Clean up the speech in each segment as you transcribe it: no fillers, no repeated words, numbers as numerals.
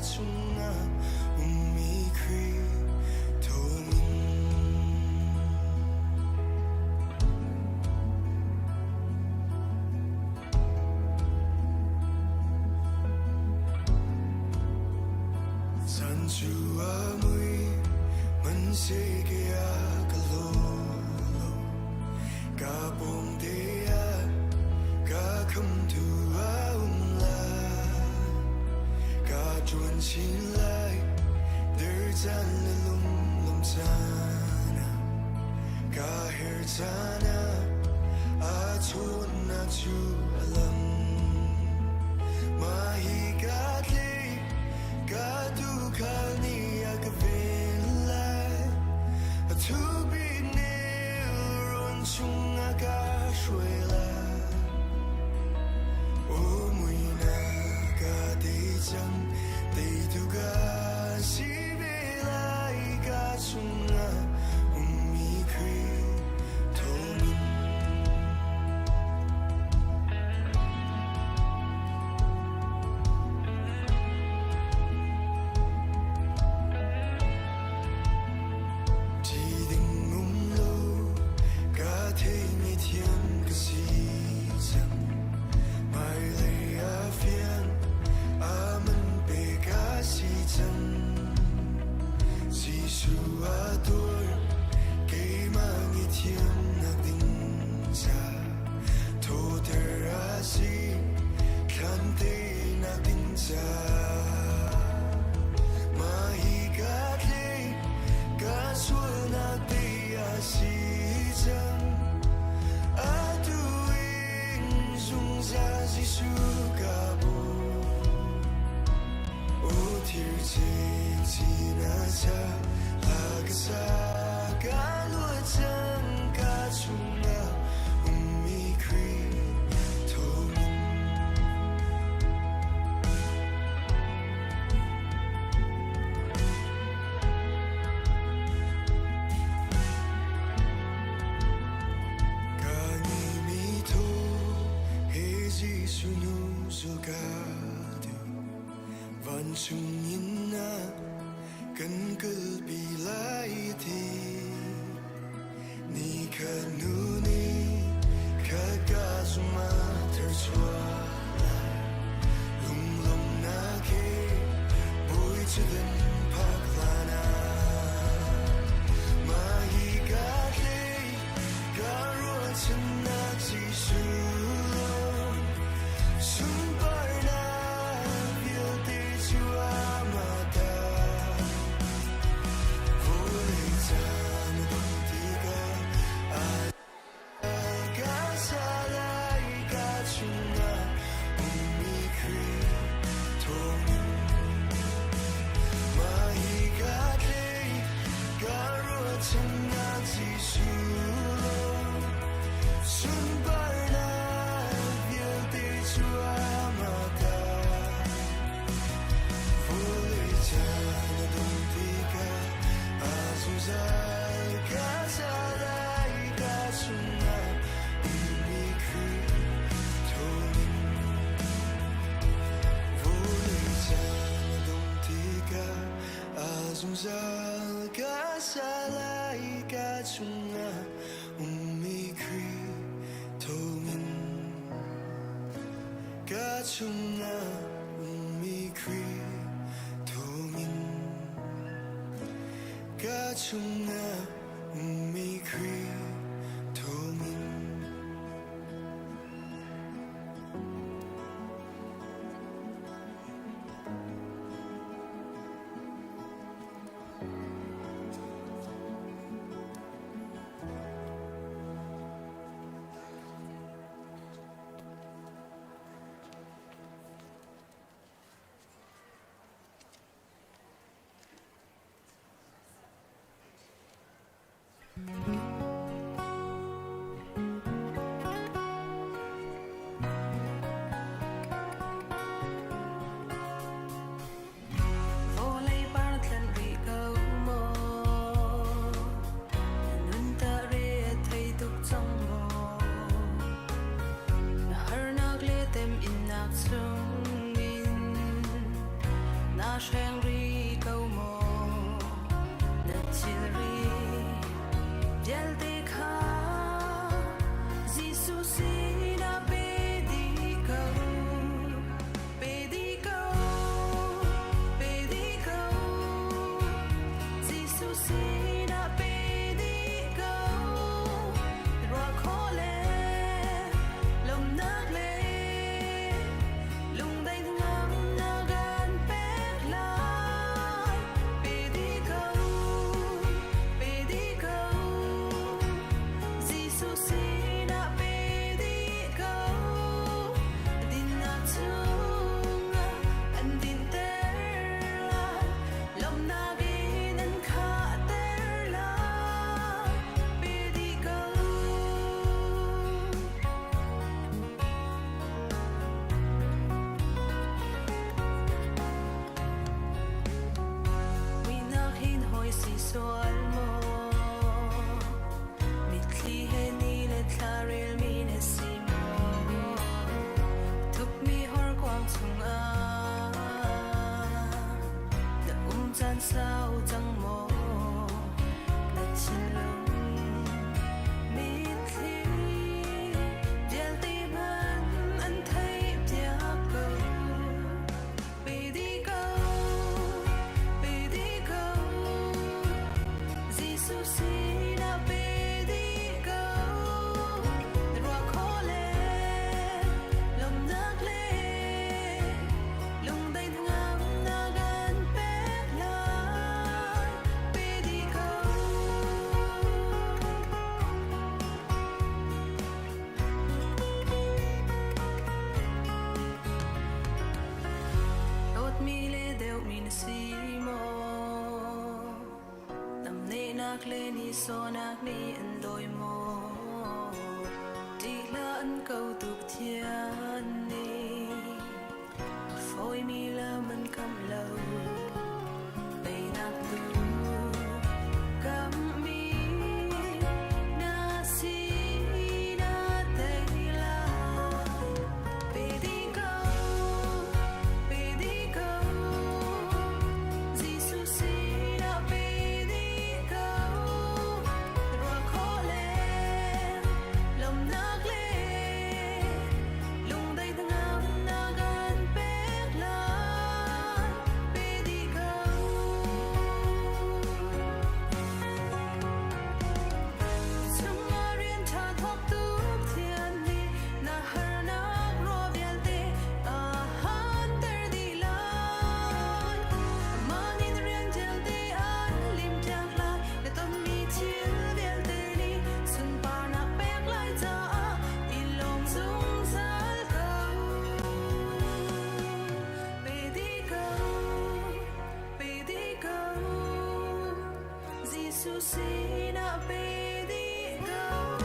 chung mi kri thongin san chu amui man se ke akalo ka bom de ka kham tu chuan chin lai der chan le lum chana ka her chana a chun na chu alam ma hi ka le ka du kha ni a ka ven lai a tu bi ne ron chung a ka shui la o mui na ka de chang tu ga si be lai ga chung mi kri thongin ji ding lo ga thei mi thiam ka si chang mai le a phian a man si chang si su a dur ke mang i thiam na ding cha tho der a si khan te na ding cha ma hi ga le ga su na te a si chang a tu in zung za si su ga bo Tir ching chi na cha la ga sa ga lu chang ga chung mi kri thongin ga ni mi tho he ji su nu su ga van chung in na kan kal bi lai thi ni kha nu ni kha ga suma ter chwa lung lung na ke boy to den pak lana ma hi ga le ga ro chen na ji su sun par na feel the chua ma ta vui chan dum ti ga a ga sa lai ga chung mi kri thongin ma hi ga le ga ro chen na ji su sun par na feel the chua ma ta Zumhnak le Nawlngaihnak đi lẫn câu tục thiên ni phôi mi la mình cầm lâu bay nạc tu cầm mi na si na tay la bay đi câu Jesus si na bay đi câu rồi khó lên lòng nạc lên lung đầy thằng ngắm na gan bét lại bay đi câu chúng ta riêng cha thóc túc thiên đi na har nạc ro bial te a han ter đi lại mà nhìn riêng chel te an lim chak lại để tâm mi chill bial te đi xuân pa nạc bét lại cha in lòng dung zal câu bay đi câu Jesus si na bay đi câu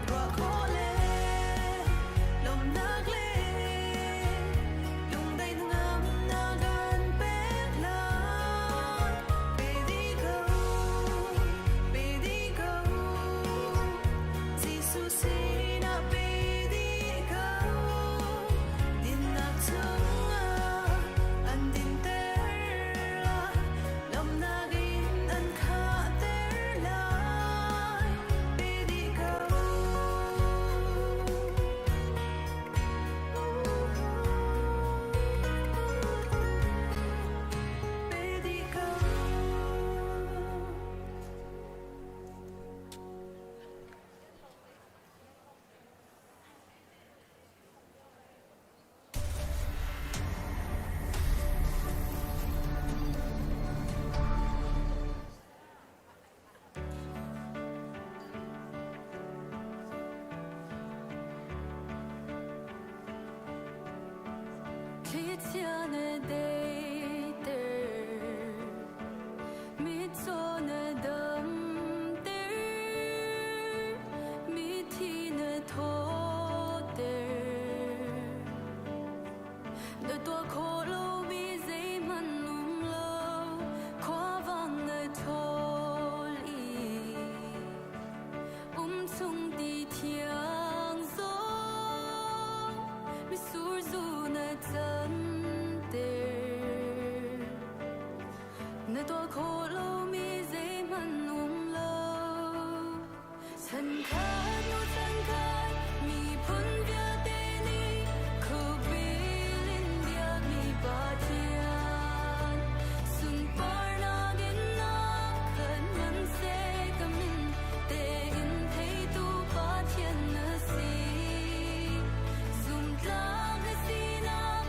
rồi khó lên lòng nạc lên lung đầy thằng ngắm na gan bét lại bay đi câu Jesus si na bay đi câu din nạc chung an din ter lại lòng nạc in an kha ter lại bay đi câu bay đi câu Christiane dater mit sonne dam der mit hine toter de toi kholo bi dây man lum lâu khoa vang nơi thol y chung đi thiang gió mi sur du nơi chân 那朵苦路迷贼满弄了，曾看我曾看，你喷别的你，可比林的你把天，孙巴那的那可能谁个命，得因陪都把天那西，Zumhnak le Nawlngaihnak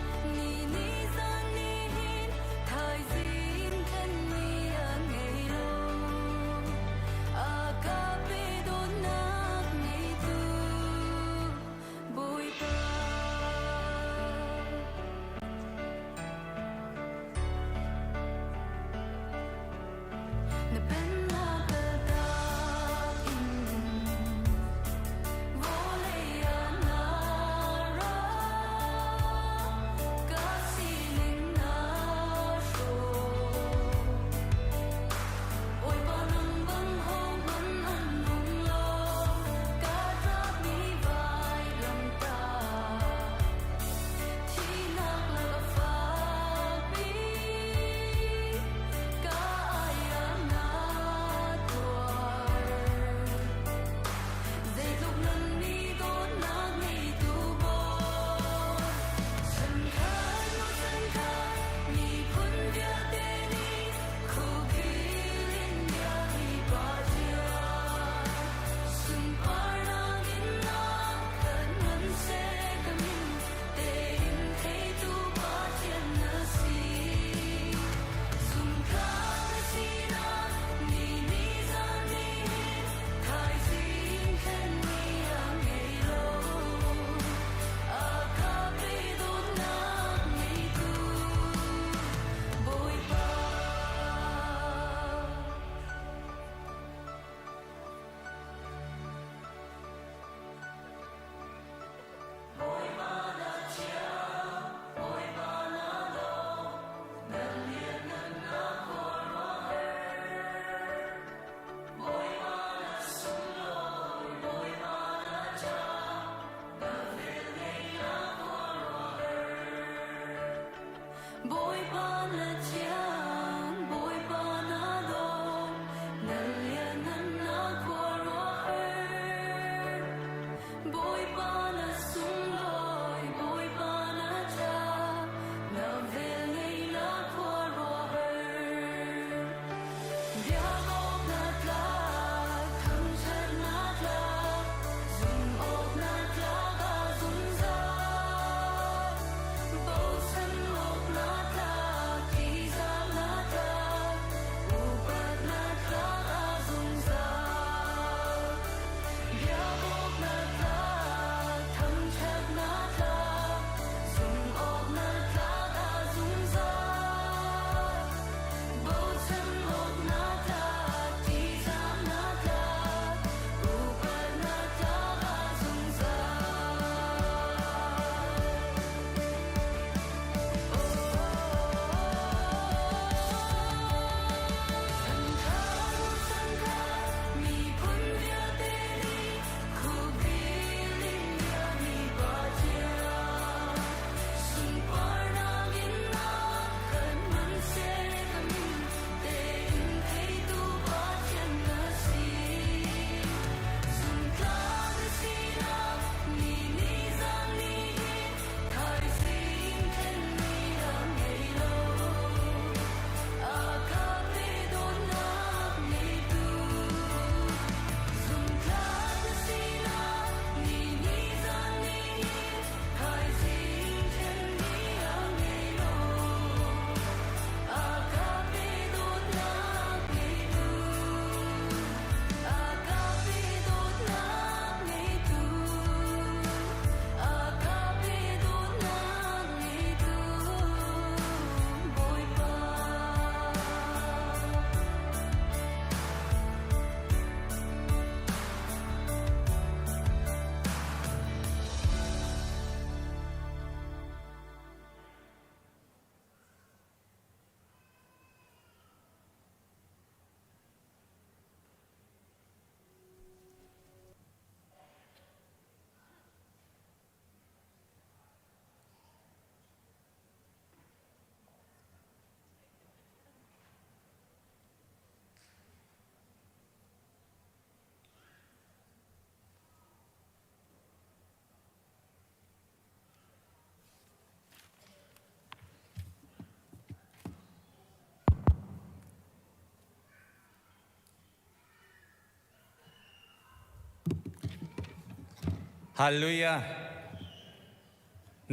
ฮาเลลูยา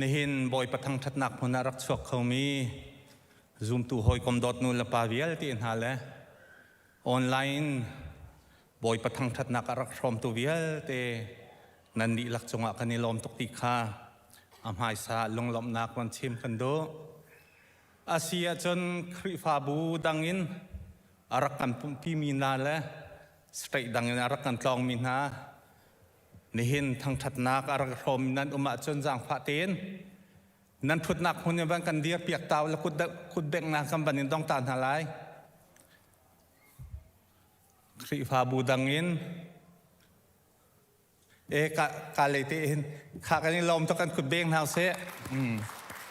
นินบอยประทังทัดนักพนารักชกเขามีซูมตูหอยคอมดอทนูลปาวิลที่อินฮาเลออนไลน์บอยประทังทัดนักรักชมตูวิลเตนันดีลักจงอากันนิลอมตกติคาอำหายสาลงลมนักวันชิมกันโดอาเซียจนคริฟาบูดังอินอารักกันพี่มีนาเลสเตดังอินอารักกันตองมีนานินทั้งทัดนักอารักชมนั้นอุมาจนจางฟาเตนนั้นพุทธนักคนยังบังกันเดียเปียกเตาแล้วคุดเบงนักคำบันนินต้องตานหาไรคริฟาบูดังอินกาเลยที่เห็นขากันนี่ลมต้องกันขุดเบงเท้าเสะ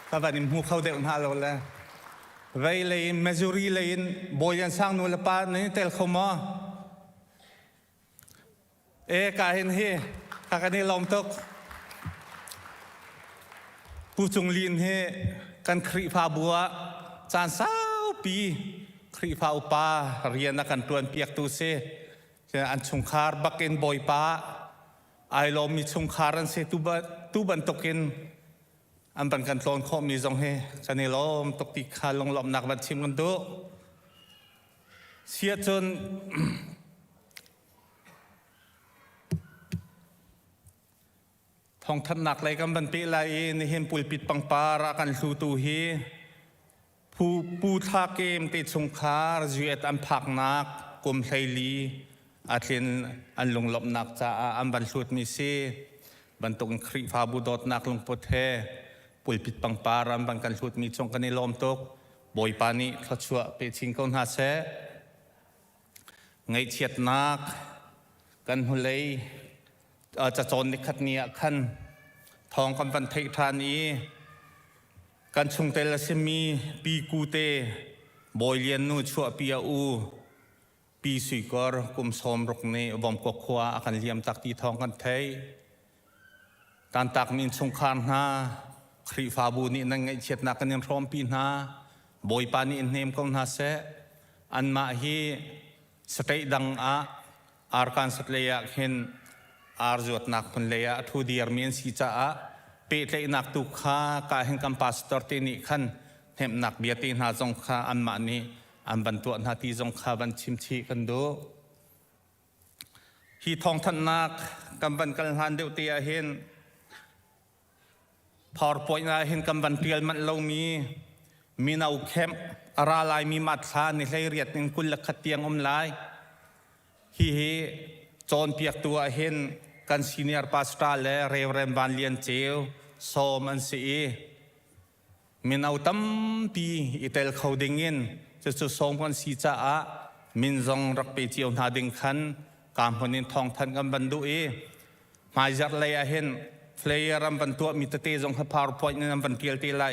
ก็แบบนี้หูเข้าเด็กหน้าเราแล้วไว้เลยเมจูรีเลยบอยยันสร้างนูลปานี่เตลขมอกาเห็นเฮขากันนี่ลมตกผู้จงลีนเฮกันคริฟาบัวจานสาวปีคริฟาอุปาเรียนนักกันตัวเปียกตูเสอันชงคาร์บักเอ็นบอยปาไอโลมีชงคารันเซตูบันตกินอันเป็นการลงข้อมีจงเฮกันนี่ลมตกติคาลงลมนักบัดชิมกันดูเสียจนทองทัดหนักเลยกันบันปีไรนี่เห็นปุยปิดปังปาระกันสูตูเฮผู้ท่าเกมติดชงคาร์จุเอตอันผักนักกุมไทลีอาทินอันลงลบนักจะอันบรรลุมีเสบรรทุกคริฟาบูดอดนักลงปดเฮปุยปิดปังปารันบังกันลุดมีจงกันในลมตกบอยปานิทัดชัวเปชิงคนหาเสไงเฉียดนักกันหุเลยจะจนในขัดเนียขันทองกันบันเทธานีกันชงเตลเซมีปีกูเตบอยเลียนนูชัวปีอูปีสุกอร์กุมสมรกเนบอมกขวาอาการเลียมตักตีทองกันเทยการตักมินสงครามนาคริฟาบูนี่นั่งไงเฉียดนักกันยังพร้อมปีนาบอยปานี่เนมกองนาเสอันมาฮีสเตดังอาร์การสเตลียเห็นอาร์จวดนักคนเลียทูดีอาร์เมียนสีจ้าเปิดเลยนักตุกาการเห็นกัมปัสตอร์เตนิขันเห็นนักเบียตีนาจงคาอันมานี้อันบรรทุกนาทีจงคาบันชิมชีกันดูฮีทองทันนักกำบันกันหันเดียวเตียเห็นพอปอยนาเห็นกำบันเตียมันเรามีนาอุเข้มอาราลายมีมัดซาในเรียดหนึ่งกุลขัดเตียงอมลายฮีจอนเปียกตัวเห็นกันซีเนียร์พาสตาเลเรเวรนบานเลียนเจลโซมันซีมินเอาตั้มปีอิตาลีเขาดึงเงินจะสุสงกันสีจ้ามินจงรักไปเจียวนาดึงขันการพนินทองทันกันบันดูมาจัดเลยเห็นเฟลย์รำบันตัวมีตะเตจงพาวพอยน์นำบันเกียลตีไล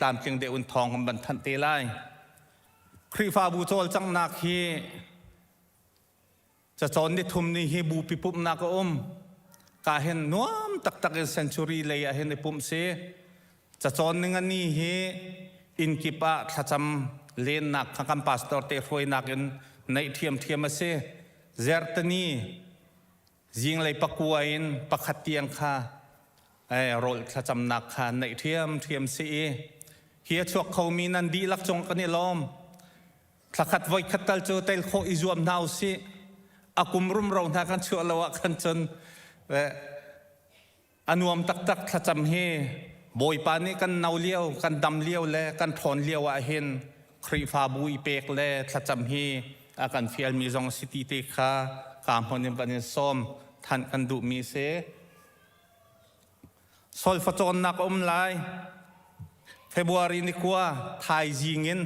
ตามเพียงเดอุ่นทองกันบันทันเตไลคริฟาบูโจลจังนักฮีจะจอนได้ทุ่มนี่ฮีบูปิปุ่มนักกาเห็นน้อมตักเซนจูรีเลยเห็นในปุ่มเสจะจอนนึงอันนี้ฮีอินกิปะขจำเล่นนักขังกัมปัสตอร์เตฟอยนักในเทียมมาเสเจอร์ตนียิงเลยปักวัยนปักขัดเตียงค่ะโรลขจำนักค่ะในเทียมเสเฮียชวกเขามีนันดีลักจงกันนี่ล้อมขัดไว้ขัดตัลโจเตลโคอิจวมนาวเสอากุมรุมเราหน้ากันชัวละวะกันจนอนุมตักขจำเฮบอยปานี่กันนาวเลี้ยวกันดำเลี้ยวและกันถอนเลี้ยวเห็นคริฟาบุยเปกและขจำเฮอาการเฟียลมีจงสิติเตคาการพนิบันส้มทันกันดุมีเสโซลฟจอนนักไลเฟบรุอารีนี่กว่าไทยจิงิน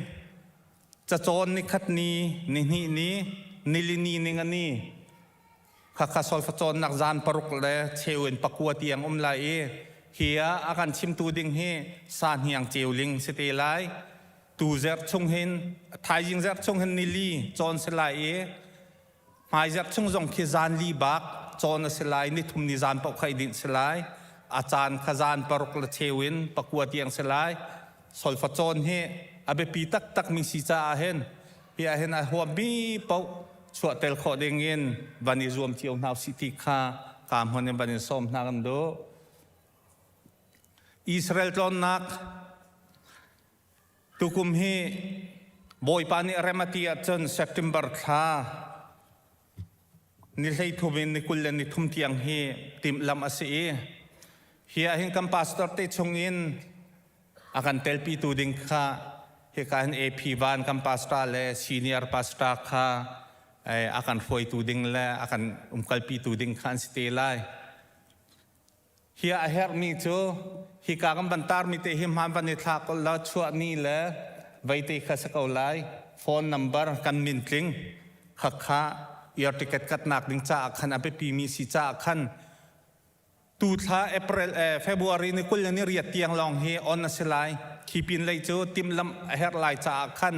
จะจอนนี่ขัดนี้นิลินีนี่งันนี่ข้าโซลฟจอนนักจานปรุกและเชวินปักวัวเตียงไลเฮียอาการชิมตูดิงเฮสานเฮียงเจวลิงสเตไลตูเซอร์ชงเห็นไทยยิงเซอร์ชงเห็นนิลีจอนสลายหมายเซอร์ชงจงขีจานลีบักจอนสลายนิทุมนิจานปกไข่ดินสลายอาจารย์ขจานปรุกละเชวินปักวัวเตียงสลายโซลฟจอนเฮอเบปีตักมีสีจ้าเห็นเฮียเห็นหัวบีปก ชัวเตลขอเด้งเงินวันนี้รวมเที่ยวนาวสิติคา kam hon in banin Zumhnak kan do Israel tlonnak tukum hi boy pani remati atun September tha ni lei thumin ni kullen ni thum tiang hi tim lam ase hia hin kam pastor te chungin akan telpi tu ding kha he kan AP van kam pastor le senior pastor kha akan foi tu ding le akan kalpi tu ding khan stelai hia her mi chu hi ka kam bantar mi te him han ban ni thla ko la chua ni le vai te kha sakau lai phone number kan min tling kha air ticket kat nak ding cha khan ape pi mi si cha khan tu tha April February ni kul ni riat tiang long he on na selai khipin lai chu tim lam her lai cha khan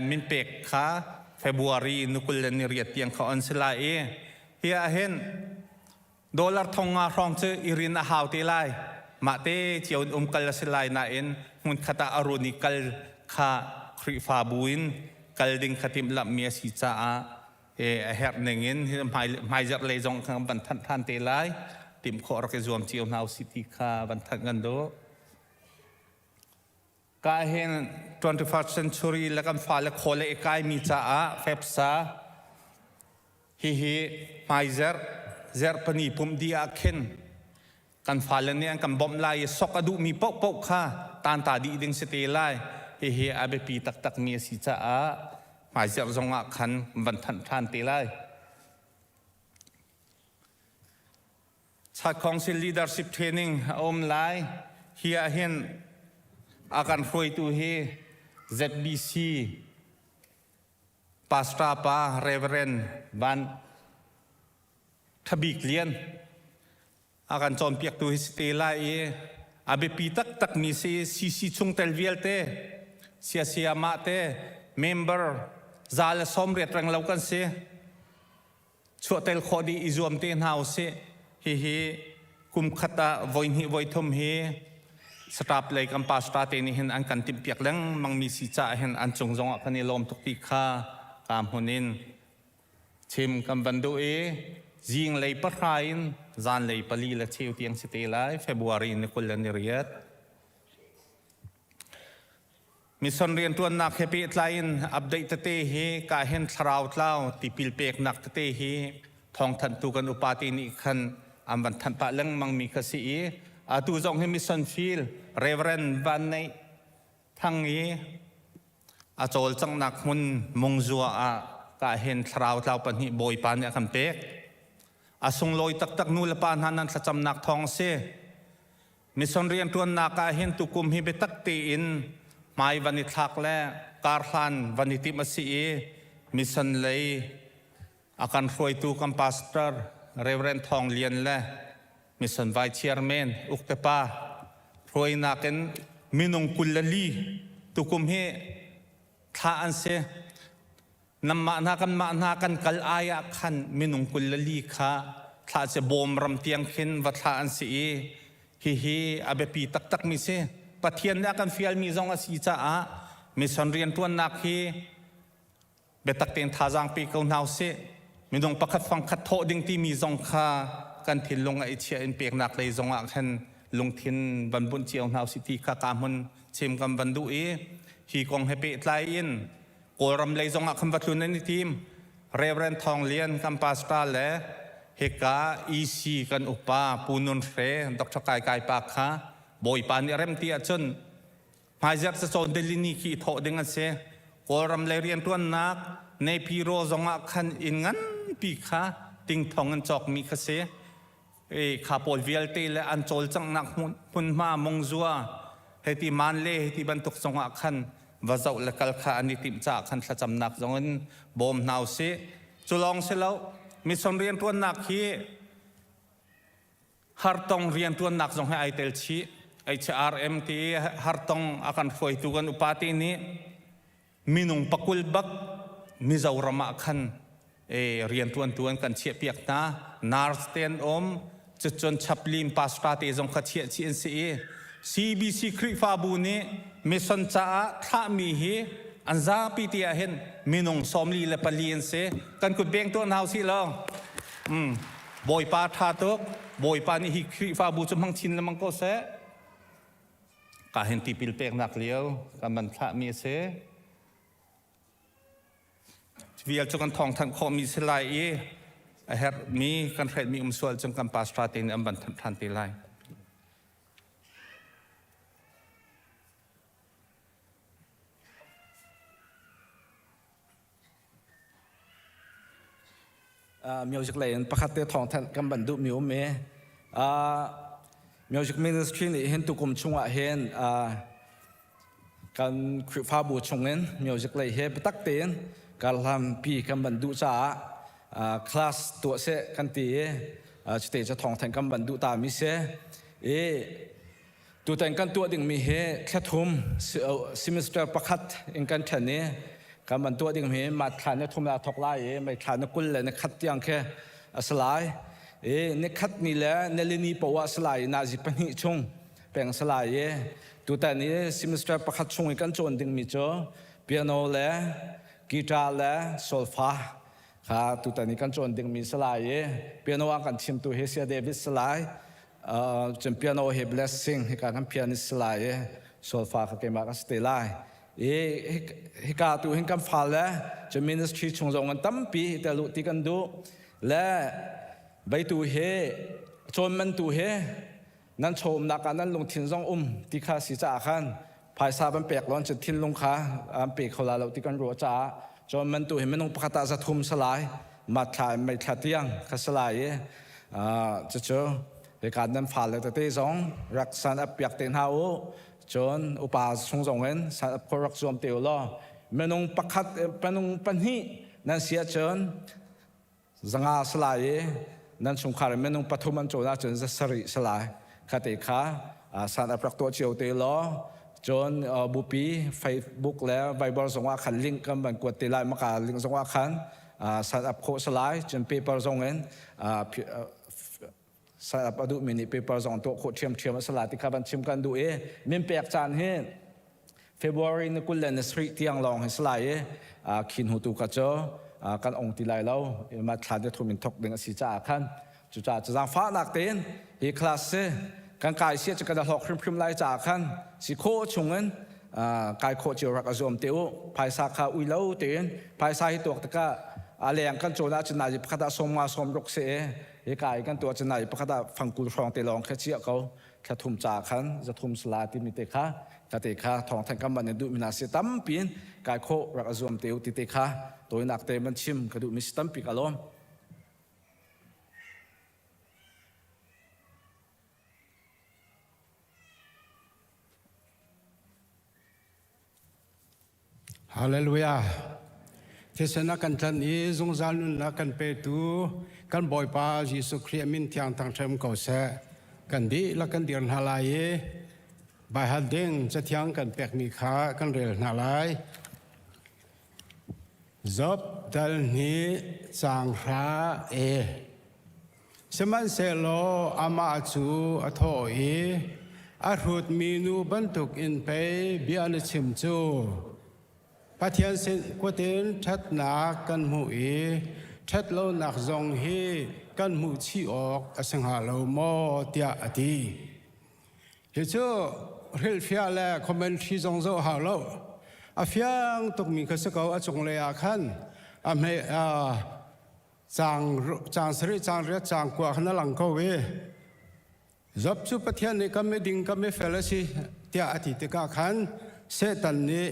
min pek kha February ni kul ni riat tiang kha on selai hia hen dollar thong nga rong chu irin a haw ti lai ma te chiu kal selai na en mun khata aruni kal kha khri fa buin kal ding khatim lam mi si cha her nengin mai jar le jong khang ban than te lai tim kho ra ke zoom chiu nau city kha ban than gan do ka hen 21st century la kam fa la khole ekai mi cha fepsa hi mai jar pani pum dia khen kan fa la ne kan bom lai sok adu mi pok kha tan ta di ding se te lai hi abe pi tak mi si cha mai jar zonga khan ban than te lai Chat Council Leadership Training lai hia hen akan foi tu he CEBC Pastor pa Reverend Van Thabik Lian akan chom piak tu hi ste lai abe pi tak mi si chung tel vial te sia ma te member zal som ret rang lau kan se chu tel khodi izom te nau se hi kum khata voin hi voi thum hi stap lai kam pasta te ni hin an kan tim piak lang mang mi si cha hen an chung jong a khani lom tuk pi kha kam hunin chim kam bandu jing lei pathrain zan lei pali la cheu tiang site lai February ni kul ni riat mission rian tuan nak happy tlain update te he ka hen thrau tlau ti pil pek nak te he thong than tu kan upati ni khan amban than pa lang mang mi kha si tu jong he mission field Reverend Van nei thang a chol chang nak mun mong zua ka hen thrau tlau pan hi boy pan ya kan pek asung loi tak nu la pan hanan sa cham nak thong se mission rian tuan nak ka hen tu kum hi be tak te in mai vani thak le karhan vani ti ma si mission lei akan foi tu kam pastor Reverend Thawngling le mission vice chairman uktepa foi naken minung kulali tukum he tha an se namma na kan kal aya khan minung kulali kha tha se bom ram tiang khin wa tha an si hi abe pi tak mi se pathian na kan fial mi zong a si cha mission rian tuan nak hi betak ten tha jang pi ko nau se minung pakhat fang khat tho ding ti mi zong kha kan thil longa ichia in pek nak lei zonga khan lungthin ban bun chiao nau city kha ka mun chim kam bandu hi kong happy tlai in koram lei zonga kham batlun ni team Reverend Thawngling kam pastor le heka EC kan upa punun fre Dr. Kai pa kha boy pan rem ti achun majar sa chon delini ki tho ding ase koram le rian tuan nak nei pi ro zonga khan ingan pi kha ting thong an chok mi kha se kha pol vial te le an chol chang nak hun ma mong zua heti man le heti ban tok zonga khan wa zau la kal kha ani tim cha khan thla cham nak zongen bom nau se chulong se lo mission rian tuan nak hi hartong rian tuan nak zong hai tel chi HRMT hartong akan foi tu kan upati ni minung pakul bak Mizaurama khan rian tuan kan chia piak na narsten chuchon chaplim pasta te jong kha chia chi nc CBC kri fa bu ni mission cha tha mi hi anja pi ti a hen minung somli le palien se kan kut beng to nau si lo บอยปาทาตุกบอยปานี่ฮิคริฟ้าบูจมังชินละมังก็เสกาเห็นตีปิลเปกนักเลี้ยวกันมันพระมีเสวิลจุกันทองทันคอมีสลายเฮรมีกันเห็นมีส่วนจงกันปาสตราตินอันบันทันตีไลmusic เลยประคัตเตทองทันกันบันดุมิวเมmusic ministry นี่เห็นตุกุมช่วงเห็นกันคริฟ้าบูชงเงิน music เลยเห็นตักเตียนการทำปีกันบันดุจ้าคลาสตัวเสกันตีจะเตจะทองทันกันบันดุตามิเสตัวแต่งกันตัวดิ่งมีเฮแค่ทุ่มsemester ประคัตอิงกันแค่นี้การบันตัวดิ่งมีมาทานเนี่ยทุ่มลาทอกไล่ไม่ทานเนี่ยกุลเลยเนี่ยคัดยังแค่สลายเนี่ยคัดนี่แหละเนี่ยลินีปวสลายนาจิปนิชงแปลงสลายตัวแต่นี้ semester ประคัตชงกันโจนดิ่งมีเจอเปียโนและกีตาร์และโซลฟาค่ะตัวแต่นี้กันโจนดิ่งมีสลายเปียโนกันชิมตัวเฮเซียเดวิสสลายจนเปียโนเฮเบลสซิงให้การทำเปียนิสลายโซลฟาเขาเก็บมาสเตลายให้การตัวให้การฟังแล้วจะมินิสทรีชงจงกันตั้มปีแต่ลุติกันดูและใบตัวเฮจนมันตัวเฮนั้นชมนักการนั้นลงทิ้งจงที่ข้าสิจ่าขันภายซาบันเปียกร้อนจะทิ้งลงขาเปียกเขาลาเราติกันรัวจ่าจนมันตัวเฮมันลงประกาศจะทุ่มสลายมาถ่ายไม่ถ่ายเตียงข้าสลายจะเจอในการนั้นฝ่าเลยแต่ที่สองรักษาเปียกเต็นหาวจนอุปาสงสงเงินสารพรักษวมเตียวล้อเมื่อนงประคัดเป็นนงปัญหีนั้นเสียจนสังอาสลายนั้นสงครามเมื่อนงปฐุมันโจนาจนจะสริสลายคติขาสารพรักตัวเจียวเตียวล้อจนบุปีเฟซบุ๊กแล้วไบเบิลสงว่าขันลิงก์กันบันกวดตีลายมากาลิงก์สงว่าขันสารโคสลายจนเปเปอร์สงเงินสารพัดดูมินิเปเปอร์สองตัวโคเทียมสลายที่ขับบันชิมกันดูมินเปียกจานเฮFebruary นึกุลเลนสตรีที่ยังลองให้สลายขินหูตูกระเจอกันองตีไลเรามาทานจะทุ่มินทกดึงสีจ่าขันจุจ่าจะจางฟ้าหนักเต็นฮีคลาสเซกันกายเสียจะกระดาษหอกพริมไล่จ่าขันสีโคชงเงินกายโคจิรักอารมณ์เตียวภายสาขาอุยเล่าเต็นภายสาหิตัวตะกะอะไรอย่างกันโจนาจะนายพักดาสมมาสมรกเสยกายกันตัวจะนายพักดาฟังกุลฟองเตลองแค่เชี่ยเขาแค่ทุ่มจ่าขันจะทุ่มสลาติมิเตคะกติกาทองแทงกำบันดูมินาสิตั้มปีนกายโครักอารมณ์เตียวติเตคะตัวนักเตมันชิมกระดูมิสตั้มปีกอารมณ์ฮาเลลูยาที่สนักกันทันนี้จงจานุนนักกันเปตูกันบ่อยปาจิสุครีมินที่อังทางเทมเก่าเสกันดีและกันเดียนฮาลายบายฮัดเด้งจะที่อังกันเปกมีขากันเรียนฮาลายจบดัลนี้จางราสมันเซโลอามาจูอโทอารุดมีนูบันทุกอินไปเบียนชิมจูปัทยันสินกวเตนชัดหนักกันหูชัดเราหนักจงเฮกันหูชีออกอสังหาเราโมเตียอดีเฮ้ยจ้าเรื่องฟิอาเล่คอมเมนต์ที่จงจะหาเราอาฟิยังตุกมีข้าศึกเอาจงเลยอาคันเมจางสริจางเรียจางกว่าขณะหลังเขาจับจูปัทยันนี่ก็ไม่ดิ่งก็ไม่เฟลสิเตียอดีติกาคันเสตันนี้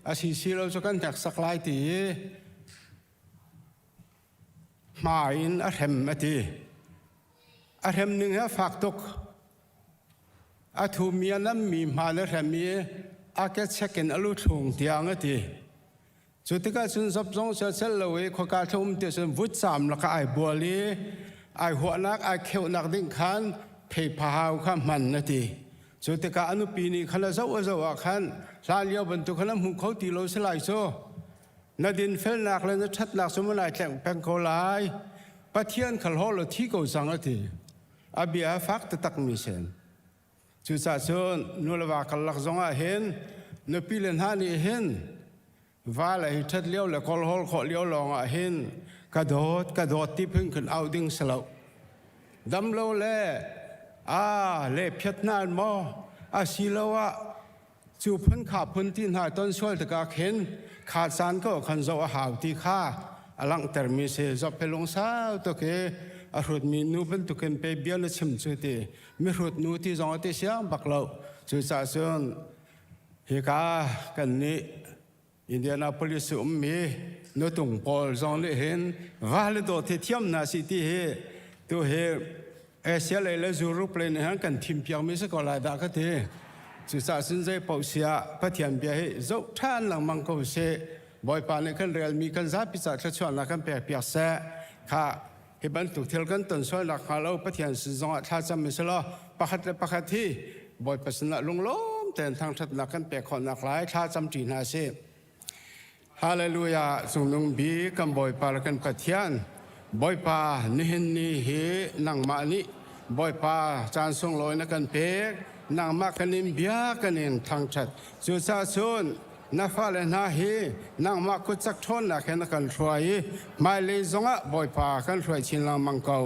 อาศิสิเราจะกันจากสักหลายทีมาอินอาเทมมาทีอาเทมหนึ่งฮะฝากตกอาทูมีอันนั้นมีมาแล้วแถมมีอาเกตเช็คอินอลูทงที่อังทีจุดที่ก็สุนทรพงษ์เสร็จเลยขการทุ่มเดี๋ยวสุนวุฒิสามแล้วก็ไอ้บัวลีไอ้หัวนักไอ้เขียวนักดิ่งขันเพย์พาวข้ามมันนาทีจุดที่ก็อนุปีนี้ขณะเจ้าขันลาเลียวบรรทุกขนมหุงเขาตีโลสลายโซนาดินเฟลนักเลยนะชัดนักสมุนไพรแข่งแปงโคลายปะเทียนขัลฮอลที่เขาสังทีอาบีอาฟักตะตักมิเซนจุดสะสมนูเลวาขัลลักจงอาเห็นนูปีเลนฮานีเห็นว่าอะไรชัดเลี้ยวเลยขัลฮอลขอเลี้ยวลองอาเห็นกระโดดที่พึ่งขึ้นเอาดิ้งสลบ ดำโลเล่เล่เพียดนานมอสิลวะจูพันขาพันที่หาต้นช่วยตะกาเข็นขาดสารก็ขันโซหาวที่ข้าอลังเตอร์มีเสจบเพลงสาวตัวเกอรุดมีนูเป็นตุกันไปเบียร์ชิมจุดที่มีรุดนูที่จงที่เสียงบักเหล่าจุดสาส่วนเฮกากันนี้อินเดียนาโพลิสมีนูตุงพอลจงเลยเห็นว่าเลยตัวที่เทียมนาสิที่เฮตัวเฮเสียเลยจูรุปเลยเนี่ยกันทีมเพียงไม่สักอะไรได้ก็เถอะจุดสาส่วนใจเป่าเสียพัฒน์เบียร์เจ้าท่านหลังมังคุเสบ่อยปานในกันเรียลมีกันซาพิจารณาชวนนักกันเปียกเปียกเสะข้าเห็นบรรทุกเที่ยวกันต้นช่วยนักข่าวเราพัฒน์สิ่งที่ท่าจำไม่ใช่หรอประคัดและประคัดที่บ่อยปัสนาลงล้มแต่ทางทัดนักกันเปียกคนนักหลายท่าจำจีน่าเสะฮาเลลูยาส่งลงบีกันบ่อยปานกันพัฒน์บ่อยปานี่เห็นนี่เฮนังมานี่บ่อยปาจานส่งลอยนักกันเปียกนางมากันนิมเบียกันนินทางชัดจุดสาส่วนนาฟ้าเลนาเฮนางมาคุดสักทนนักเห็นกันช่วยมาเลยจงะบ่อยปากันช่วยชินลามังเกา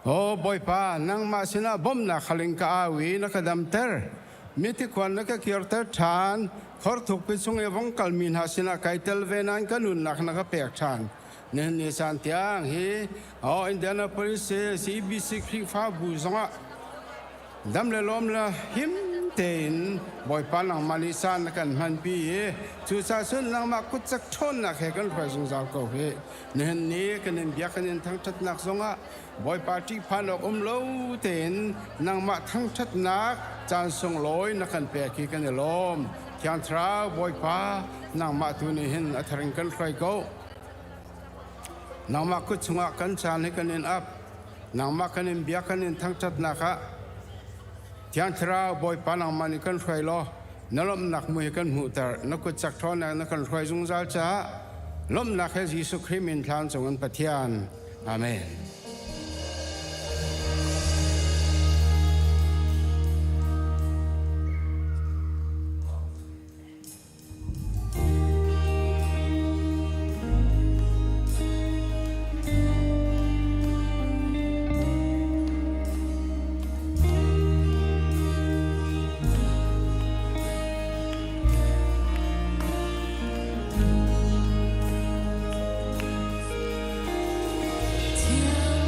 โอ้บ่อยปานางมาสินะบ่มนักขลิงกาวีนักดำเตอร์มิติควันนักเกียรติฐานขอถูกไปส่งEvangelicalมินหาสินะไกเตลเวนันกันนุนนักเปียกฐานเนื้อนิสันเตียงเฮIndianapolis CEBCฟ้าบูจงะดำเลยล้มละหิมเต็นบ่อยปานหลังมาลิซานกันมันปีจุดสาสุนหลังมากุศลชนนักเหกันไปสงสารเขาเเนื้อนี้กันเบียกันทั้งชัดนักสงะบ่อยปาที่พันอมเล่าเต็นนางมาทั้งชัดนักจานทรงลอยนักกันเปียกีกันล้มเทียนทราบ่อยปานางมาตุนี้เห็นอัธริงกันใครเขานางมากุศลกันจานให้กันอับนางมากันเบียกันทั้งชัดนักที่อันตรายบ่อยปานางมันกันช่วยล้อนล้มหนักมือกันหูตานักกุศลทอนนักกันช่วยจงใจจ้าล้มหนักให้ยิสุคริมินทานจงอันปะเทียนอาเมน天。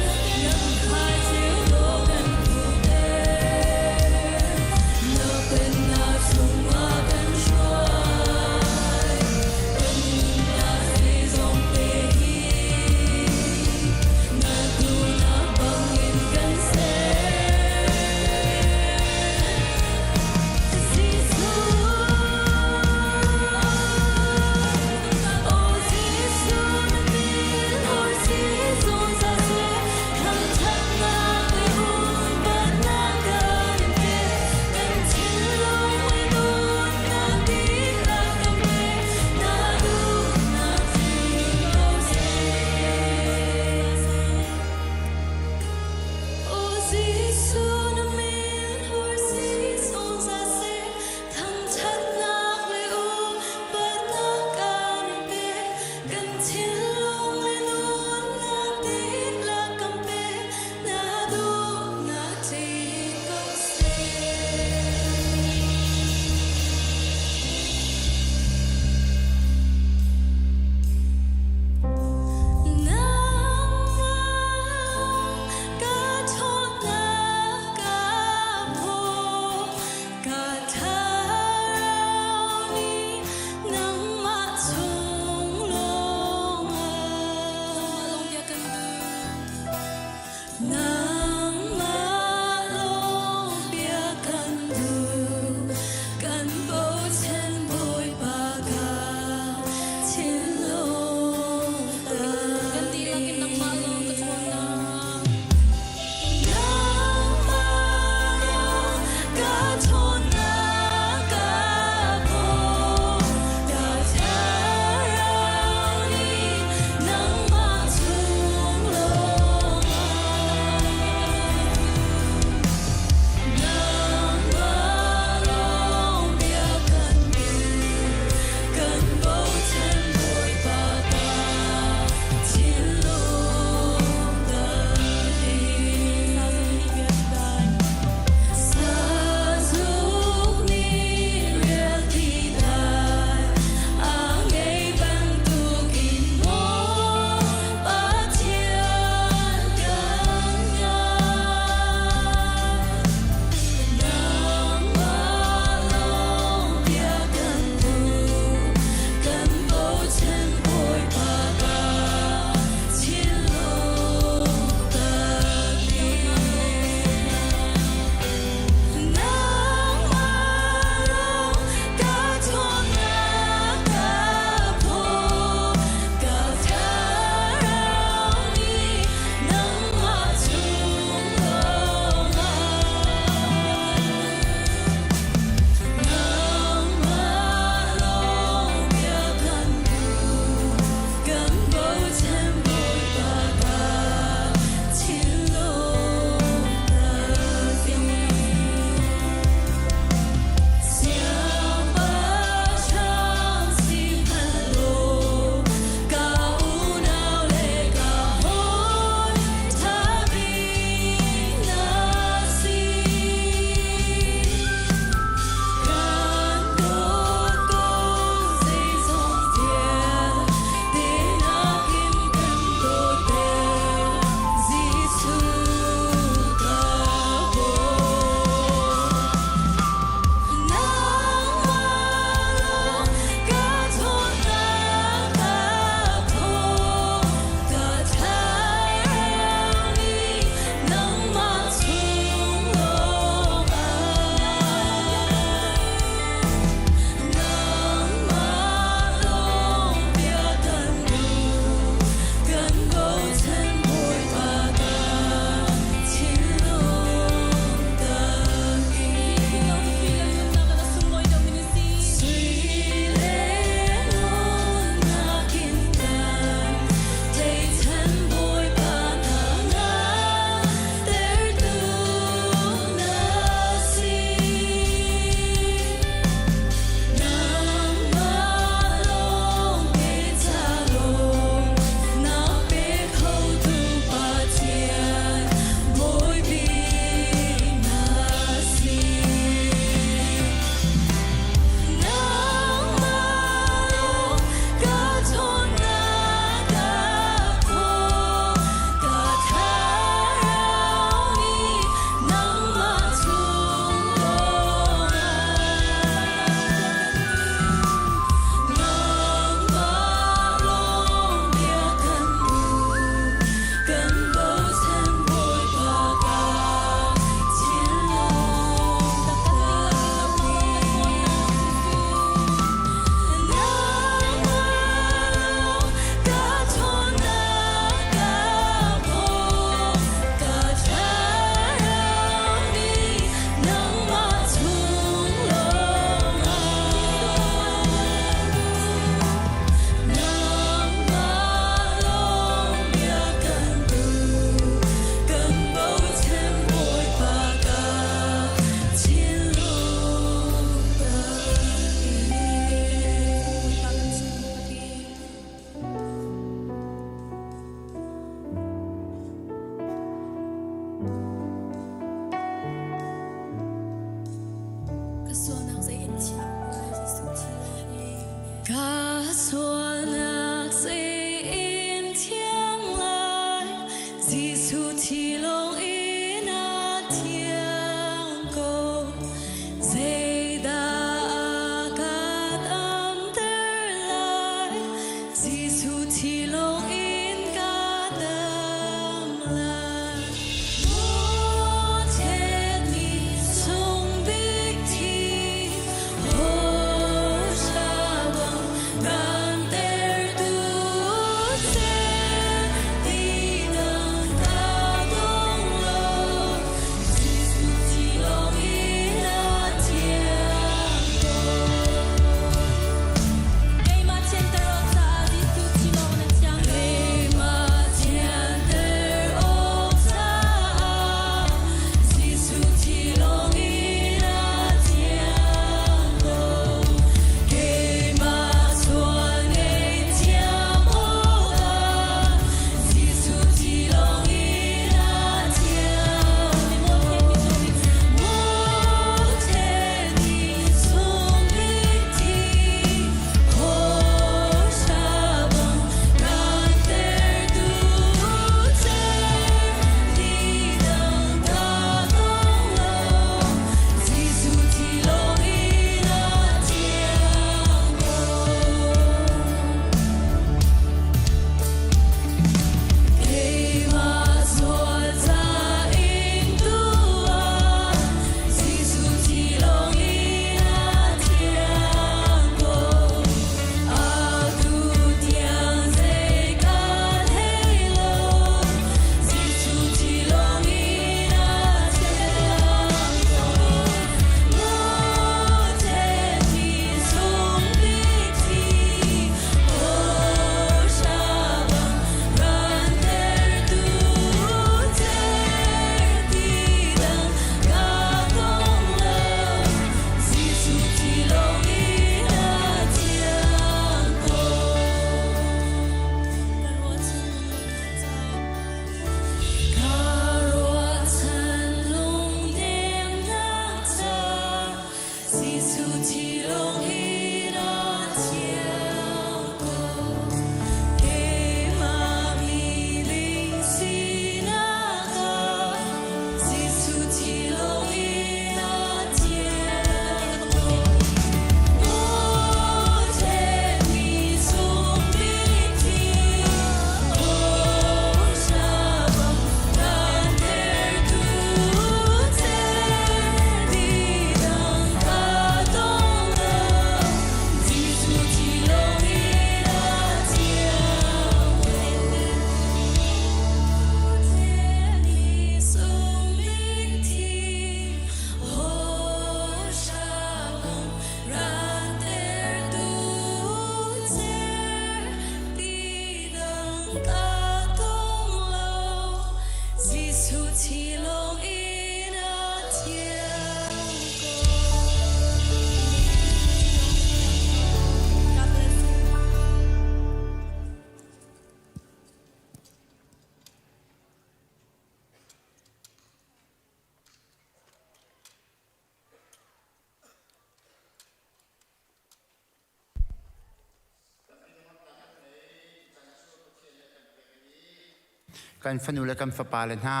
กันฟันูและกันฝปาเลนห้า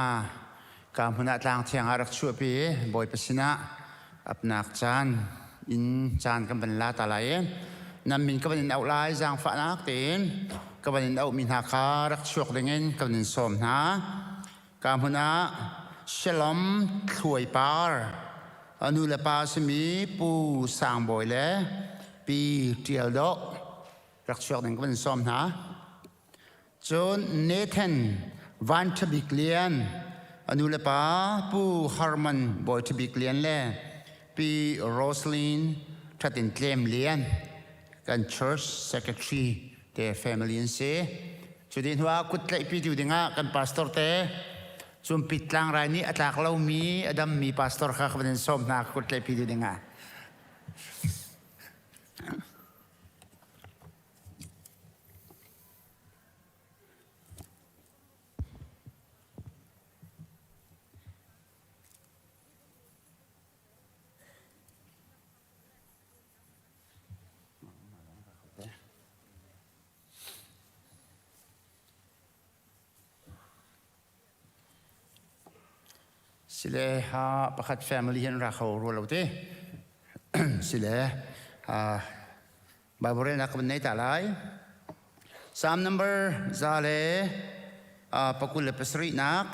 การพนักทางเทียงอารักชัวปีบอยปสินะอับนักจานอินจานกันบรรลาตาลายนำมินกันบรรเอาลายจางฝนักเต็นกันบรรเอามินหาคารักชัวกเด้งกันบรรสมนะการพนักเชลอมถวยปาร์อนุเลปาสมีปูสางบอยเล่ปีเทียลโดรักชัวกเด้งกันบรรสมนะจนเนเธนวันทบิกเลียนอนุเลปาปูฮาร์มันบอยทบิกเลียนเล่ปีโรสลินทัดินเคลมเลียนกัน Church Secretary เตะ Family นเซ่จุดนี้ว่ากุดไลปีดูดิ่งกันพาสตอร์เตะจุ่มปิดลางรายนี้อัตลักษณ์เรามีอดัมมีพาสตอร์ข้าขับเดินส้มนักกุดไลปีดูดิ่ง สิเลฮะประคัด family เห็นรักเขารัวเราเต้ สิเลบาบเรนักวันไหนตาไล3 number ซาเลปกุลเลปสรีนัก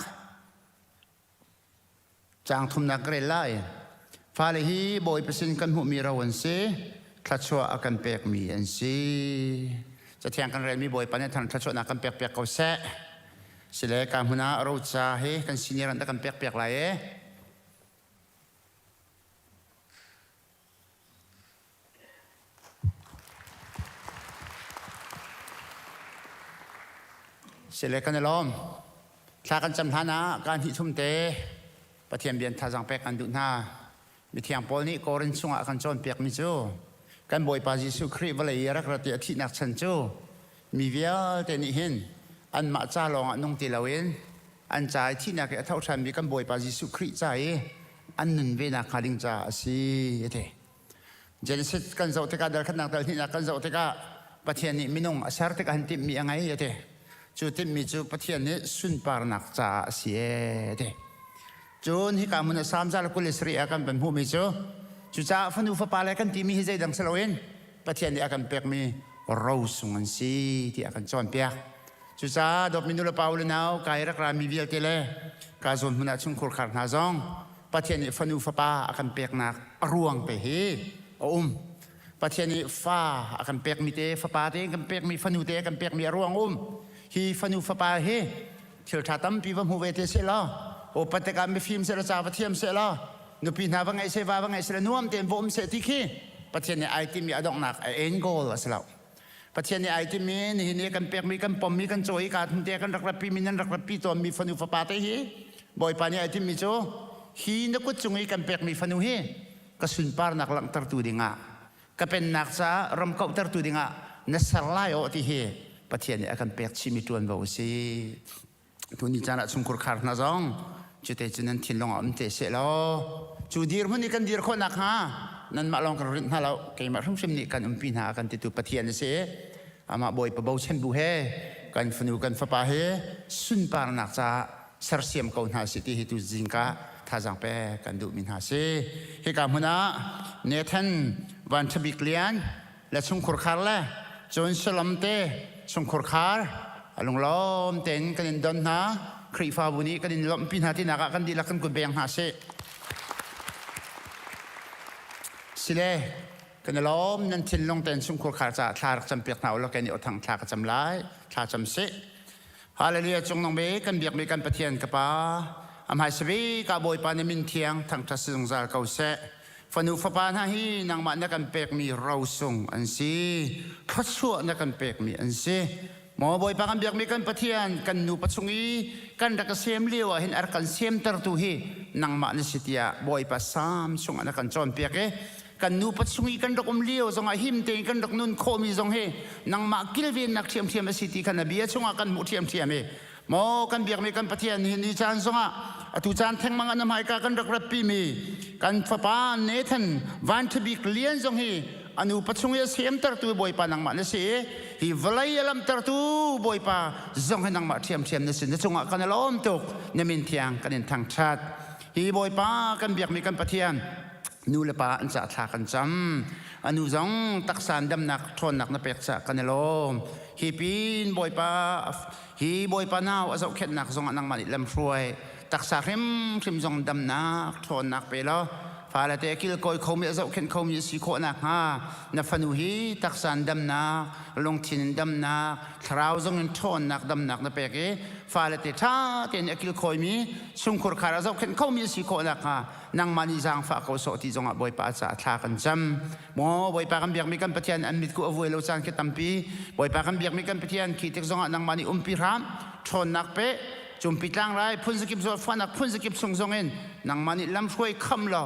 จางทุมนักเรลไลฟาเลฮีบอยเปสินกันหูมีเราวันเซทัชชัวอากันเปียกมีอันซีจะเทียงกันเรนมีบอยปันเนี่ยทันทัชชัวนักกันเปียกเขาเซสิเลการหุนาเราจะเฮกันซีเนียรันตะกันเปียกไรสิเลกันในลมถ้ากันจำฐานะการหิชุมเตประเทียมเบียนท่าจังเปียกันดุนามีเทียงปอลนี่โกรินสุงอากันจอนเปียกมิจูกันบอยปาจิสุครีวเลยรักระเตียที่นักชันจูมีเวียเตนิหินอันมาจ้าลองนุ่งตีลาเวนอันใจที่นักเท่าชันมีกันบอยปาจิสุครีใจอันหนึ่งเวนักขาดิงจ้าสิเตเจนสิกันเจ้าเทกาเดินขันนักเดินที่นักกันเจ้าเทกาประเทียนนี่มินุ่งอาชาร์เทกาหันติมียังไงเตจูติมีจูประเทียนนี้สุนปาร์นักจ้าสิเตจูนที่การมุนสามจารุกุลิสรีอากันเป็นผู้มีจูจ้าฟันอุฟปาเลกันที่มีให้ใจดังสลาวินประเทศนี้อากันเปียกมีเราสุงันซีที่อากันจอนเปียกจ้าดอกมินุลปาวลนาวกายรักรามีเวียเตเลกาจนมุนชุนคุรขัดนาจงประเทศนี้ฟันอุฟปาอากันเปียกนักรวงไปเฮประเทศนี้ฟ้าอากันเปียกมีเตฟปาเตกันเปียกมีฟันอุเตกันเปียกมีรวงฮีฟันอุฟปาเฮเที่ยวท่าตั้มปีวัมหูเวเตเซลาโอปฏิกรรมฟิล์มเสร็จจากประเทศเสร็จแล้วนุปีนาบังไงเสว่าบังไงเสร็จนุ่มเต็มวงเสร็จที่ขี้ประเทศนี้ไอที่มีอดอกหนักเอ็นโกลสแล้วประเทศนี้ไอที่มีนี่กันเปียกมีกันปมมีกันโจยกันเตียกันรักรับปีมีนั่นรักรับปีตัวมีฟันุฟปาเตฮีบ่อยปานี่ไอที่มีโจฮีนักกุศลกันเปียกมีฟันุฮีก็สุนปาร์นักหลังตรตูดิงะก็เป็นนักษารำเขาตรตูดิงะนัสลายโอที่ฮีประเทศนี้กันเปียกชิมิตวนบ่าวซีทุนนิจานะสุนคุรคาร์นาจงจุดที่จุดนั้นทิ้งลงอันเตะเสร็จแล้วจุดดีร์มันนี่กันดีร์คนนักฮะนั่นมาลองกันริ้นฮะเราเกี่ยมาทุ่มเชมนี่กันปีนหากันติดตัวปะเทียนเสียอามาบ่อยปะเบาเชมบูเฮกันฟันูกันฟ้าป่าเฮสุนปาร์นักจะสารเสียมเกาหาสิที่ตุจิงกะท่าจังเปกันดูมินหาเสียเหตุการณ์หัวหน้าเนทันวันทบิกเลียนและสุนคุรคาร์ละจนสลัมเตสุนคุรคาร์ลงล้อมเต็นกันดอนนะครีฟาบุนีกันล้อมพินาที่นักกันดีลักกันกุเบียงหาเสสิเลกันล้อมนั่นทิ้งลงเต็นสุนคุรขาจะทารักจำเปียกหนาวแล้วกันนี่อดทางทากจำลายทาจำเสฮาเลลูยาจงน้องเบกันเบียกมีกันปะเทียนกับป้าอำหายสวีกับบอยปานิมินเทียงทางทัศน์จาร์เกาเสฟันุฟปานาฮีนางมันนักกันเปียกมีเราส่งอันซีทัศน์นักกันเปียกมีอันซีหมอบอยปากันเบียกมีกันปะเทียนกันนูปัจจุงีกันรักเสียมเลี้ยวเห็นอาการเสียมตรตุฮีนางมันสิทธิาบอยปาสามส่งนักกันจอนเปียกกันนูปัจจุงีกันรักเลี้ยวส่งหิมเตกันรักนุนโคมีส่งเฮนางมากิลเวนนักเทียมเทียมสิทธิกันนบีส่งกันมุเทียมเทียมหมอกันเบียกมีกันปะเทียนนี่จานส่งตุจานแทงมังอันหมายกันรักรับปีมีกันฟ้าปานเนทันวันทบิกเลียนส่งเฮอนุปัจจุบันเสียมตรตัวบอยปานังมาเนสีฮีวลัยลัมตรตัวบอยปาจงให้นังมาเทียมเนสีนจงกันล้อมตุกเนมินเทียงกันทางชาติฮีบอยปากันเบียกมีกันปะเทียนนูเลปาอันจะทากันจำอนุจงตักสานดำนักทนนักนเปกจะกันล้อมฮีปีนบอยปาฮีบอยปานาวอาศัยเข็ดนักจงนังมาดิลำช่วยตักสาริมจงดำนักทนนักไปแล้วฟาเลเตกิลโกยเขามีอาศัยเข็นเขามีสีโคนักฮะนับฟันูฮีตักสานดำนักลงทินดำนักทราวจงทนนักดำนักนเปกฟาเลเตท่าเตนกิลโกยมีสุนคุรคาราอาศัยเข็นเขามีสีโคนักฮะนังมานิจังฝากเขาสอที่จงบอยปาจะทากันจำหมอบอยปากันเบียกมีกันปะเทียนอันมิดกูอวยโลจังเกตัมปีบอยปากันเบียกมีกันปะเทียนขีดจงนังมานิปีรามทนนักเปจุมพิจารณาพุ่นสกิปโซฟันักพุ่นสกิปทรงเงินนังมันนี่ลำช่วยคำละ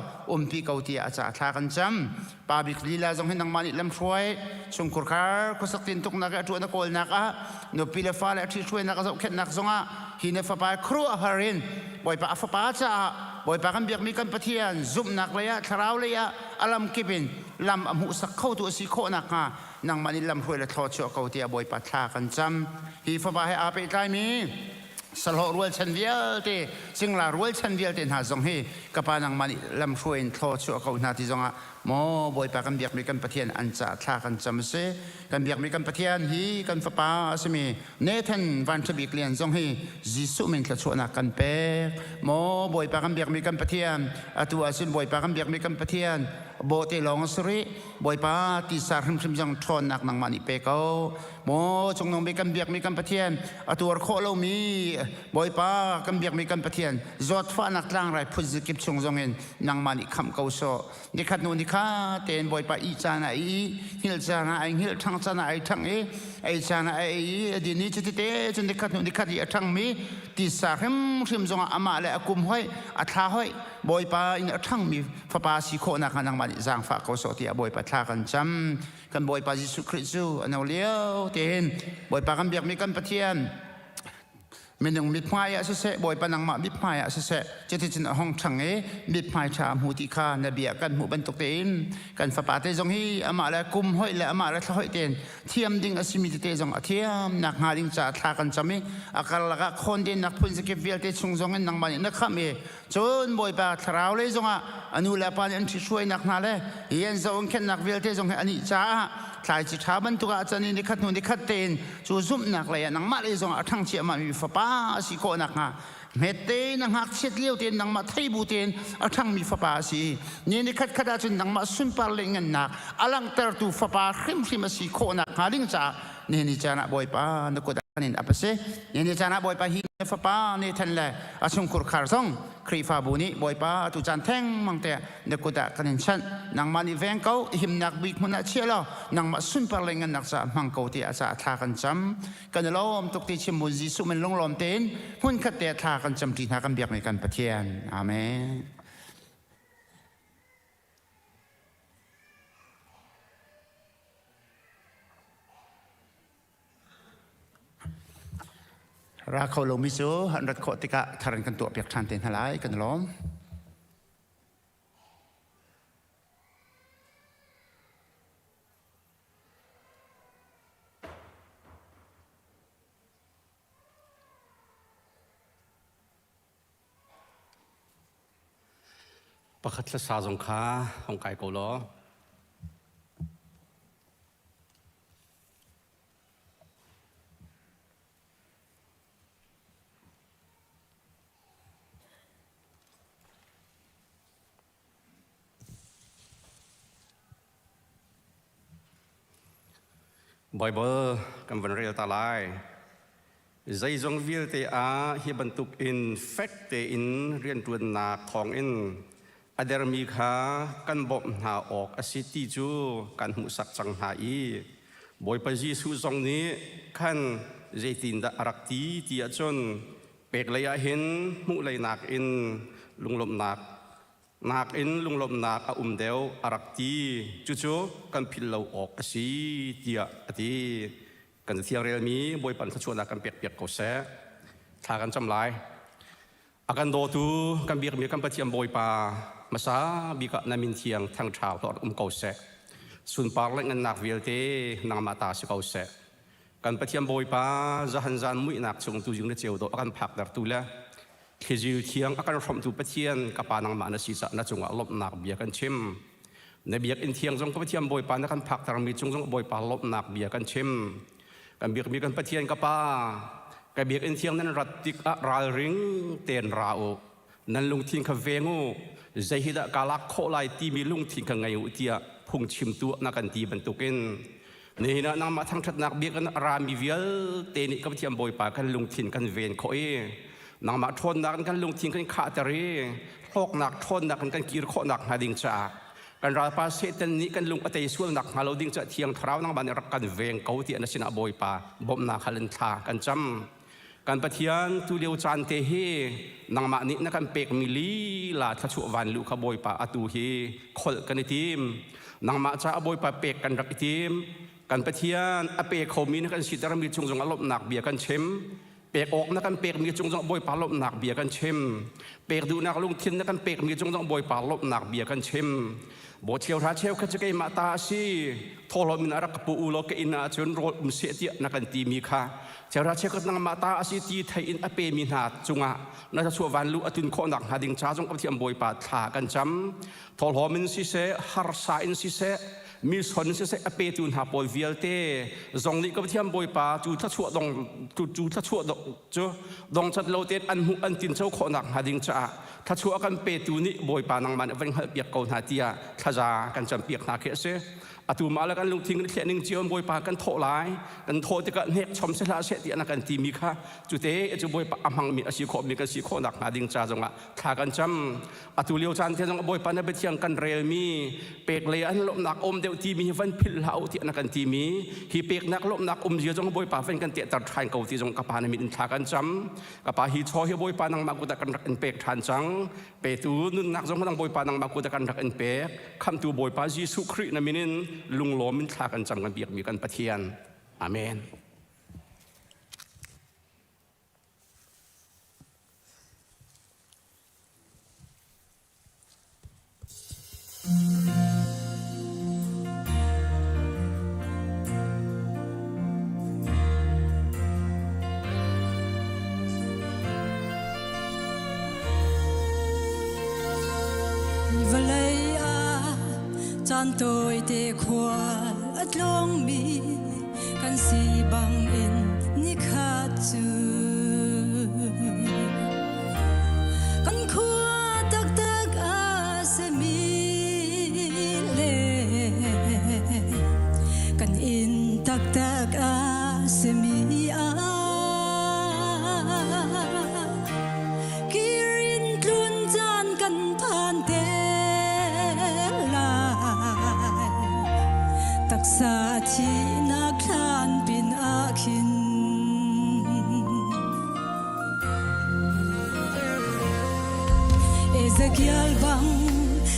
พิเกาตีอาจจะทากันจำปาบิกลีลาทรงเห็นนังมันนี่ลำช่วยทรงคุรคาร์ก็สักตินตุกนักตัวนักโกลนักนพิเลฟ้าและที่ช่วยนักจะเข็นนักทรงหินฟ้าไปครัวฮารินบ่อยปาฟ้าป้าจ้าบ่อยปากันเบียกมีกันปะเทียนซุมนักเลยะทราวเลยะอลัมกิบินลำอมุสักเข้าตัวสีโคนักนังมันนี่ลำช่วยและทอดชั่วเกาตีบ่อยปาทากันจำหิฟ้าไปให้อาไปใจมี สโลรัวชันเดียลเตจึงลารัวชันเดียลเตหาจงให้กับปานังมันลำช่วยทอชัวเขาหน้าที่จงอ่ะโมบอยปากันเบียกมีกันปะเทียนอันจะท่ากันจำเสกันเบียกมีกันปะเทียนฮีกันฟ้าป้าสมีเนทันวันทบีกเลียนจงให้ยิสุมินทชัวนักกันเป๊กโมบอยปากันเบียกมีกันปะเทียนตัวสินบอยปากันเบียกมีกันปะเทียนโบเตลองสริบอยปาที่สารหิมชิมจังทอนนักนังมันเป๊กเอาโมจงนงมีกันเบียกมีกันปะเทียนตัวโคเรามีบอยปากันเบียกมีกันปะเทียนจอดฟ้านักล่างไรพุทธกิบชงจงเงินนังมันคำเกาโซนิคัดนูนิเต็นบอยปาอีจานาอีฮิลจานาไอฮิลทั้งจานาไอทั้งไอจานาไอดีนี้จุดเตจนนิคัดนูนิคัดอีทั้งมีที่สาริมริมจงอามาเลอกุมห้อยอัฐาห้อยบอยปาอินทั้งมีฟ้าปาสิโคนักนังมันจางฟ้าเขาโสติบอยปาท่ากันจำกันบอยปายิสุคริสต์อันเอาเลี้ยวเต็นบอยปากันเบียกมีกันปะเทียนมันยังมิดพายอาเสะบอยปนังมามิดพายอาเสะจะที่จะห้องช่างมิดพายชามหูติคานาเบียกันหูบรรทุกเต็นกันฟ้าป่าเตจงฮีอามาละกุมห้อยและอามาละห้อยเต็นเทียมดิ่งอสิมิตเตจงเทียมนักหาดิ่งจ่าทากันจำมีอาการละก็คนเด่นนักพุ่นสกิบเวลเตชงจงเงินนังมันนักข้ามจนบอยปาทราวเลยจงอนุลาปานอันที่ช่วยนักนาเลยเย็นจงเข็นนักเวลเตจงอันนี้จ้าทายจิตชาบันตุกอาจารย์นิคัดนุนิคัดเตนจูซุ่มนักเลยนังมาเลยจงทั้งเชี่ยมันมีฟ้าป้าสิโคนักฮะเมตเตนังหักเช็ดเลี้ยวเตนนังมาไทยบูเตนทั้งมีฟ้าป้าสินี่นิคัดขดาจนนังมาซุ่มปาเลงเงินนักอลังเตอร์ตูฟ้าป้าขิมขิมสิโคนักหาลิงจ่านี่นิจานะบอยป้านักดานินอัปเสนี่นิจานะบอยป้าฮิฟ้าป้านี่ทันเลยอาชุงคุรคาร์ซงครีฟาบุนีบอยป้าตุจันแทงมังเตะนักดากันชันนังมานิเวงเขาหิมนักบิกมุนักเชี่ยล้อนังมาซุ่มปาเลงเงินนักจ่ามังเขาที่อาจารย์ทากันจำกันล้อมตุกที่ชิมบุญจิสุมันลงล้อมเต็นหุ่นขัดเตะทากันจำที่นากันเบียกในการปะเทียนอาเมนรักเขาลงมิจูหันรัดโคติกะทารันกันตัวเปียกชันเต็นทลายกันล้อมประคัตสาสงขาของไก่โกโลบอยเบอร์กันวันเรียลตาลายใจจงวิลเตอาฮิบันตุกอินเฟกเตอินเรียนตัวนาของอินอเดรมีขากันบบหาออกอสิติจูกันหูสักจังหาอีบอยปจีสุจงนี้ขันเจตินดารักตีที่จนเปกเลยเห็นมุเลยนักอินลุงลมนักอินลุงลมนักอุ้มเดียวอารักตีจู่ๆกันพิลเราออกอสิติอดีกันเที่ยงเรียลมีบอยปันขชวนกันเปียกเขาแสทากันจำลายอากันโดตูกันเบียกมีกันปะเทียมบอยปามาซาบิกะนามินเทียงทางชาวตอดเขาแสสุนปาร์เล่นนักวิลเตนางมาตาสิเขาแสกันปะเทียมบอยปาจะหันจานมุ้ยนักจงตูจึงได้เจียวโดอากันผักดับตูละเขจิวเทียงอากันรำตูปะเทียนกับปานางมานาศีสะนาจงลบนักเบียกันชิมในเบียกอินเทียงจงปะเทียมบอยปานักกันผักทางมีจงบอยปาลบนักเบียกันชิมกันเบียกมีกันปะเทียนกับปากันเบียกอินเทียงนั้นรัดติกราริงเตียนราโอนั้นลุงทิ้งขเวงูใจฮิดะกาลักโคไลตีมีลุงทิ้งขไงอุติยาพุ่งชิมตัวนักกันตีบรรทุกินนี่นะนางมาทั้งชัดนักเบียกันรามีเวียเตนิกับเทียมบอยปากันลุงทิ้งกันเวนโคเอนางมาทนนักกันลุงทิ้งกันขาตรีโลกนักทนนักกันกีรโคนักหาดิงจ่ากันราปาเซตันนี้กันลุงอเตยส่วนนักฮาโลดิงจะเทียงเท้านางบันรักกันเวงเขาที่อนาชินาบอยปาบ่มนาฮัลนทากันจำการปะเทียนตุเดียวจานเตเฮนางมานินักกันเปกมิลีลาทัชวันลุขบอยปาอตูเฮขลกันทีมนางมาจ้าบอยปาเปกกันรักทีมการปะเทียนอเปกเขามีนักกันสิตามีจงอารมณ์หนักเบียกันเชมเป กออกนักกันเปกมีจงจงบอยปาลบหนักเบียกันเชมเปกดูนักลุงทินนักกันเปกมีจงจงบอยปาลบหนักเบียกันเชมบทเชียวราเชียวขจเกยมาตาซีทอลมินารักปูอุโลกอินาจนโรดเสียเตียนักกันตีมีค่ะเชียวราเชียวก็นั่งมาตาซีตีไทยอินอเปมีนาจุงะน่าจะชัววันลุอตุนโคนักหาดิงจ้าจงกับที่อำบอยปาถากันจำทอลมินซิเซฮาร์ซาอินซิเซมีสนเสอเปตุนหาปอยเวียลเตจงลีกับที่อำบอยปาจูทัชวดงจูทัชวดจูดงจัดโลเตอันหุอันตินเจ้าโคนักหาดิงจ้าถ้าชัวกันเปตุนี่บอยปานังมันเวงเปียกเกาหนาเตียถ้าจะกันจำเปียกนาเคเสอตุมาแล้วกันลุงทิ้งเทียนหนึ่งเจียวบอยปากันโถลายกันโถที่กันเนกชมเสลาเสตียนักกันตีมีค่ะจุดเตะจุบอยปาอัมหังมีอาชีพมีกันสีโคนักหาดิงจ้าจงอ่ะถ้ากันจำอตุเลียวจันเทียนจงบอยปาเนี่ยไปเที่ยงกันเรียมีเปกเลยอันลบนักอมเดียวตีมีวันพิลเหาที่นักกันตีมีฮีเปกนักลบนักอมเจียวจงบอยปาเป็นกันเตะตัดทานเกาที่จงกระปานมีอินทากันจำกระปาฮีชอฮีบอยปานังมากุตะกันรักเปกทานจังเปตูนุนนักจงพลังบอยปานังมากุตะกันรักเปกคำตูบอยปาจีสุครีนามินินลุงโลมินทากันจำกันเบียกมีกันปะเทียนอาเมนจันตัวเตะขวาอัดลงมีกันสีบังอินนิขาจูกันขวาตักตักอาสมีเลกันอินตักตักอาสมีอากิรินกลุนจานกันผ่านเตสาธินักคลานปินอาคินเอเซเกียลบัง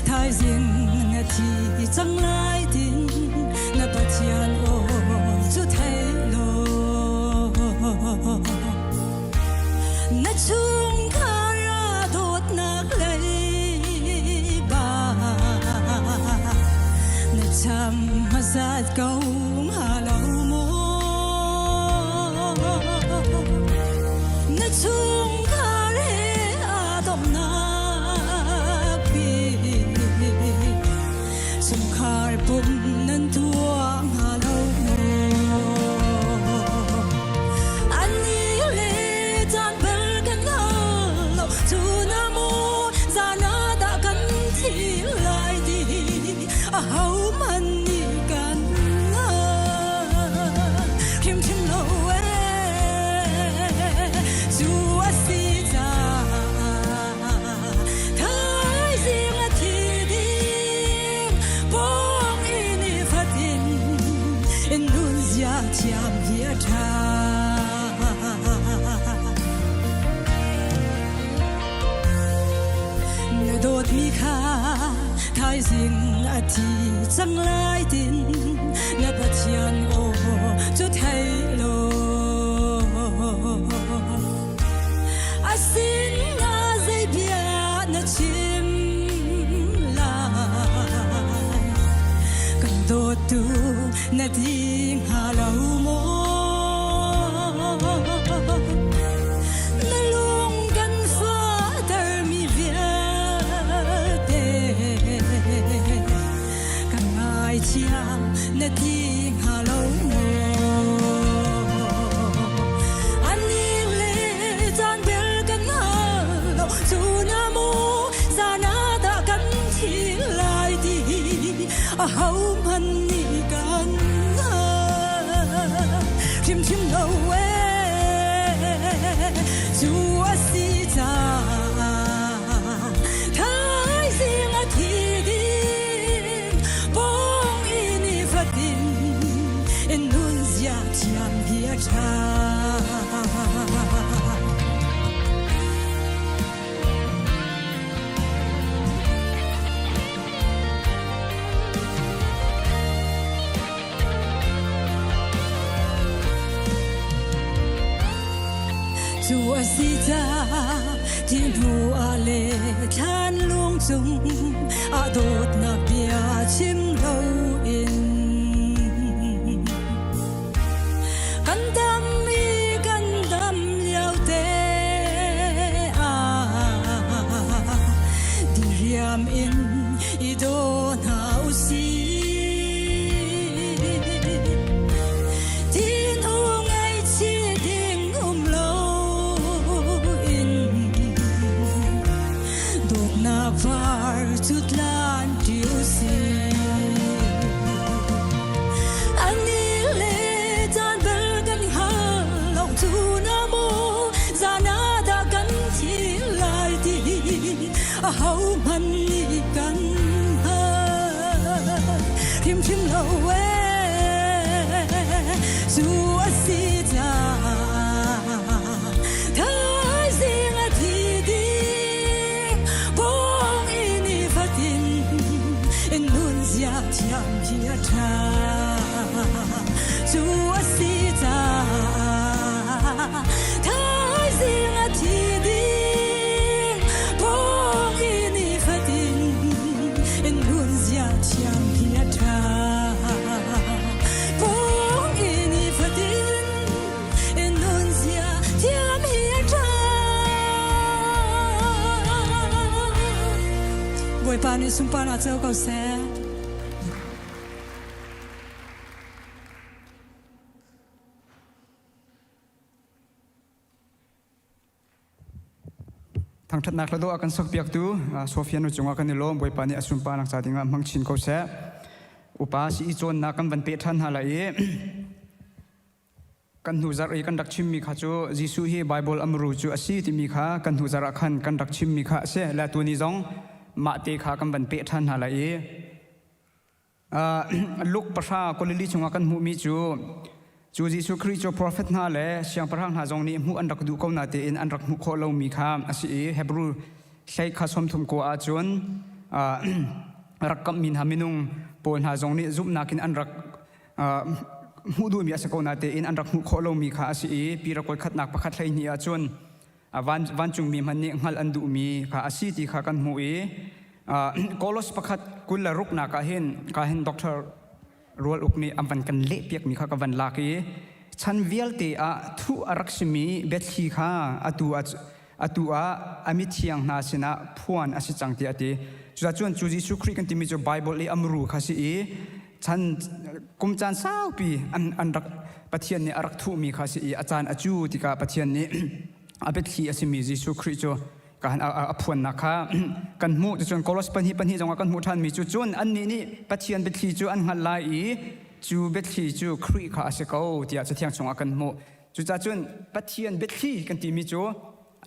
ทายสิงนาทีจังไลดินนับปัจจันโอจุดไทยโลนัดชุงคาราโดดนักเลยบ้านัดช้ำมาสัดเกาหาเราโมนัดชุงคาเรอาดมนักปีสมคาร์ปุ่มนั้นตัวหาเราโมอันนี้เลยจานเบลกันเราจูนาโมจานาดากันที่ไหลดีเอามันโดดมีค่าทายสิ่งอาทิจังไลดินนับปัจจันโอจุดไทยโลอาสินอาใจเบียนัดชิมลายกันโดดดูนัดยิงหาเราโมนาทีหาเราโมอันนี้เลยจานเบลกันหาเราจูนาโมซานาดากันที่ไหลดีเอามันนี่กันทิมทิมเราเวจูอาศิจาท้ายสิ่งอาทิดีนุ่นยาที่อันเบียชา si cha thiên thu a lệ than luông chung a đột na bia chim lâu in căn đam liao te đi riam in i do na usi var chút lan điều gì anh đi lệ tan bờ gần hà lòng tu nam mô za na đã gần thì lại đi hậu man đi gần thêm thêm lâu dù si cha Tiam hia cha, Chúa si cha, thái riêng a thi đi, bông ini phát in, luôn zia tiam hia cha, bông ini phát in, luôn zia tiam hia cha. Buổi pan ni sung pan a châu cầu xe. thằng thắt nạc là đó akan sak piak tu Sofian nu chunga kan lo boi pani asum pa nang chatinga mang chin ko se upa si chon na kan van pe than hala e kan hu zar e kan dak chim mi kha chu Jisu hi Bible amru chu asi ti mi kha kan hu zar khan kan dak chim mi kha se la tu ni jong ma te kha kan van pe than hala e luk pasha ko lili chunga kan mu mi chu Jisu Christ cho prophet na le siang parang na jong ni mu an rak du ko na te in an rak mu kho lo mi kha asi Hebrew sai kha som thum ko a chun rak kam min ha minung pon ha jong ni Zumhnak in an rak mu du mi asa ko na te in an rak mu kho lo mi kha asi pi ra koi khat nak pakhat hlai ni a chun van chung mi man ni ngal an du mi kha asi ti kha kan mu e kolos pakhat kul la ruk na ka hin doctor role ukni amvan kan le piak mi kha ka van la ki chan vial te a thu araksimi bethi kha atua ami thiang na sina phuan asi changti ati chuta chuan chu Jisu Christ kan timi chu Bible le amru kha si e chan kum chan sau pi an rak pathian ni arak thu mi kha si e achan achu tika pathian ni abethi asimi Jisu Christ chu kan aphuan na kha kan mu chuan kolos pan hi jonga kan mu than mi chu chun an ni pathian bethi chu an ngal lai i chu bethi chu khri kha ase ko tia cha thiang chunga kan mu chu cha chun pathian bethi kan ti mi chu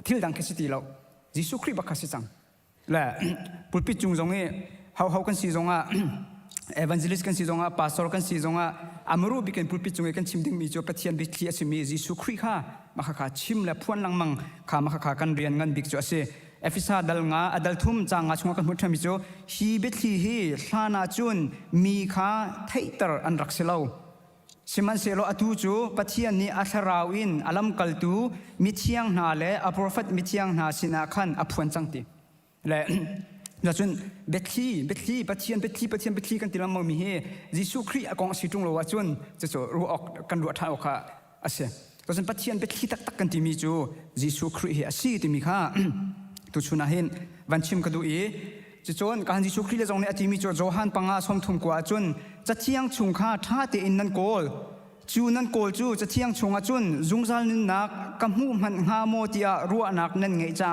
thil dang ke siti lo Jisu Christ ba kha si chang la pulpit chung jong e how kan si jonga evangelist kan si jonga pastor kan si jonga amru bi kan pulpit chung e kan chimding mi chu pathian bethi asimi Jisu Christ kha makha chim la phuan lang mang kha makha kan rian ngan dik chu ase efisa dal nga adal thum changa chunga kan muthami chu hi bethi hi hlana chun mi kha thaitar an rakselo siman selo atu chu pathian ni atharawin alam kaltu mithiang na le a prophet mithiang na sina khan aphuan changti le na chun bethi pathian kan tilam mi he Jisu Christ akong situng lo wa chun chu ru ok kan ru tha okha ase to chen pathian bethi tak kan ti mi chu Jisu Christ he asi ti mi kha tu chuna hin vanchim kadu e chi chon kan Jisu Christ le jong ne ati mi chu Johan panga som thum kwa chun chachiang chung kha tha te in nan kol chu chachiang chunga chun zungzal nin nak kamhu man nga mo tia ruwa nak nan ngei cha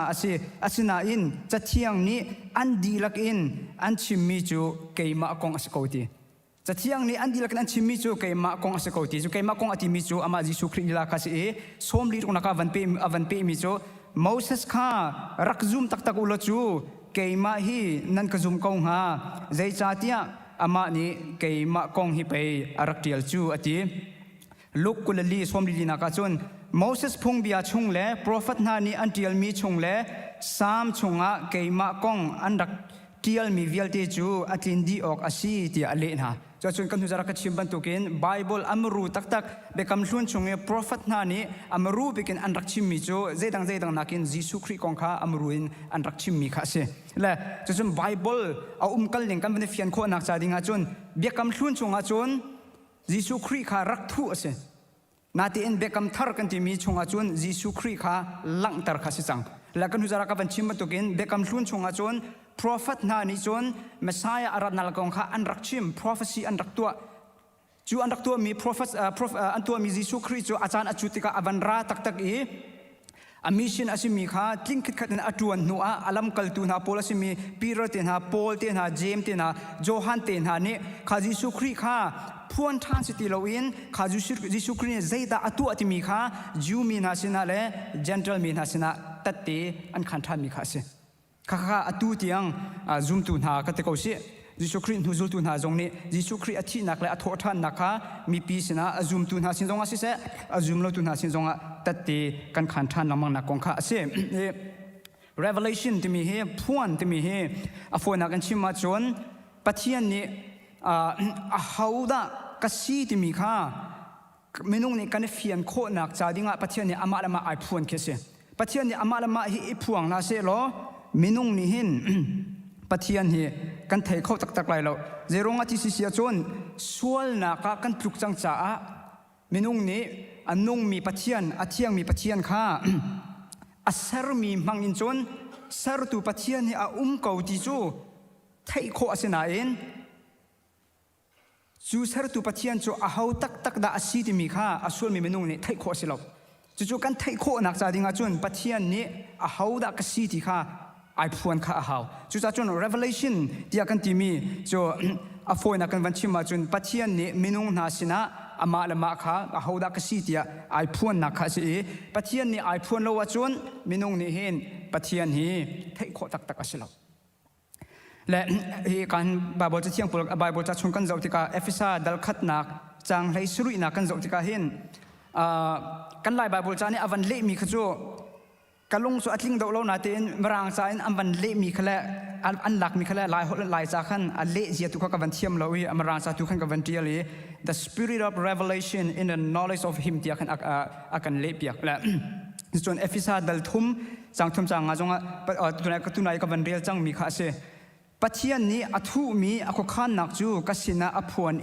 asina in chachiang ni an dilak in an chim mi chu keima kong askoti chachiang ni an dilak an chim mi chu keima kong askoti chu keima kong ati mi chu ama Jisu Christ la kha se som li ru na ka van pe mi chu Moses kha rakzum tak ulo chu keima hi nan ka zum kong ha zai cha tia ama ni keima kong hi pe araktial chu ati luk kulali somli na ka chun Moses phung bia chung le prophet na ni antial mi chung le sam chunga keima kong andak เกียลมีเวลเตจูอัตลินดีออกอาศีที่อเลนะจะชวนกันทุจริตชิมบันตุกินไบเบิลอัมรูตักเบคำล้วนชงเง prophet นานี้อัมรูเบกินอันรักชิมมิจูเจดังนักินยิสุคริกองข้าอัมรูอินอันรักชิมมิข้าเสและจะชวนไบเบิลเอากัลลิงกันเป็นเฟียนโคนักจาดิงาจนเบคำล้วนชงอาจนยิสุคริข้ารักทุเสนาทีอินเบคำทาร์กันที่มีชงอาจนยิสุคริข้าลังตาร์ข้าสิจังและกันทุจริตกันชิมบันตุกินเบคำล้วนชงอาจนprophet นานี้จนเมสไซอาอารัตนัลกองข้าอันรักชิม prophecy อันรักตัวจูอันรักตัวมี prophet อันตัวมียิสุคริสต์อาจารย์อจุติกาอวันราตักอีอามิชินอาชิมีข้าทิ้งคิดขัดในอจวนนัวอัลัมกัลตูนาโพลอาชิมีปีเตอร์เตนฮาโพลเตนฮาเจมเตนฮาโจฮันเตนฮานี่ข้ายิสุคริสต์ข้าพวนทานสิติโลอินข้ายิสุคริสต์ใจตาอตัวติมีข้าจูมีนาสินาเลเจนเทลมีนาสินาตัดเตอันขันทานมีข้าสิข้าอตุเตียงซุมตุนหาก็เตกเอาสิยิสุคริสต์นุซุลตุนหาจงนี้ยิสุคริสต์อธินักและอโทษท่านนักข้ามีปีสินะซุมตุนหาสินจงอาศิเสซุมโลตุนหาสินจงอาตัดเตกันขันท่านละมังนักกองข้าสิ Revelation ที่มีเฮพวนที่มีเฮอโฟนักกันชิมาจนปัจเจียนนี้ฮาวดากษีที่มีข้าเมนุงนี้กันเฟียนโคนักจาดิงะปัจเจียนนี้อามาละมาไอพวนเคสิปัจเจียนนี้อามาละมาฮิพวงนาเสโลมินุงนี่หินปัจเจียนฮีกันเทเข้าตักไรแล้วเจรงอาทิสิเสียจนส่วนนักกันปลุกจังจ้ามินุงนี้อันนุ่งมีปัจเจียนอาเทียงมีปัจเจียนข้าอาเซรมีมังอินจนเซรตูปัจเจียนฮีอาเกาติจูเทเข้าอาเซนาเองจูเซรตูปัจเจียนจูอาเฮาตักดาอาศีติมีข้าอาส่วนมีมินุงนี้เทเข้าอาเซลาวจู่ๆกันเทเข้านักจาดิงาจนปัจเจียนนี้อาเฮาดากษีติข้าไอพวนข้าหาวจู่ๆจน Revelation ที่กันที่มีจู่อโฟนักกันวันชิมาจนปัจเจียนนี้มินุงนาสินะอามาละมาข้าอาหาวดากษีติไอพวนนักข้าสิปัจเจียนนี้ไอพวนโลวจนมินุงนี้เห็นปัจเจียนนี้เทเข้าตักอาเซลาวและการบาบิลจะเที่ยงปลุกบาบิลจะชงกันเจ้าที่กาเอฟิซาดัลขัดนักจางไรสุรุยนักกันเจ้าที่กาเห็นกันไล่บาบิลจานี่อวันเละมีขจูกันลงสุอัตลิงดาวเราหน้าเต็นมรางจานอันวันเละมีขละอันหลักมีขละลายจากขันอันเละเสียทุกข์กับวันเทียมเราอีมรางจากทุกข์กับวันเทียลี the spirit of revelation in the knowledge of him ที่อากันเละเปียกและส่วนเอฟิซาดัลทุ่มจางทุ่มจางงาจงตุนายกับวันเรียลจังมีข้าเสปัจเจียนนี้อัฐุมีอคุขันนักจูกัสินะอภวน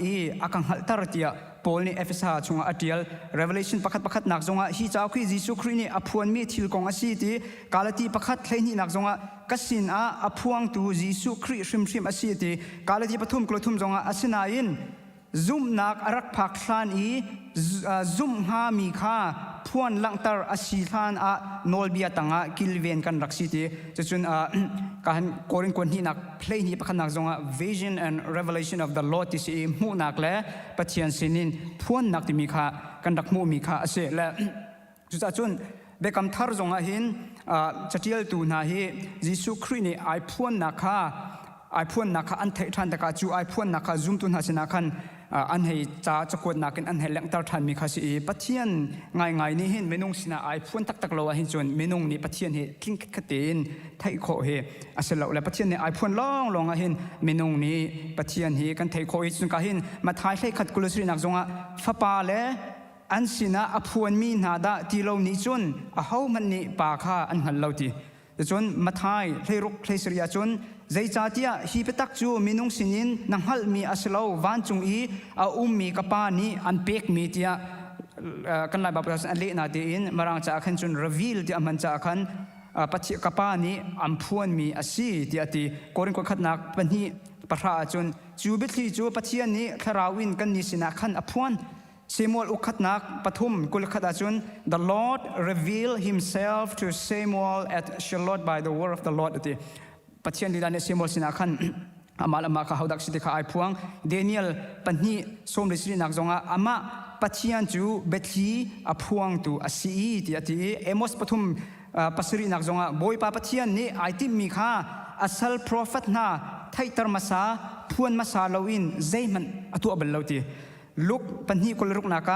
อากังหัลตาร์ตียปอลนี่เอฟเอสจงอาเดียล Revelation ประคัดนักจงฮิจ้าคุยยิสุครินี่อภวนมีทิลกงอาศีติกาลตีประคัดเทนี่นักจงกัสินะอภวงตูยิสุคริชิมอาศีติกาลตีปฐุมกลทุมจงอาศินาอินซุมนักอารักพักทานซุมหามีข้าพวนลังตาร์อาศีทานโนลเบียตังกิลเวนกันรักสิติจะจุนการโกรินคนที่นักเพลงนี้ประคันนักจงvision and revelation of the Lord ที่สิมูนักและปัจเจียนสินินพวนนักที่มีข้ากันรักมูมีข้าเสและจะจุนเบคำทาร์จงหินจะเที่ยวตูนาฮียิสุครินี่ไอพวนนักข้าไอพวนนักข้าอันเททันตะกาจูไอพวนนักข้าซุมตุนหาสินาคันอันให้จะกดนักอันให้แหลงตาทันมีข้าสิปัจเจียนง่ายนี่เห็นเมนุงสินะไอพวนตักโลหินจนเมนุงนี่ปัจเจียนเห็นทิ้งขัดเต็นไทยโคเฮอาศัยเราและปัจเจียนนี่ไอพวนลองเห็นเมนุงนี่ปัจเจียนเห็นกันไทยโคจนก็เห็นมาท้ายให้ขัดกุลสินักจงฟ้าป่าและอันสินะอภวนมีนาดาที่เรานี่จนเฮามันนี่ปาข้าอันหันเราทีจนมาท้ายให้รุกให้สุริยจนใจจ่าเตียฮีเปตักจูมินุงสินินนังฮัลมีอาศัยเราวันจงมีกปานีอันเป็กมีเตียกันไล่บาปอันเละนาเตียนมารางจากขันจนรีวิลที่มันจากขันปัจจิกปานีอันพวนมีอาศีที่อติโกรินกขัดนักปัญหีประชาชนจูบิทลีจูปัจจัยนี้คาราวินกันนิสินาขันอภวนเซมูเอลอุคัดนักปฐุมกุลขัดจุน the Lord revealed himself to Samuel at Shiloh by the word of the Lord อติปัจจัยนี้ด้านเซมูเอลสินาขันอามาละมาข้าดักสิทธิ์ข้าไอพวงเดเนียลปัญหีสมฤทธิ์นักจงอามาปัจจัยจูเบทลีอพวงตูอาศีที่อติเอมอสปฐุมปัสรินักจงอาบอยปัจจัยนี้ไอติมีข้าอัศล prophet น่าไทยตรมาสาพวนมาสาลาวินใจมันอตัวเบลลาวตีลุกปัญหีคนลุกนัก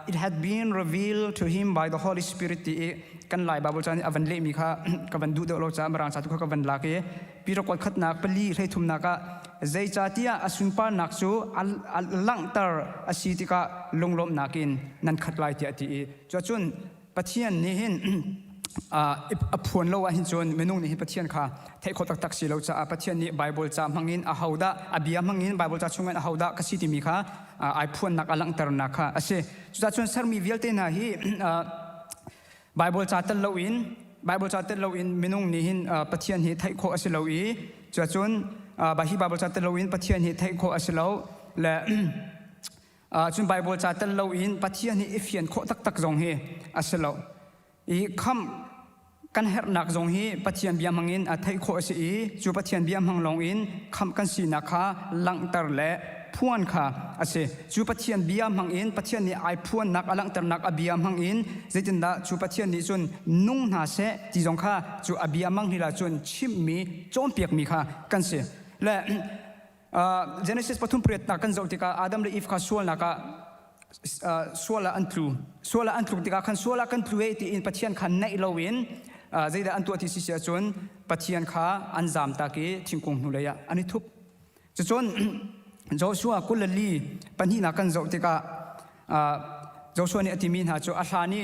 it had been revealed to him by the Holy Spirit ที่กันหลายบาบูจานี่อวันเล่มีค่ะกับวันดูเดอโลจามรางสาธุขกับวันลาเกปีรกวดขัดนักปลีให้ทุมนักใจจ่าที่อาสุนปานักจูลังตาอาศิติกาลงลมนักินนั่นขัดลายที่ที่จุนปะเทียนนี่เห็นพวนโลว่าหินจนเมนูนี่หินปะเทียนค่ะเทคตักตักสิเราจะปะเทียนนี่ไบเบิลจะมังอินอาฮาวดาอบียมังอินไบเบิลจะช่วยอาฮาวดากสิติมีค่ะไอพวนนักลังตานักค่ะอาเซจุนสารมีเวลเตนะฮีไบเบิลจะตัดเราอินเมนูนี่หินปะเทียนหินไทยโคอาศิเราอีจุนบาฮีไบเบิลจะตัดเราอินปะเทียนหินไทยโคอาศิเราและจุนไบเบิลจะตัดเราอินปะเทียนหินอิฟเฟียนโคตักตักจงเฮอาศิเราอีคำกันเฮร์นักจงฮีปะเทียนเบียมังอินไทยโคอาศิจูปะเทียนเบียมังลงอินคำกันสีนักค่ะลังตาและพวนค่ะอาเซจูปะเทียนเบียมังอินปะเทียนนี่ไอพวนนักลังตานักอบียมังอินเจตินดาจูปะเทียนนี่จนนุ่งหนาเสที่จงค่ะจูอบียมังฮิลาจนชิมมีโจมเปียกมีค่ะกันเสและGenesis ปฐมเปรียบนักกันจะติกาอาดัมและอีฟค่ะส่วนนักส่วนละอันทรูติกาขันส่วนละกันทรูเอที่อินปะเทียนขันในลาวินใจได้อันตัวที่สิเสียจนปะเทียนค่ะอันจามตากีทิ้งคงหนุเลยอันนี้ทุบจนโจชัวกุลลีปัญหานักกันจะติกาโจชัวเนี่ยที่มีหาโจอาชานี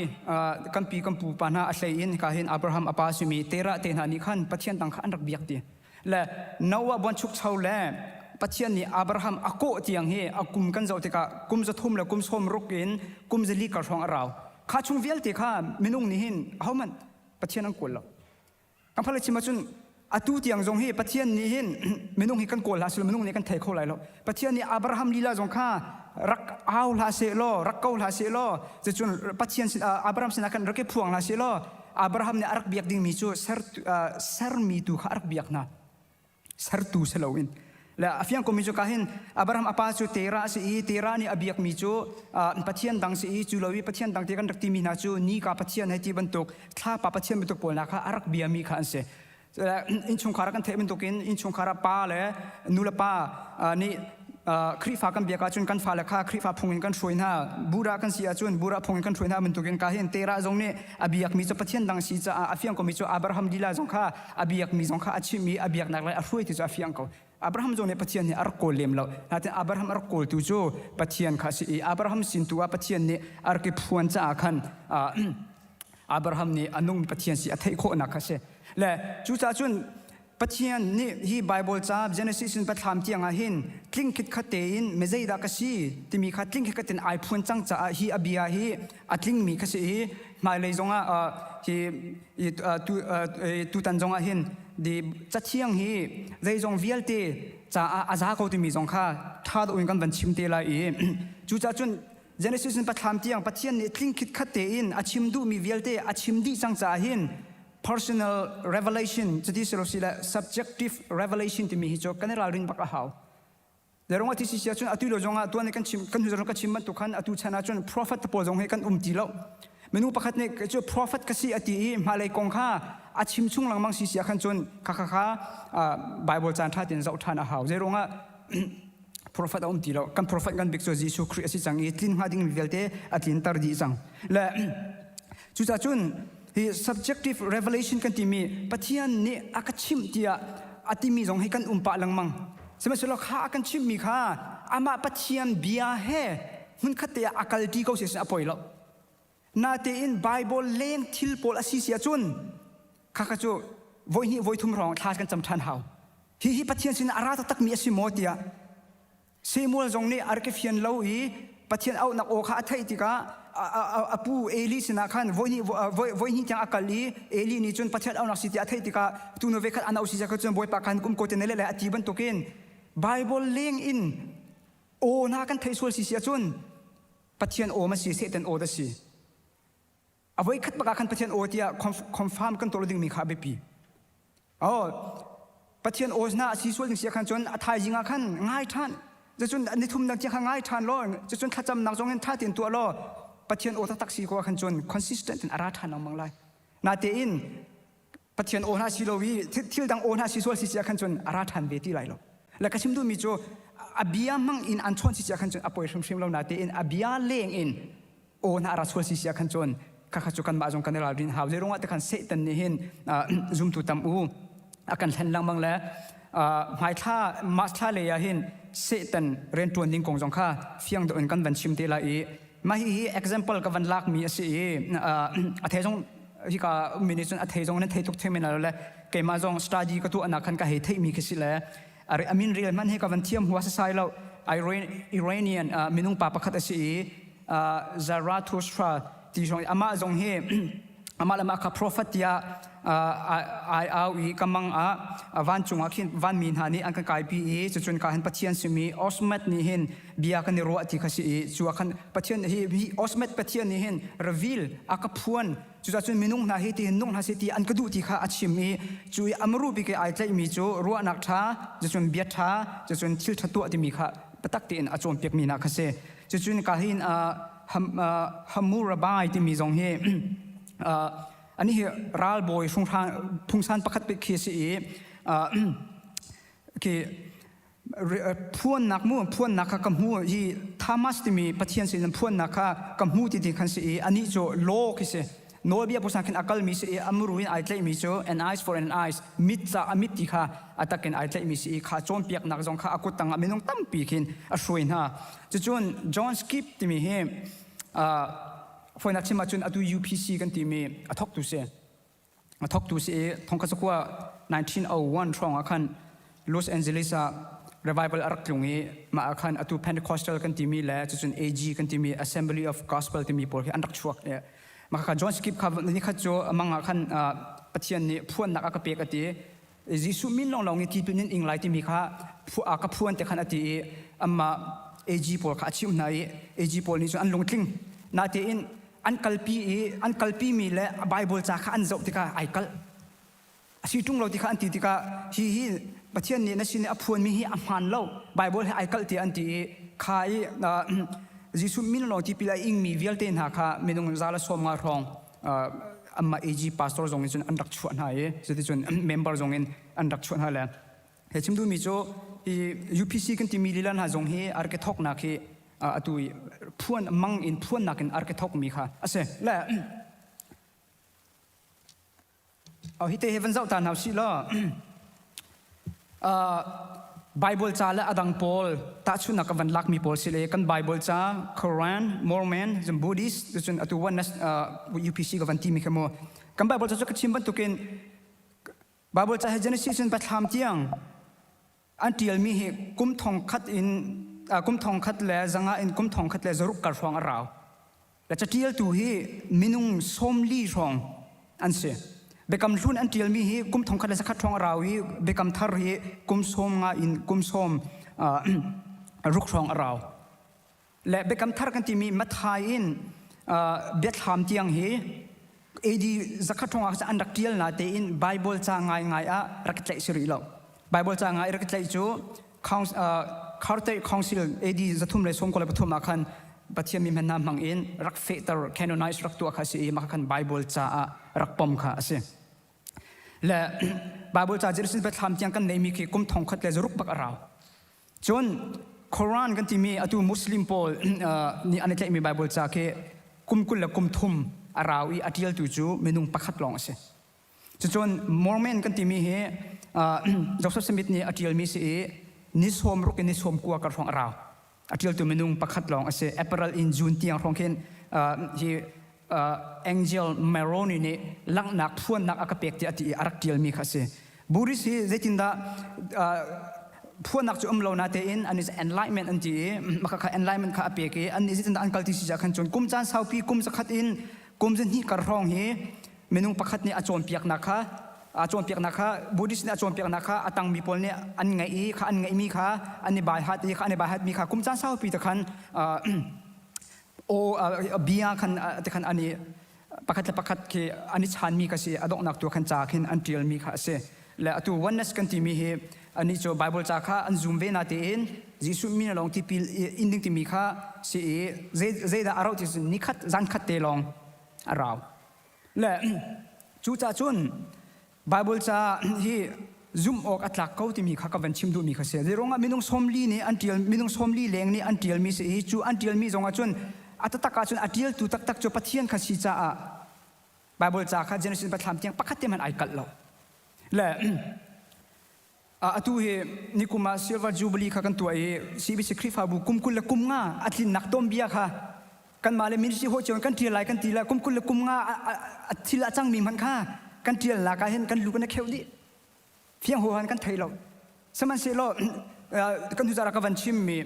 กัมปีกัมปูปานาอาศัยอินข้าเห็นอับราฮัมอาปาสุมีเตระเตนานิขันปะเทียนต่างขันรักเบียกดีและนัวบนชุกเช่าแลปะเทียนนี่อับราฮัมอโกเตียงเฮอกุมกันจะติกากุมจะทุ่มและกุมสมรุกินกุมจะลีกระทงเราข้าชงเวลติข้ามินุงนี่เห็นเขามันปะเทียนนั่งกุลละกัมพลชิมาจุนอตูเตียงจงเฮปะเทียนนี่เห็นมินุงเฮกันกุลละสุดมินุงนี่กันเทโคไหลละปะเทียนนี่อับราฮัมลีลาจงข้ารักเอาลาเซโลรักเกาลาเซโลจะจุนปะเทียนอับราฮัมสินักันรักเก็บพวงลาเซโลอับราฮัมเนี่ยรักเบียกดิ่งมีจูเซร์มีตูข้ารักเบียกนะsertu selawin la afiang ko mijo kahin abraham apa chu tera si tera ni abiak mijo pathian dang si chulawi pathian dang te kan rakti mi na chu ni ka pathian hai ti bantuk thla pa pathian bituk pol na kha arak bia mi kha se in chung khara kan the bintukin in chung khara pa le nula pa niครีฟ้ากันเบียกจนกันฟ้าละค่าครีฟ้าพงกันช่วยหน้าบูรากันเสียจนบูราพงกันช่วยหน้ามันตุกันการเห็นเตระจงเนี่ยอบียกมีจะปะเทียนดังสีจะอาฟิยังก็มีจะอับราฮัมดีลาจงค่าอบียกมีจงค่าอาชิมีอบียกนักเลยอาช่วยที่จะอาฟิยังก็อับราฮัมจงเนี่ยปะเทียนเนี่ยอาร์โกเลมแล้วแต่อับราฮัมอาร์โกลตูโจปะเทียนข้าสีอับราฮัมสินตัวปะเทียนเนี่ยอาร์เก็บพวนจะอาคันอับราฮัมเนี่ยอนุมีปะเทียนสีอัฐิโคนักข้าเสและจูจ่าจนปะเทียนนี่ฮีไบเบิลจ้า Genesis ปะถามเตียงหินคลิ้งคิดขัดเตอินไม่ใจดักสีที่มีขัดคลิ้งคิดขัดเตนไอพูนจังจ้าฮีอบียาฮีอัดคลิ้งมีขัดสีมาเลยจงฮีตุตันจงหินดีจัดเชียงฮีใจจงเวียลเตจ้าอาซาเขาที่มีจงค่าท่าตัวเองกันวันชิมเตลายจู่จ้าจน Genesis ปะถามเตียงปะเทียนนี่คลิ้งคิดขัดเตอินอาชิมดูมีเวียลเตอาชิมดีจังจ้าหินpersonal revelation จะที่สุดสิละ subjective revelation ที่มีฮิจกันเราเรียนบักหาวเดี๋ยวเราที่สิเสียจนอตุลจงตัวนี้กันชิมกันหุ่นเราก็ชิมมันตุกันอตุชนะจน prophet ตะโพจงให้กันตีแล้วเมนูประคัดเนี่ยก็จะ prophet ก็สิอติมาเลยกงข้าอาชิมชุ่งหลังมังสิเสียขันจนข้าBible จานท่าเตียนเจ้าท่านหาวเดี๋ยวเราprophet ตีแล้วกัน prophet กันบิ๊กโซจิสุคริสต์จังอีทิ้งหาดิ้งวิเวลเตอตินตาร์ดีจังและจุดจุนที่ subjective revelation กันที่มีปะเทียนนี่อาการชิมที่อาทิมีจงให้กันปะลังมังสมัยสุดแล้วข้าอาการชิมมีข้าอามาปะเทียนเบียเฮมันขัดเตะอาการที่เขาเสียอภัยแล้วนาเตอินไบเบิลเล่งทิลโพลอาศิเสียจุนข้าก็จะวัยทุ่มรองทากันจำทันหาวที่ปะเทียนสินอาราตักมีอสิโมติยาเซมูลจงนี่อาร์เกฟิยนเล่าอีปะเทียนเอานักโอข้าไทยติกาอาปูเอลีสินะขันวันนี้จังอากาลีเอลีนี่จนประเทศเอาหนักสิทธิ์อาเทติกาตูโนเวคันอันเอาสิจะก็จนบอยปากกันกุมโกเตนเล่และอธิบันตุกินไบเบิลเลี้ยงอินโอนากันไทยส่วนสิเสียจนประเทศโอมาสิเสด็จโอได้สิเอาไว้คัดปากกันประเทศโอที่คอนฟาร์มกันตัวดิ่งมีข้าเบปีประเทศโอน่าสิส่วนสิเสียขันจนไทยยิงขันง่ายท่านจะจนในทุ่มนักเจ้าง่ายท่านล้อจะจนถ้าจำนักจงเห็นท่าเตียนตัวล้อปะเทียนโอทักษีก็ขันจน consistent อาราธานมังไลนาเตอินปะเทียนโอนาชิโลวีที่ดังโอนาชิสวลสิเสียขันจนอาราธานเวทีไหลหรอกและก็ชิมดูมีโจ abia mang in an chon si sia khan chon apoi shrim lo na te in abia leng in o na ra chol si sia khan chon ka kha chu kan ma jong kan la rin haw lerunga te khan satan ni hin zum tu tam u akan hlan lang mang la mai tha ma tha le ya hin satan ren tuan ding kong jong kha fiang do en kan ban chim te la i ma hi example ka van lak mi asi a the jong hi ka minison a the jong nan the tuk the men la ke ma jong study ka tu ana khan ka he thei mi khisi la are amin real man he ka van thiam huwa sa sai lo Iranian minung pa pakhat asi Zarathustra ti jong ama jong he ama lama ka prophet ya ai au I kamang van chunga khin van min hani an kan kai pi chu chun ka han pathian simi osmat ni hin bia kan ro ati khasi chu khan pathian hi osmat pathian ni hin reveal aka phuan chu chun minung na hi ti nung na si ti an kadu ti kha achimi chu amru bi ke ai tlai mi chu ro nak tha chu chun bia tha chu chun thil thatu ati mi kha patak ti in achom pek mi na khase chu chun ka hin hamurabai ti mi jong heอันนี้รัลบอยพุงสันประคัตไปเคสีคือพวนนักมู่พวนนักกำหูที่ธามัสที่มีปฏิญาณสินพวนนักกำหูที่ดีขันสีอันนี้โจโลกิเสโนเบียภาษาอังกฤษอักลมีสีอัมรุยนไอเทลมีโจ an eyes for an eyes มิตรอามิตรที่ข้าอัตกันไอเทลมีสีข้าโจมเปียกนักจงข้าอากุตังไม่ต้องตั้มปีกินอช่วยนะจะจวนจอห์นสกิปที่มีเฮฝนนักชิมาจุนอดู UPC กันที่มีทอกตุเสทองคัสกัว1901ช่องอาคัน Los Angeles revival อารักลุงนี้มาอาคันอดู Pentecostal กันที่มีและจุน AG กันที่มี Assembly of Gospel ที่มีพอลอันรักชัวเนี่ยมาคันจอห์นสกิปครับนี่ขัดโจมังอาคันปฏิญาณนี้พวนนักอากาเปกติจิสุมินลองที่ตัวนี้อิงไลที่มีข้าอากาพวนแต่ขันอติอามา AG พอลข้าชิมนาย AG พอลนี่จุนอันลงทิ้งนาทีอินอันคัลปีมีและไบเบิลจากอันจบที่ข้าไอคัลสิ่งตรงเราที่ข้าอันที่ข้าฮีประเทศนี้นั่นสิเนี่ยอภวนมีฮีอัมพันเล่าไบเบิลให้ไอคัลที่อันที่ข้าจิสุมินเราที่พิลาอิงมีเวลเทนหาข้าไม่ต้องซาลสวมงารองอัมมาเอจีพาสตอร์จงอินอันรักชวนหายจะที่จนเมมเบอร์จงอินอันรักชวนหายแล้วเห็นชิมดูมีโจUPC กันที่มีลิลันหาจงฮีอาร์เกทอกนักฮีตุยพวนมังอินพวนนักอินอาร์เกทอกมีค่ะอาเซ่และเอาฮิตเฮวันเจ้าตาหนาวสิล่ะไบเบิลจ้าและอดังพอลตัดชุนนักวันลักมีพอลสิเลยกันไบเบิลจ้าคอรันมอร์แมนจนบูดิสจนอตุวันนัสUPC กับวันที่มีขโมกันไบเบิลจ้าก็ชิมบันตุกินไบเบิลจ้าให้เจเนซิสเป็นทำเตียงอันที่มีเหตุกุมทองคัดอินกุมทองคัดและจังอินกุมทองคัดและจรุกกระฟองอราวและจะเที่ยวตัวฮีมินุงส้มลีฟองอันเสียเบกำรุนอันที่มีฮีกุมทองคัดและสักทองอราวฮีเบกำทาร์ฮีกุมส้มงาอินกุมส้มรุกฟองอราวและเบกำทาร์กันที่มีมัทไฮอินเบ็ดหามเตียงฮีเอดีสักทองอันรักเที่ยวนาเตอินไบเบิลจางไงรักใจสิริโลไบเบิลจางไงรักใจจูคาร์เตอร์คอนซิลเอดีจะทุ่มเลยส่งคนเลยปฐุมมาคันปัจจัยมีมันนำมังอินรักเฟตร์แคนอนไนส์รักตัวข้าสิมาคันไบเบิลจ้ารักปอมข้าสิและไบเบิลจ้าจะรู้สึกเป็นธรรมที่ยังกันในมีคือกุมทองคัดเลยจะรุกปักเราจนคุรานกันที่มีอตุมุสลิมพอลนี่อันนี้จะมีไบเบิลจ้าคือกุมกุลและกุมทุมเราอีอัติลตุจูเมนุงปักขัดลองสิจนมอร์แมนกันที่มีจอสสมิธนี่อัติลมีสินิสโฮมรุกนิสโฮมกัวกระฟองเราอาทิตย์ตัวเมนุงปักขัดลองอาเซเอเปอรัลอินจูนที่ยังรองเข็นที่แองเจลเมโรนีนี่ลังนักพวนนักอากาเปกที่อาทิตย์อารักที่มีข้าเซบุริสีเจตินดาพวนนักจุ่มเรานาเตอินอันนี้ enlightenment อันที่มาค่ะ enlightenment ข้าอเปกอันนี้เจตินดาอันกัลติสิจากขันจนกุมจานสาวปีกุมสักขัดอินกุมเจนนี่กระรองเฮเมนุงปักขัดนี่อาจวนเปียกนักค่ะอาจวนเปียกนักค่ะบุริสเนี่ยอาจวนเปียกนักค่ะอาตังมีพลเนี่ยอันไงอีค่ะอันไงมีค่ะอันนี้บายฮัดอีค่ะอันนี้บายฮัดมีค่ะกุมจานสาวปีตะขันโอเบียขันตะขันอันนี้ปักขัดคืออันนี้ชันมีค่ะสิอดอกนักตัวขันจากขันอันเดียลมีค่ะสิและตัววันนั้นกันที่มีอันนี้จะไบเบิลจากค่ะอันซูมเวนาเตอินจิสุมีนลองที่พิลอินดิ้งที่มีค่ะสิเจดาอาราวที่สุนิคัดจันคัดเตลองอาราวและจูจ่าจุนไบเบิลจะที่ ซุ่มออกอัตลักเขาที่มีข้ากับวันชิมดูมีข้าเสียเรื่องมินุงสมลีนี่อันเดียลมินุงสมลีแรงนี่อันเดียลมีเสียจูอันเดียลมีจงอาจนอัตตะกาจนอันเดียลตูตักจูปะเทียนข้าชีจ้าไบเบิลจ้าข้าเจเนซิสปะทามเตียงปะคัดเต็มมันไอกัดเราและตัวนี่กุมาซิลวาจูบลีข้ากันตัวCBC คริฟาบุคุมกุลละกุมงาอัตลินนักต้มเบียค่ะกันมาเลยมินิสิโฮจนกันเทียไลกันตีละกุมกุลละกุมงาอัตลิละจังมีมันค่ะกันเทียละกันเห็นกันลูกกันเขียวดิเพียงหัวหันกันไทยเราสมัยเสร็จแล้วกันทุจาระกันวันชิมมี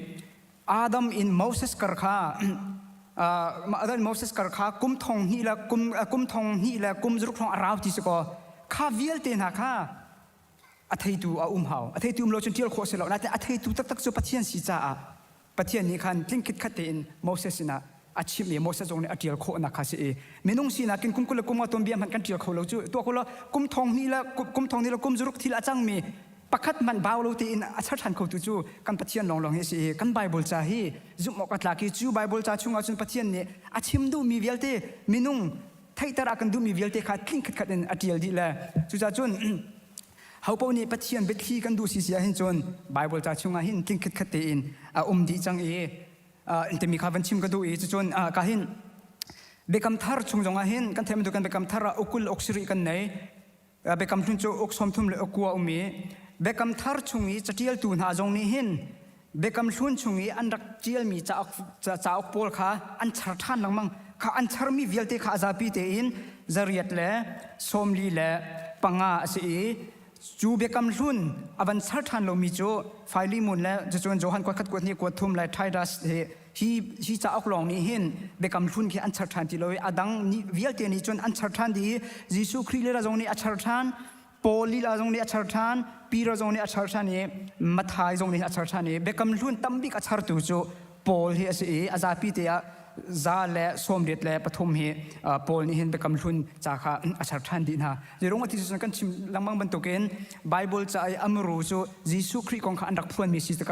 อาดัมอินโมเสสกระข้าอาดัมโมเสสกระข้ากุมทองนี่ละกุมทองนี่ละกุมจุกทองอาราวที่สกอข้าวิลเตนะข้าอัฐิตูเฮาอัฐิตูเราจนเที่ยวโคเสร็จแล้วแต่อัฐิตูตักจุปะเทียนสีจ้าปะเทียนนี้คันทิ้งคิดขัดเต็นโมเสสนะอาชีพนี้โมเสสตรงนี้อัฐิโคนักข้าเสียไม่นุ่งสีนักกินกุมกุลกุมว่าตัวเบียมันกันเที่ยวโคเราจูตัวคนละกุมทองนี่ละกุมทองนี่ละกุมจุกที่ละจังมีปะคัดมันบ่าวเราตีอินอัศทันเขาจู่กันปะเทียนลองเฮสิกันไบเบิลจ้าฮีจุมอกัตลากีจู่ไบเบิลจ้าชุงอาจุนปะเทียนนี้อาชิมดูมีเวลเตมินุงไทยตระกันดูมีเวลเตขาดทิ้งขัดอัฐิดีละจู่จ้าจุนเขาพวกนี้ปะเทียนเบ็ดขี้กันดูสิเสียหินจนไบเบิลจ้าชุงอาหินทิ้งขัดเตอินดีจังแต่มีข้าวันชิมกันดูจนกาหินเบกำทาร์ชงจงอาหินกันเทมดูกันเบกำทาร์อุกุลอกสิริกันไหนเบกำทุนโจอกสมทุมเลอกัวมีเบกำทาร์ชงนี้จะเที่ยวตูนหาจงนี้หินเบกำทุนชงนี้อันรักเจียลมีจะออกโพลขาอันชาร์ทานหลังมังข้าอันชาร์มีเวลเตข้าจะปีเตอินจริยัดเล่สมลีเล่ปังอาสีจูเบกำทุนอวันชาร์ทานเรามีโจไฟลิมุนเล่จะจวนโจฮันกวาดขัดกวาดนี่กวาดทุ่มไล่ไทดัสฮีจะออกลองนี้เห็นเบกำทุนที่อันชาร์ทานที่เราอดังนี่เวลเตนี่จนอันชาร์ทานดียิสุคริสต์ละจงนี้อันชาร์ทานปอลีละจงนี้อันชาร์ทานปีละจงนี้อันชาร์ทานนี้มัทายจงนี้อันชาร์ทานนี้เบกำทุนตั้มบิกอันชาร์ตูโจปอลีสิอาจารย์ปีเตียซาและสมเด็จและปฐมเหปอลนี่เห็นเบกำทุนจากข้าอัชาร์ทันดีนะเรื่องที่สุดกันชิมลังมังบรรทุกเองไบเบิลจะอเมรูโจยิสุคริสต์ของข้าอันดักพวนมีสิทธิ์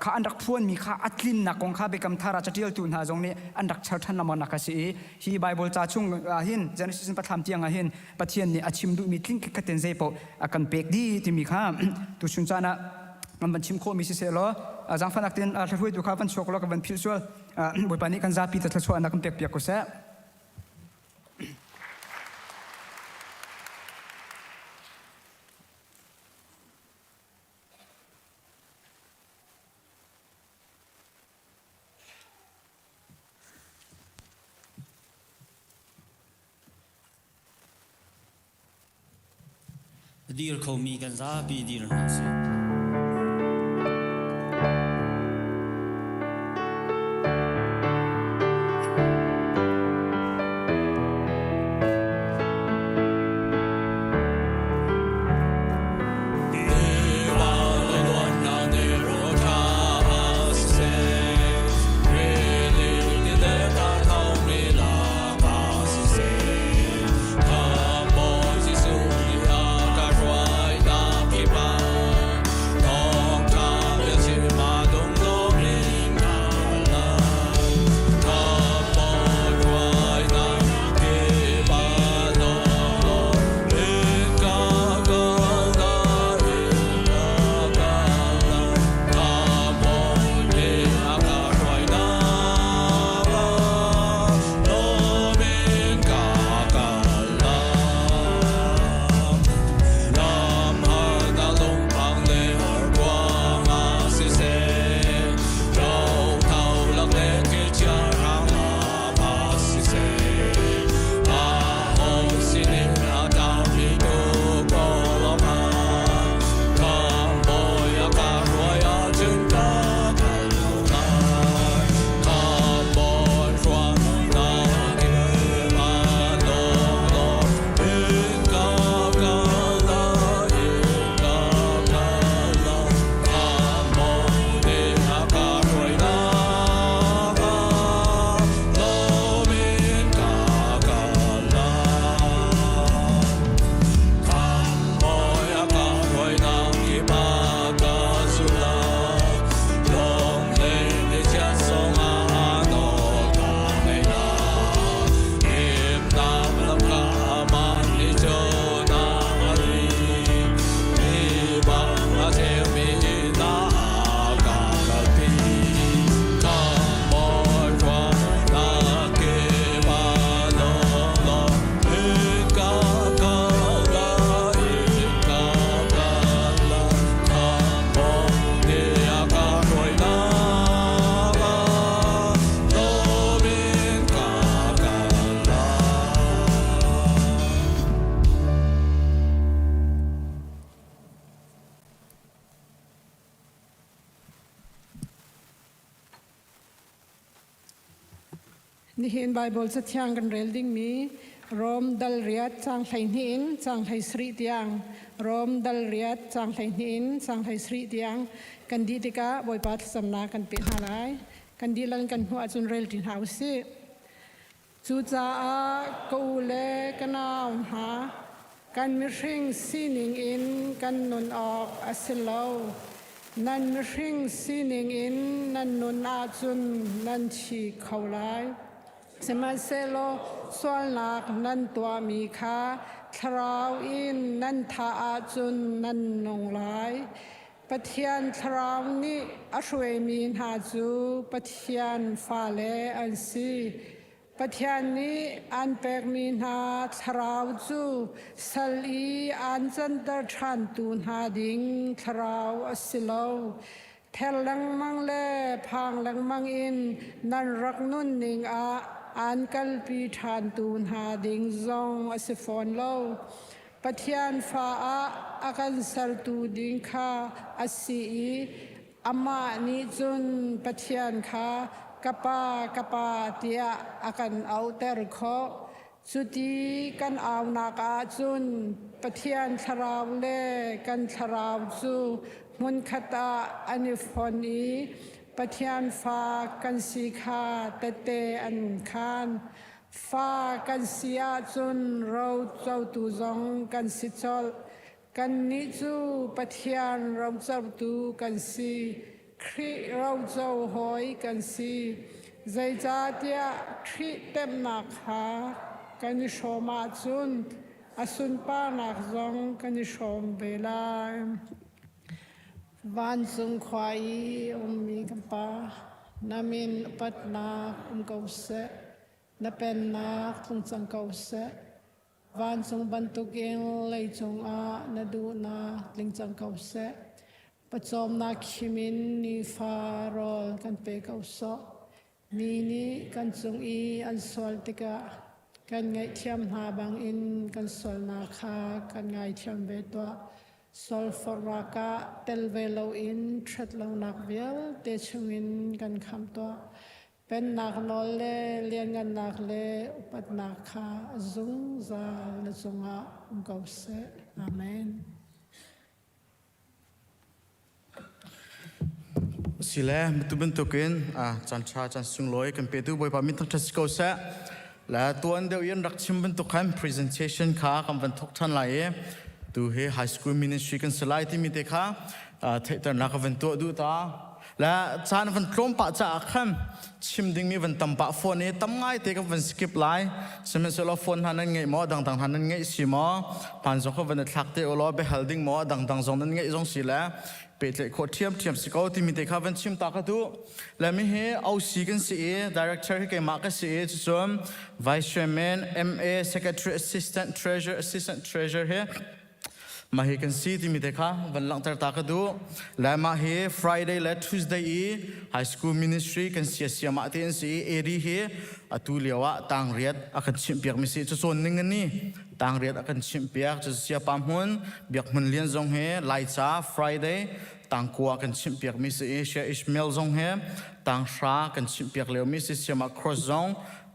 ข้าอันดักพวนมีข้าอัตลินนักของข้าเบกำทาราจะเที่ยวตูนหาตรงนี้อันดักชาร์ทันละมันนักสิฮีไบเบิลจะช่วงเห็นเจเนซิสปฐมเตียงเห็นปะเทียนนี่อาชิมดูมีทิ้งคิดเต็นเซปอากันเบกดีที่มีข้าตุชุนจานะมันบัญชิมโคมีสิเซลจังฟันนักเต้นอาช่วยดูข้าฟันโชคแล้วกับบันพิลชัวบุปผานี้กันซาปีแต่ชัวนักเปียกเปียกก็เสดีร์เขามีกันซาปีดีร์น่าสิ นี่เห็นไบเบิลจะเที่ยงกันเรลดิ้งมีรอมดัลเรียดจางไทยนินจางไทยสรีเตียงรอมดัลเรียดจางไทยนินจางไทยสรีเตียงกันดีติกาบอยปัดสำนักกันเป็นหาไรกันดีลันกันหัวจนเรลดินเฮาสิจูจ้ากูเลกันเอาหากันมิริงซีนิงอินกันนุนออกอาศิลาวนันมิริงซีนิงอินนันนุนอาจุนนันชีเขาไลสมัยเซโลส่วนหลักนันตัวมีค่าทราวอินนันทาอาจุนนันนงไลปะเทียนทราวนี้อช่วยมีหาจูปะเทียนฟาเลอันซีปะเทียนนี้อันเป็กมีนาทราวจูสลีอันจันตร์ชันตูนหาดิ่งทราวอสิโลเทลลังมังเลพังลังมังอินนันรักนุนนิงอันกัลปีชันตูนหาดิ่งซองอสิฟอนโลปะเทียนฟ้าอากันสรตูดิ่งค่ะอสีอามานิจุนปะเทียนค่ะกปาเตียอากันเอาเตอร์โคสุดีกันเอานักอาจุนปะเทียนทราวเลกันทราวจูมุนขตาอันิฟอนีปะเทียนฟ้ากันสีขาเตอันคานฟ้ากันสีอาจุนเราเจ้าตูจงกันสิจอลกันนิจูปะเทียนเราเจ้าตูกันสีครีเราเจ้าหอยกันสีใจจ่าเตียครีเต็มหนักหากันนิชมอาจุนอาสุนป้าหนักจงกันนิชมเบลาวันสุงควายมีกันปานามินปัตนาเกาเสนาเป็นนาคงจังเกาเสวันสุงบันตุกเองเลยจงนาดูนาลิงจังเกาเสปัจจมนาคิมินนีฟารอลกันเปเกาโซมีนี้กันจงอันสวลติกะกันไงเทียมหาบางอินกันสวลนาคากันไงเทียมเวตัวสวลฟรากะเตลเวโลอินทรัดลงนักเวียลเตชงอินกันคำตัวเป็นนักนอลเลเลียนกันนักเลอุปัตนาคาจุงซาลจงเกาเสอาเมนสิแลมิตุบันตุกินจันทราจันสุงลอยกันเปตูบอยปามิทักทัสโกเซและตัวอันเดียวยันรักชิมบันตุกัน presentation ค่ะกันบันทุกท่านหลายตูเฮ high school ministry กันสไลด์ที่มีเด็กค่ะเทตนักวันตัวดูตาและจานวันกลมปะจากขันชิมดิ้งมีวันตั้มปะโฟนนี้ตั้มง่ายเตกับวันสกิปไลน์สมัยสโลโฟนหันนั่นไงหมอดังๆหันนั่นไงสิหมอผ่านสองคนวันทักเตอโลไปเฮลดิ้งหมอดังๆสองนั่นไงสองสิแล้วเปิดเลยโคเทียมสกอที่มีเด็กค่ะวันชิมตากระดูและมีเฮเอาสีกันสีdirector ให้แกมากันสีจุดส่วน vice chairman MA secretary assistant treasurer เฮมาเฮกันซีที่มีเด็กค่ะวันหลังจากตากระดูและมาเฮ Friday และ Tuesday High School Ministry กันเสียมาเตียนสีเอรีเฮอตุเลียวะต่างเรียดอากันชิมเปียกมีสีจุดส่วนหนึ่งนี่ต่างเรียดอากันชิมเปียกจะเสียปามหุ่นเบียกมันเลี้ยนจงเฮไลจ้า Friday ต่างกัวกันชิมเปียกมีสีเชียอิชเมลจงเฮต่างชากันชิมเปียกเลียวมีสีเสียมา cross จง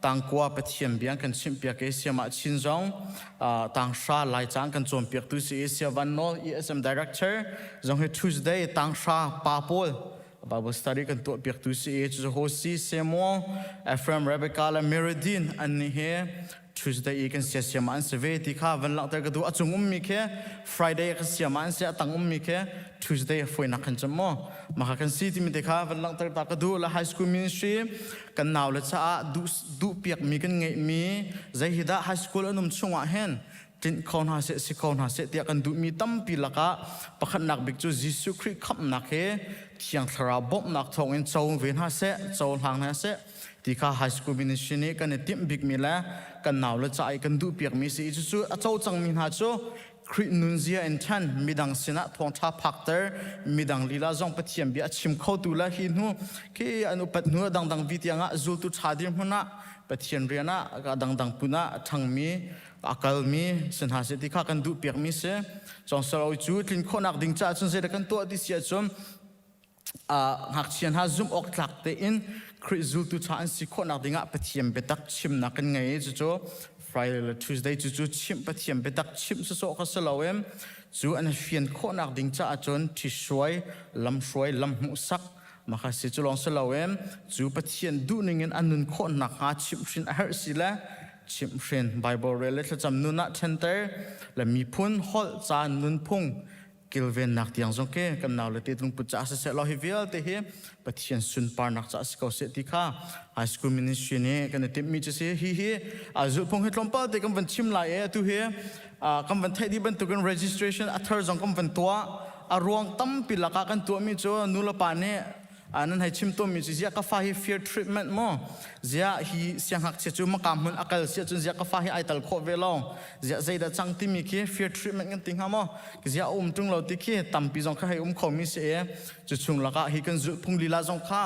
ต่างกัวไปเทียมเบียงกันชิมเปียกเสียมาชินจงต่างชาไลจ้างกันโจมเปียกตุสีเสียวันโน ESM Director จงเฮ Tuesday ต่างชาปาปอลBible study กันตัวเปียกตุสีจะโฮซีเซมอลEphraim Rebecca และ Meridin อันนี้เฮTuesday กันเสียมาอันเสวที่ข้าวันหลังแต่ก็ดูจุงมีแค่ Friday กันเสียมาอันเสียตั้งมีแค่ Tuesday ฝอยนักกันจำมากันซีที่มีแต่ข้าวันหลังแต่ก็ดูและ High School Ministry กันหนาวและจะดูเปียกมีกันไงมีใจฮิดา High School อันนุ่มชงอ่ะเห็นจินคอนหาเสสิคอนหาเสเตียกันดูมีตั้มปีละกะประคันนักบิกจูยิสุคริขับนักเฮเที่ยงทราบบนักทองอินโจเวนหาเสโจหางหาเสที่ข้า High School Ministry นี้กันติมบิกมีแล้วกันหนาวและใจกันดูเปียกมีสิจูเจ้าจังมีหาจูครินุนเซียอินทันมีดังสินะทองท่าพักเตอร์มีดังลีลาจงปะเทียมเบียชิมเข้าตัวละหินหูที่อนุปัตนัวดังวิทยางะจูตุชาดิมหุนะปะเทียนเรียนะก็ดังปุนะทั้งมีอากาศมีสินหาเสที่ข้ากันดูเปียกมีเสจงสลายจูดลินคนนักดิ่งจ้าจนเสด็จกันตัวที่เสียจม หักเชียนหาซุ่มออกหลักเตอินคริซูตุชาอันสิโคนักดิ่งปะเทียมเบตักชิมนักกันไงจู่ Friday และ Tuesday จู่ชิมปะเทียมเบตักชิมสุๆก็สลาวจู่อันเฟียนโคนักดิ่งจ้าจนที่สวยลำมุสักมาคัสจู่ลองสลาวจู่ปะเทียนดูนึงอันนุนโคนักหาชิมชินอาหารสิละชิมชิน Bible เรลจำนุนนักเทนเตอร์และมีพุ่นฮอลจานนุนพงกิลเวนนักที่ยังจงเกกันนาวเลยที่ตรงปุจจาเสร็จเราฮิวิลเตะปะเทียนสุนปานักจ้าสกอเสติค่ะไฮสคูลมินิสทรีเนี่ยกันติมีจะเสียฮิจุดพงให้ตรงเป้าแต่กันวันชิมลายตัวกันวันไทยที่บันทึกกัน registration อัตราจงกันวันตัวรวงตั้มปิลากกันตัวมีจ้านูละปานเนี่ยนั่นให้ชิมตัวมีจะเสียก็ฟ้าให้ fair treatment มั้งเสียฮีเสียงหักเสียจูมากำมันอากาศเสียจนเสียก็ฟ้าให้ไอตัลโคเวลองเสียใจแต่จังที่มีแค่ fair treatment กันติงฮะมั้งเสียตรงเราที่แค่ตั้มปีจงข้าให้เขามีเสียจุดชงละก็ให้กันจุดพงลีลาจงข้า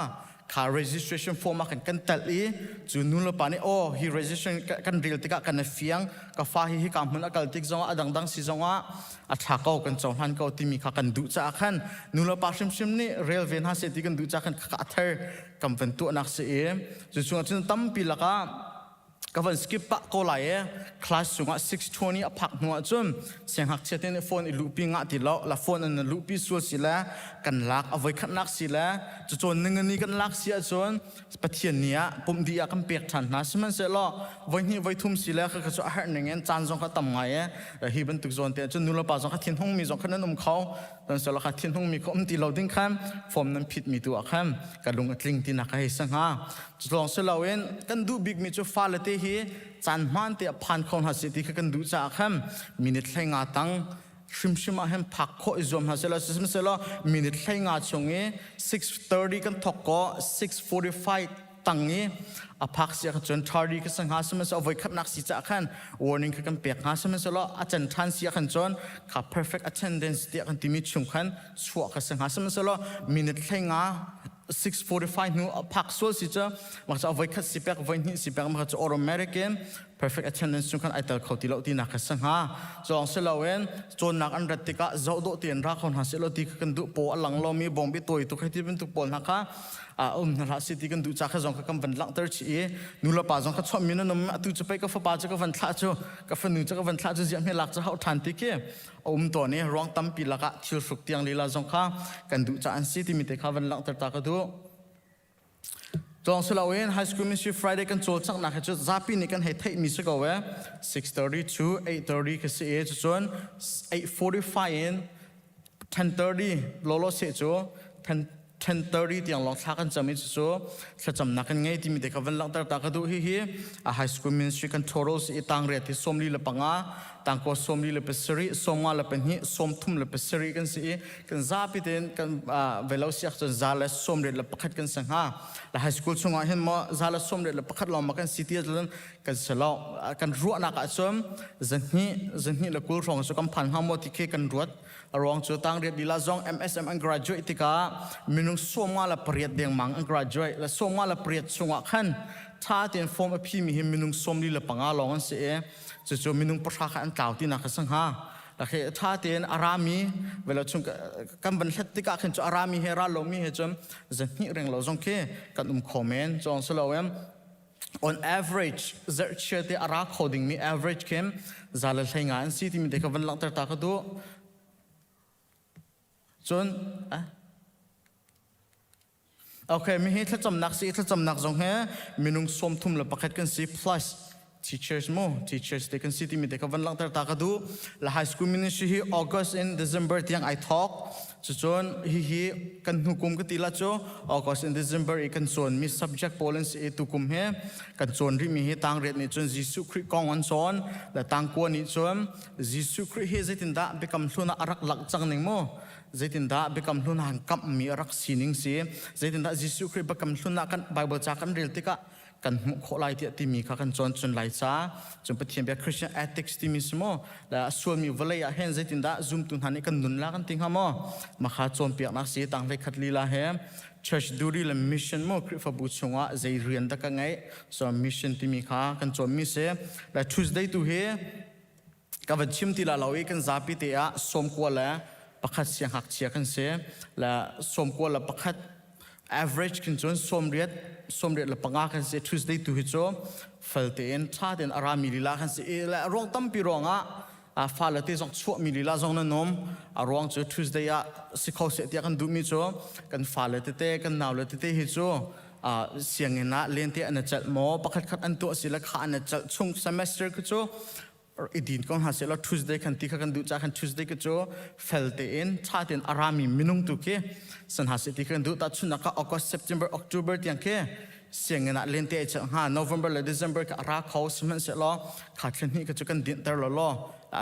registration form มากันตัดเลยจูนูละปานเนี่ยฮี registration กันเรียลติกะกันเฟียงก็ฟ้าให้กำมันอากาศติกจงดังสิจงอัฐาเก่ากันจงหันเก่าที่มีข้ากันดูจ้าขันนูละปาชิมนี่เรียลเวนหาเสติกันดูจ้าขันข้าเธอกำเป็นตัวนักเสียจุดช่วงจนตั้มปีละก็วันสกิปปะก็ไหลคลาสช่วง6:20พักหัวจนเสียงหักเสียงโฟนลูปีงะติดแล้วโฟนอันลูปีส่วนสิแล้วกันลักเอาไว้ขัดนักสิแล้วจุดจนนึงนี้กันลักเสียจนปะเทียนเนี่ยปุ่มดีอากันเปียกทันนะสมันเสร็จแล้ววันนี้ไว้ทุ่มสิแล้วก็จะอาหารหนึ่งจานจงเขาทำไงแต่ฮีบันตุกจนเตะจนนูละปาจงเขาทิ้งห้องมีจงเขานั้นเขาตอนเสร็จแล้วเขาทิ้งห้องมีเขาตีเราดิ้งข้ามฟอมนั้นผิดมีตัวข้ามกันลงกระลิ่งที่นักให้สังหาจุดลองเสร็จแล้วกันดูบิ๊กมีจุดฟ้าเลยเตะจันมันเตะพันคนหาสิทธิ์กันดูจากhemมินิทให้งาตังชิมhemพักโคอิจอมหาเสลสิมเสลมินิทให้งาชง6:30กันทอกก็6:45ตังนี้พักเสียจน30ก็สังหาสมัยเอาไว้ขับนักสิจากขัน warningกันเปียกหาสมัยสละอาจารย์ทันเสียขันจนขับ perfect attendance เดียกันที่มีชุมขันชัวกันสังหาสมัยสละมินิทให้งา6:45นู้พักส่วนสิจ้ามันจะเอาไว้ขัดสิเปียกไว้นี่สิเปียกมันจะ automatic perfect attendance ชุมขันไอตัลเขาที่เราที่นักสังหาจงเสลาจนนักอันรัติกะจะโดดเตียนรักคนหาเสลาที่กันดูโปหลังเรามีบอมบิตัวตุกให้ที่เป็นตุกปนนะคะนั่นแหละสิ่งที่กันดูจากข้าจงข้ากันวันหลังเตอร์ชีนูละป่าจงข้าชอบมีนั่นนมตุจะไปกับฟ้าป่าจะกับวันท้าจูกับฝันหนึ่งจะกับวันท้าจูจะไม่หลักจะเข้าทันทีเกี่ยตัวนี้ร้องตั้มปีละกะทิลสุกเตียงลีลาจงข้ากันดูจากอันสิ่งที่มีแต่ข้าวันหลังเตอร์ตากระดูจงสลาไฮสคูลมิสทรี Friday กันโจทย์สักนักให้จุดจับปีนี้กันให้ไทยมิสก็6:30 to 8:30ก็เสียจุดจน8:45 10:30โลโลเสียจู10:30ที่ยังลองทักกันจำไม่จู่ถ้าจำนักกันไงที่มีแต่กับวันหลังตากระดูฮีไฮสคูลมินิสทรีกันทอร์สอีต่างเรียที่สมลีละปังอาต่างก็สมลีละเปสรีสมงาละเป็นฮีสมทุ่มละเปสรีกันสิกันซาปิเตนกันเวลาเสียจนซาละสมเรียละปักขัดกันสังหาและไฮสคูลช่วงเห็นมาซาละสมเรียละปักขัดเรามากันสิที่จนกันเสลากันรัวนักอาชมจันฮีละกูรองสุกัมพันธ์ฮามอติเคกันรัวรองจุดต่างเรียดีลาจง MSM อัน graduate ที่กามินุสมงาละเปรียดเดียงมังอัน graduate และสมงาละเปรียดช่วงขันถ้าเตียนฟอร์มพี่มีมินุสมลีละปังอาลองอันเสียจู่ๆมินุประชาขันเก่าที่นักสังหาแล้วคือถ้าเตียนอารามีเวลาช่วงกันบันเทติกาขันจุอารามีเฮราลมีเฮจมจะนี่เรื่องเราจงเคกันคอมเมนต์จงสลาวon average จะเชื่อที่อารา coding มี average เข้มจะเลยใช้งานสิ่งที่มีเด็กวันหลังตากระดูจนโอเคมีเหตุถ้าจำนักสิถ้าจำนักจงเหมีนุ่งสมทุ่มละปักกันสิ plus teachers มั้ง teachers เด็กกันสิที่มีเด็กวันหลังตากระดูและ high school ministry August and Decemberที่ยัง I talk จนฮีกันหุกุมกันตีละโจ August and December อีกันส่วนมี subject policy ตุกุมเหกันส่วนที่มีเหตุต่างเรียนในจนยิสุคริกองวันซ้อนและต่างกวนนี้จนยิสุคริเฮจะตินดาเบกำสุนักรักหลักจังหนึ่งมั้งใจตินดาเบกำลุนหันกับมีรักสีนิงเสียใจตินดายิสุคริเบกำลุนกันไบเบิลจากกันเรียลติกะกันโคไลที่มีข้ากันจนไหลจ้าจนปฏิบัติ Christian ethics ที่มีสมอและส่วนมีวลัยเห็นใจตินดาซุ่มตุนหันกันนุนละกันติงหามอมาข้าจนเปียกนักเสียต่างเลยขัดลีลาเฮม Church duty และ mission มั้งคริสต์บุตรชงว่าใจเรียนตะกันไงส่วน mission ที่มีข้ากันจนมีเสียและ Tuesday ตัวเฮกับวันชิมที่เราเอกันซาปิเตะสมกว่าแล้วป ประคัดเสียงหักเชียกันเสียและสมควรละประคัด average กันจนสมเรียดละปังอากันเสีย Tuesday ตุหิโจเฟลเตนชาเตนอารามิลิลากันเสียและรองตั้มปีรองฟาเลติจงชั่วมิลิลาจงนั่นนมรองจะ Tuesdayสิเขาเสียที่กันดูมิโจกันฟาเลติเตกันนาวเลติเตหิโจเสียงเงินเลี้ยงที่อันจัดหมอประคัดขัดอันตัวสิละขาอันจัดช่วง semester ก็โจอีดินก็หาเสียแล้ว Tuesday กันที่กันดูจากกัน Tuesday ก็โจเฟลเตนชาเตนอารามิมินุงตุกสันหาเสียที่กันดูตัดชุนนัก August September October ที่ยังเสียงเงินเลี้ยงที่จะหา November และ December ก็รักเขาสมัยเสร็จแล้วขาดเช่นนี้ก็จะกันดินเตอร์ล้อ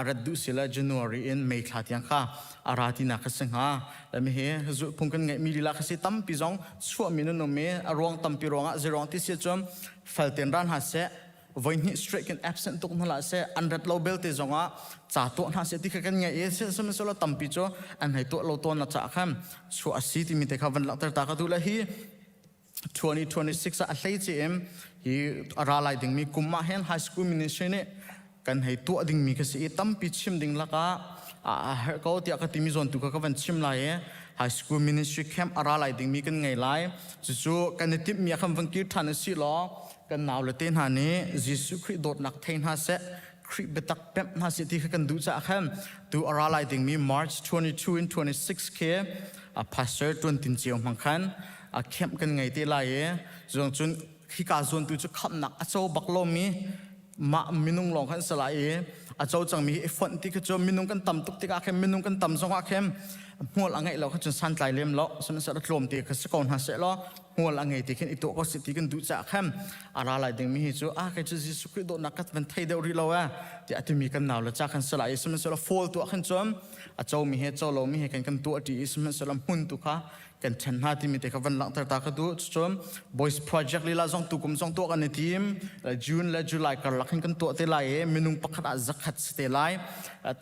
รัดดูสิละ January in May ขาดยังค่ะอาราที่นักสังหาและมีเหตุจุดพุ่งกันไงมีลีลาkasiตั้มปีจงชั่วมินุนเมอรวงตั้มปีรองจะรองที่เสียจอมเฟลเตนรันหาเสียวันนี้ straight กัน absent ตุกนั่นแหละเสียอันดับ low belt ที่จงจ่าตัวหาเสียที่กันไงเสียสมัยสุดละตั้มปีจ้อันให้ตัวเราตัวน่าจะข้ามชั่วสิที่มีแต่ข้าวันหลังแต่ตาก็ดูแลฮี2026อะไรจีฮีอะไรดิ่งมีกุมมาเห็น high school ministry เนี่ยกันให้ตัวดิ่งมีก็สิตั้มปีชิมดิ่งละก็เขาที่ก็ที่มีส่วนตัวก็วันชิมไล่ high school ministry camp อะไรดิ่งมีกันไงไล่จู่ๆกันที่มีคำฟังคิดทันสิล้อกันนาวเลตินหานี้ยิสุคริโดดนักเทนหาเสคริเบตักเป๊ะหาสิที่กันดูจากกันดูอะไรดิ่งมี March 22 and 26 pastor ตุนตินเจียวมังคันเข้มกันไงที่ไรจนขี้กาส่วนตัวจะขับหนักอาโจบักลมีมามินุงลองขันสลายอาโจจังมีฝนที่ก็จะมินุงกันต่ำตุกติกาเข้มมินุงกันต่ำสองเข้มหัวละไงเราก็จะสั่นใจเลี้ยมล้อสมัยสัตว์ลมที่ก็สกอนหาเสล้อหัวละไงที่ขึ้นอีตัวก็สิที่กันดูจากเข้มอะไรดึงมีจู่ก็จะยิสุคริโดนักกัดวันไทยเดริโลที่อาจจะมีกันหนาวและจากขันสลายสมัยสัตว์โฟลตัวขันจอมอาโจมีเหตุเจ้าเรามีเหตุกันตัวที่สมัยสัตว์หุ่นตุกะกันฉันหาที่มีแต่กับวันหลังตาก็ดูจอม Boys Project ลีลาจงตุกุมจงตัวกันในทีมJune และ July กันหลักกันตัวเตลัยมินุงปักขัดจักขัดเตลัย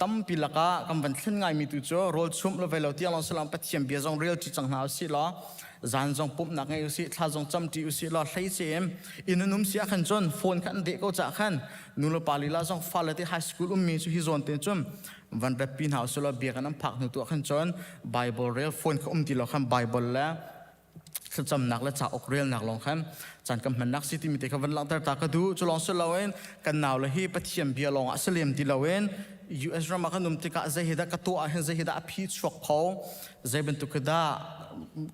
ตั้มปีละก็กำวันเช่นไงมีตัวโรลชุมเลเวลที่เราสลัมปัจเจียมเบียจงเรียลที่จังหาสิล้อจานจงปุ๊บนักไงอุสิท่าจงจำที่อุสิล้อใช้เสียมอินนุ่มเสียขันจนโฟนขันเด็กก็จะขันนูลปาลีลาจงฟาเลที่ High School มีสุฮิจอนเต็มจมวันแบบปีนหาสุลเบียกันน้ำผักหนึ่งตัวขันจน Bible เรียลโฟนเขาที่เราขัน Bible แล้วจำนักและจากอกเรียนนักลองขันจันกำมันนักสิที่มีแต่กับวันหลังแต่ตากระดูจะลองสลาเวนกันหนาวเลยที่ปะเทียมเบียลองอัศเลียมที่ลาเวน US รามาขนมติกะใจเหตุกระตัวเห็นใจเหตุพิชวกเขาใจเป็นตุกดา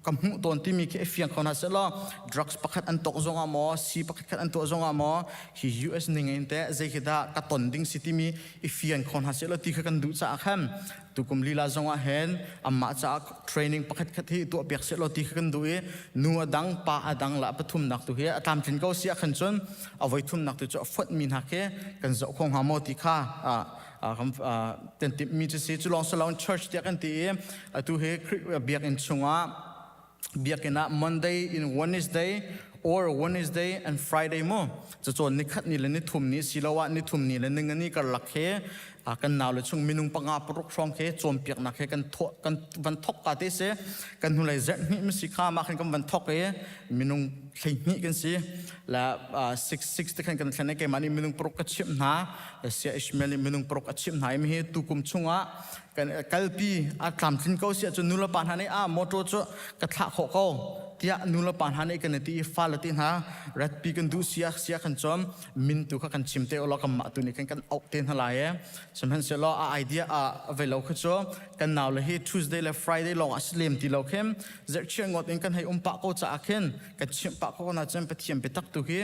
กำหูตอนที่มีแค่เฟียงเขาหน้าเสลา drugs ปักขัดอันโตจงอมอซีปักขัดอันโตจงอมอที่ US นี่ไงแต่ใจเหตุกระตนดิ้งสิที่มีเฟียงเขาหน้าเสลาที่กันดูจากขันตุกุมลีลาจงอาเห็นอามาจาก training ปักขัดที่ตัวเบียกเสลาที่กันดูนัวดังป้าดังละปฐุมนักตัวเฮตามถึงเขาเสียขันจนเอาไว้ทุ่มนักตัวจะฟัดมินหักกันจะคงหาโมติค่าเต็มที่มีจะสิจุลองสลาว church เดียกันที่ตัวเฮเบียกอินชงะเบียกอินMonday in Wednesday or Wednesday and Friday มั้งจะจนนิคัดนี่เลยนิทุ่มนี้สิลาวะนิทุ่มนี่เลยนึงอันนี้ก็หลักเฮกันหนาวเลยช่วงมินุงปังอาปรุกช่องเฮโจมเปียกนักเฮกันทกันวันทกกาเตเสกันหุ่นเลยเจ็ดนี่มันสิข้ามากันวันทกเฮมินุงใช้นี่กันสิและ6ที่กันแค่ไหนแกมันนี่มินุงปรุกกระชิมหนาเสียอิสมาเอลมินุงปรุกกระชิมหนาไม่เฮตุกุมชงะกันกัลปีตามทิ้งเขาเสียจนนุลปานฮันนี่โมโตโจกระทะขอเขาที่นุลปานฮันนี่กันที่ฟ้าละที่หารัดปีกันดูเสียกันจอมมินตุกันชิมเตอลกันมาตุนี่กันออกเต็นทลายสมัยเสร็จแล้วไอเดียเวลาเขาจะกันหนาวเลย Tuesday และ Friday ลองอัศเลมที่เราเข้มจะเชื่องดกันให้ปะเขาจะอาเข็นกันชิมปะเขาน่าจะเป็นเทียมไปตักตุกี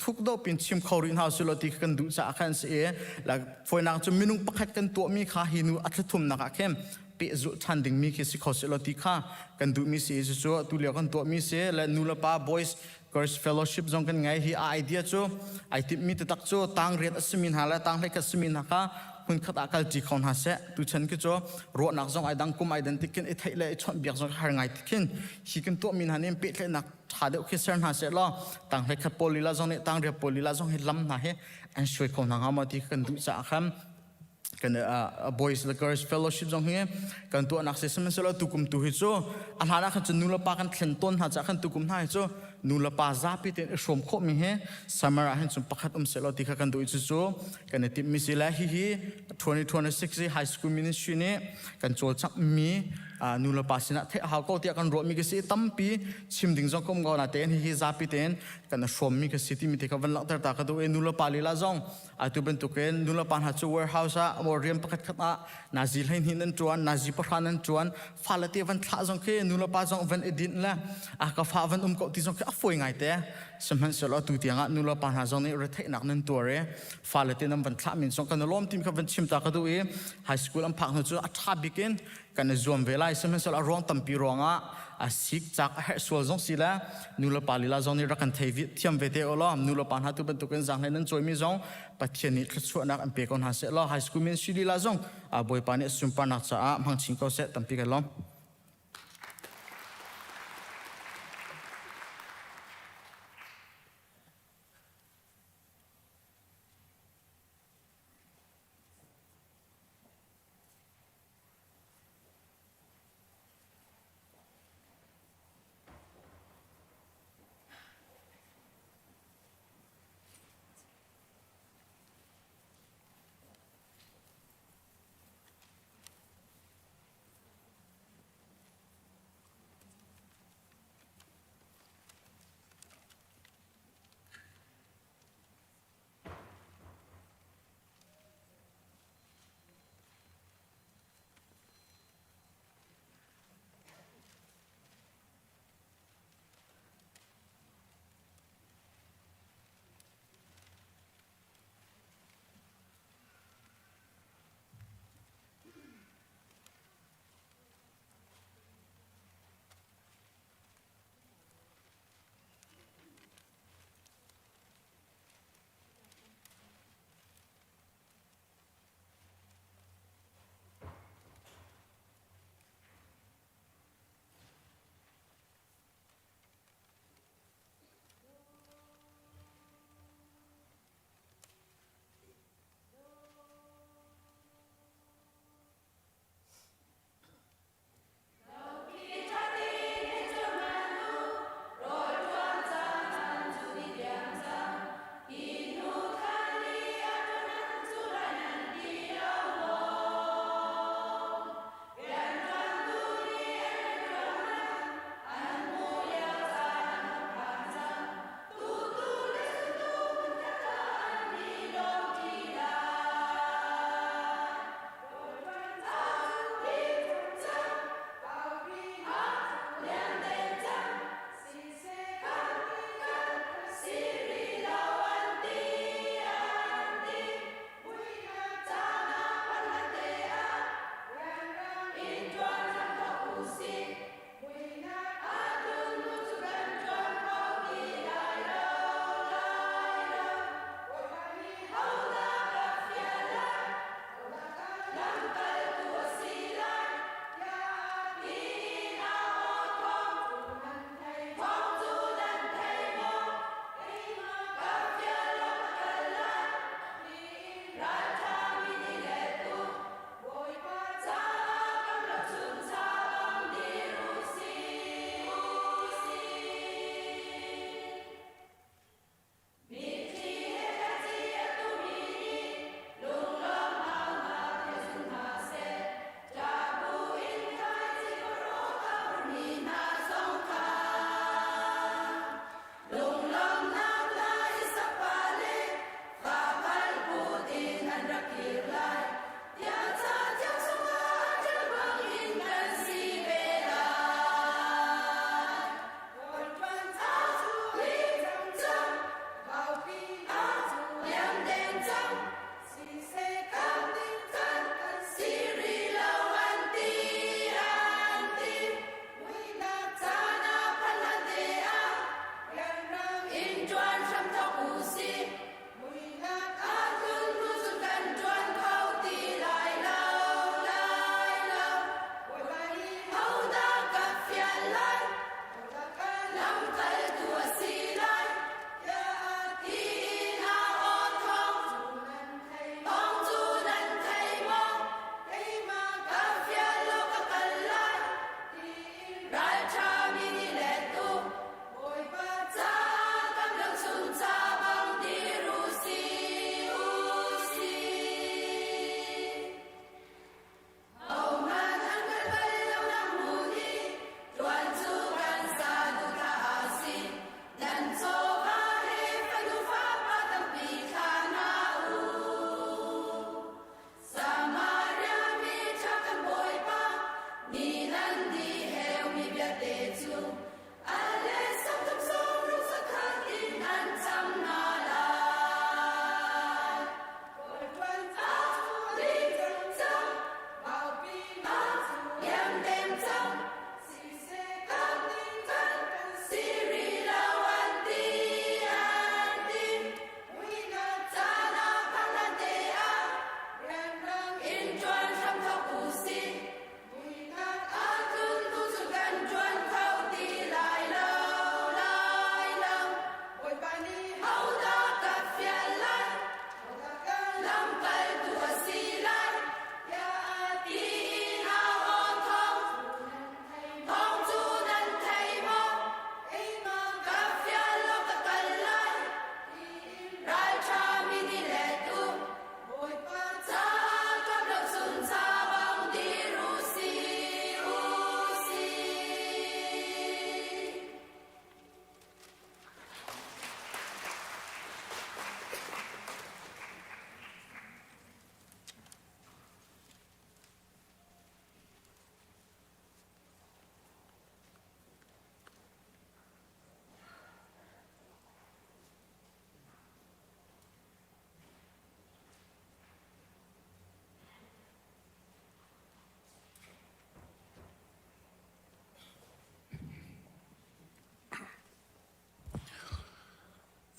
ทุกดอกเป็นชิมเขารินหาสุลติกันดูจะอาเข็นเสียแล้วฝนนางจะมินุงปะขัดกันตัวมีขาหินูอัตถุมนักอาเข็มเปิดจุดทันดึงมีคิดสิเขาสุลติขากันดูมีเสียจู่ๆตุเลียกันตัวมีเสียและนูลปา Boys Girls Fellowship จงกันไงที่ไอเดียจู่ไอติมีแต่ตักจู่ต่างเรียนอัศมินหาและต่างให้กัศมินหาคุณขัดอากาศจีคนหาเสตุฉันก็จะรัวนักจงไอดังกุมไอดันติกินไอไทยเลยชนเบียกจงหาไงติกินฮิกันตัวมินหานี่เป็ดเลยนักหาเด็กคิดเสนหาเสล้อต่างให้ขัดโพลีลาจงเนี่ยต่างเรียบโพลีลาจงให้ล้ำหนาเฮอันช่วยคนหางามาที่กันดูจากคำกันBoys และ Girls Fellowship จงเฮกันตัวนักเสมันเสล้อตุกุมตุฮิโจอันหานักจะนุลปากันเข็นต้นหาจากกันตุกุมหาฮิโจ นูละปาซาปิเตนชมโคมีเฮสมาราเห็นจุมปักขัดเสลอติขกันดูอิจูกันติมิสิลาฮี2026 High School Ministryเนี่ยกันโจจักมีนูละปาสินะเทหาก็เตียกันรวมมีกสิตั้มปีชิมดิ่งจงกมกอนาเตนฮีซาปิเตนกันชมมีกสิที่มีเทกันลักตากันดูนูละปาลีลาจงตุเป็นตุเกนนูละปาหัดจู warehouse มอเรียมปักขัดขัดนาจิลให้หินนั่นจวนนาจิปรานันจวนฟาลเตียวันท้าจงเคนูละปาจงวันเอดินละก็ฟ้าวันก็ที่จงเคฟวยไงเตะสมัยสลอตุเตียงนูละปาหาจงนี่รถเทนักนั่นตัวเร่ฟาลเตียนวันท้ามินจงกันล้อมทีมกันชิมตากันดูไฮสคูลอันพักนั่นจูอัฐาบิกินกันรวมเวลาสมัยสลอร้องตั้มปีร้องสิกจากเฮสวลจงสิละนูละปาลีลาจงนี่รักกันเทวิเทียมเวเตอล้อมนูละปาหาตุเป็นตุกันจังนั้นจอยมีจงปัจเจนิทส่วนนักอันเปกอนหาเสลอไฮสคูลมินชีลีลาจงบอยปานิสุมปานักจ้ามังชิงเขาเสตั้มปีกันล้อม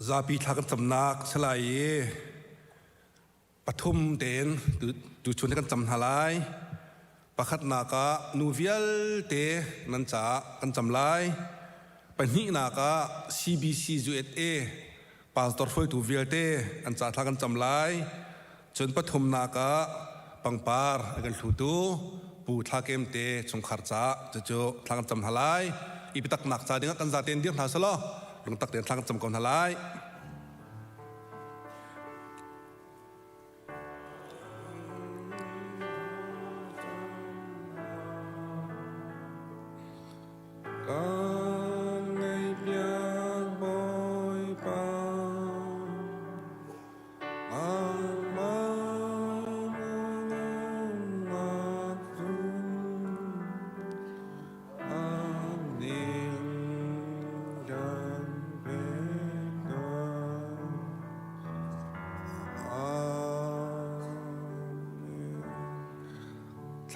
ซาปีทากันสำนักสลายปฐุมเตนดูชนกันจำหาลายประคัดนากะนูเวียลเตนันจ่ากันจำลายปนินากะ CBC-indy ปาสตอร์ฟอยตูเวียลเตอันจ่าทากันจำลายจนปฐุมนากะปังปาร์กันทุตูปูทาเกมเตชงขารจ่าจะทากันจำหาลายอีพิตักนักจ่าดิ้งกันจ่าเตนเดียร์หาสลอลงตักเตนทากันจำก่อนหาลาย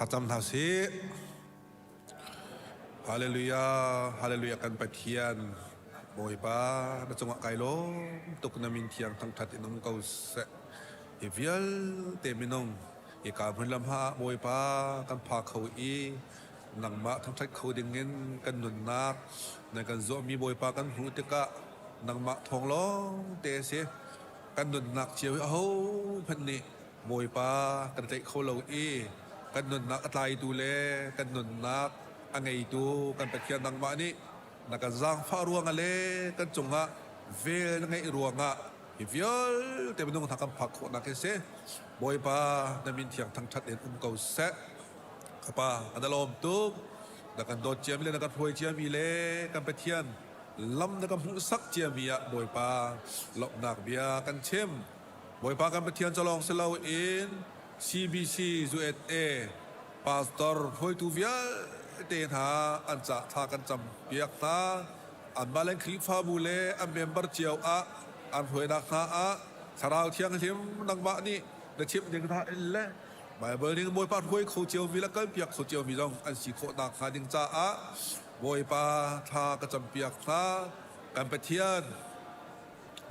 ถ้าจำท่าสิฮาเลลูยาฮาเลลูยากันไปเทียนโบยป้าณจังหวะไกลงตุกนามินเทียงทั้งทัดอินงเกาเสเอวิลเตมินงเอกาพลลำพาโบยป้ากันพาเขาอีนังมาทั้งทัดเขาดึงเงินกันหนุนนักในกันโซมีโบยป้ากันหูติกะนังมาทองล้องเตเสกันหนุนนักเชียวเอาพันนี่โบยป้ากันใจเขาเราอีกันนุนนักอะไรดูแลกันนุนนักอังไงดูกันไปเทียนนังมานี่นักกันจางฟ้ารวงอะไรกันจงอะเวลนังไงรวงอะฮิวิลเต็มนุ่งทางกันผักนักเสบอยป้านามินเทียงทั้งชัดเด่นเกาเสข้าป้าอันนั้นลมตุกนักกันโดดเจียมีเลยนักกันพวยเจียมีเลยกันไปเทียนลำนักกันหุ่นซักเจียมีอะบอยป้าหลบนักเบียกันเชื่อมบอยป้ากันไปเทียนจะลองเสลาวอินCEBC-indy ปาสตอร์พอยตูเวียเตนหาอันจะทากันจำเปียกตาอันบาเลนคลิฟาบูเลอันเมมเบอร์เจียวอันพวยนักตาสาราวเทียงเทียมนังบะนี่เดชิมยังท่าเอลเล่หมายเบอร์นึงมวยปาพวยเขาเจียวมีแล้วก็เปียกเขาเจียวมีจงอันสีโคนักหาดิงจ้ามวยปาทากันจำเปียกตากันไปเทียน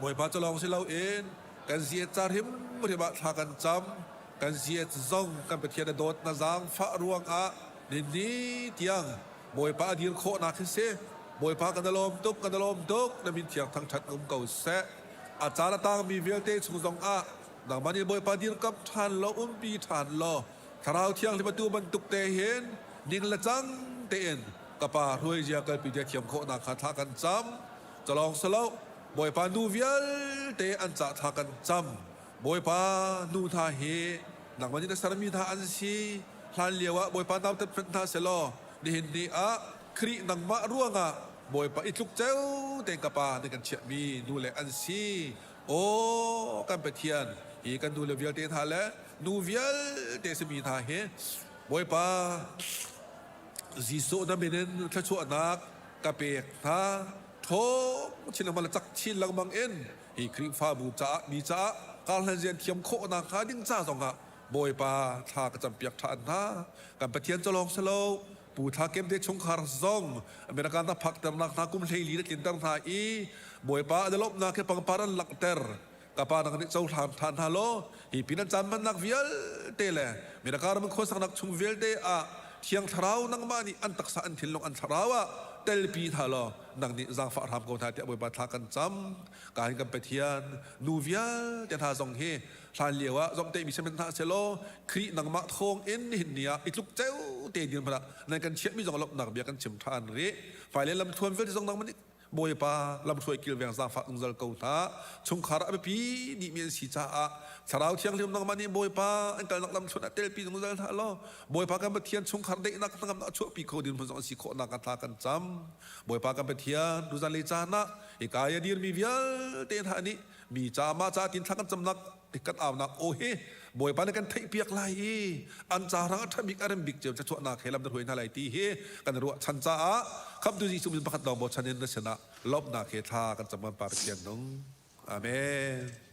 มวยปาจะลองสิเราเองกันเสียจาริมมวยปาทากันจำกันเสียจงกันไปเทียนโดดนาจางฟ้ารวงนี่เทียงมวยป้าดีนโคนักเสมวยป้ากันตลมตุกนั่นมีเทียงทั้งชัดเก่าเสอาจารย์ต่างมีเวลเตชุงจงดังมันนี่มวยป้าดีนกับทันล้ปีทันล้ถ้าเราเทียงที่ประตูบรรทุกเตเห็นนิ่งละจังเตนกับป้ารวยเจียกันปีเดียเทียมโคนักทากันจำจะลองสโลมวยป้าดูเวลเตอันจะทากันจำบอยป้านูท่าเฮหนังวันนี้นักสารมีท่าอันซีพลันเลียวะบอยป้าดาวเต็มเป็นท่าเสลอนี่เห็นดีครีหนังมะร่วงบอยป้าอิทุกเจ้าเต็งกับป้าในกันเชียมีนูเลอันซีโอ้กันไปเทียนอีกันดูเลเวียลเตท่าแล้วนูเวียลเตสมีท่าเฮบอยป้าซีโซนั่นเป็นข้าชั่วนักกะเปียกท่าโถชินมันจักชินลังบังเอ็นอีครีฟ้าบูจ้ามีจ้าการเรียนเทียมโคนาคาดิ้งจ้าสองบอยป้าทากระจำเปียกทานท่ากันไปเทียนจะลองสโลปูทาเกมเดชงคาร์ซองอเมริกันนักพักแต่นักนักกุมเฮลีนักกินตั้งท่าบอยป้าเดลบนักแค่ปังปารันหลักเตอร์กับป้านักนิจเจ้าทานฮาโลอีพินันจันมันนักเวียลเตเลอเมริกันมันคนสักนักชงเวียลเตเทียงทราวนักมานี่อันตักษาอันทิลลงอันทราวเตลปีทาโลนักนิจางฟ้าทำกองทัพเตะบอยป้าทากันจำการกันไปเทียนนูเวียเตท่าซองเฮทานเลียวะจอมเตมีเชมันท่าเซโลครีนังมาทองเอ็นหินเนียอีลูกเจ้าเตดินพระในกันเชี่ยมีจงลบนักเบียกันชิมทานเร่ฝ่ายเล่นลำทวนเวลที่จงนังมันบอยป้าลำช่วยกิลเวียงซาฟักนุซลเกาตาชงคาราเบปีนี่มีสีจ้าสาวเทียงเลี้ยงนังมันนี่บอยป้าอันการนักลำชวนเตลปีนุซลท่าล้อบอยป้ากันไปเทียนชงคาราเด็กนักนักช่วยปีโคดินพนสองสีโคนักกันทากันจำบอยป้ากันไปเทียนดูจันเลจานะอีกายดีร์มีเวียเตนท่านี้มีจ้ามาจ้าตินทักกันจำนักติกันอาบนักโอเฮบอยปานกันไทยเปียกไหลอันจารังทัมิกอารัมบิกเจ้าจะชวนนักเฮลัมดรวยนาไลตีเฮกันรัวชันจ้าคำดูจีสุมินประคัตดองบชันเนนชนะลบนักเฮทากันจำมันปาร์เกียนนงอาเมน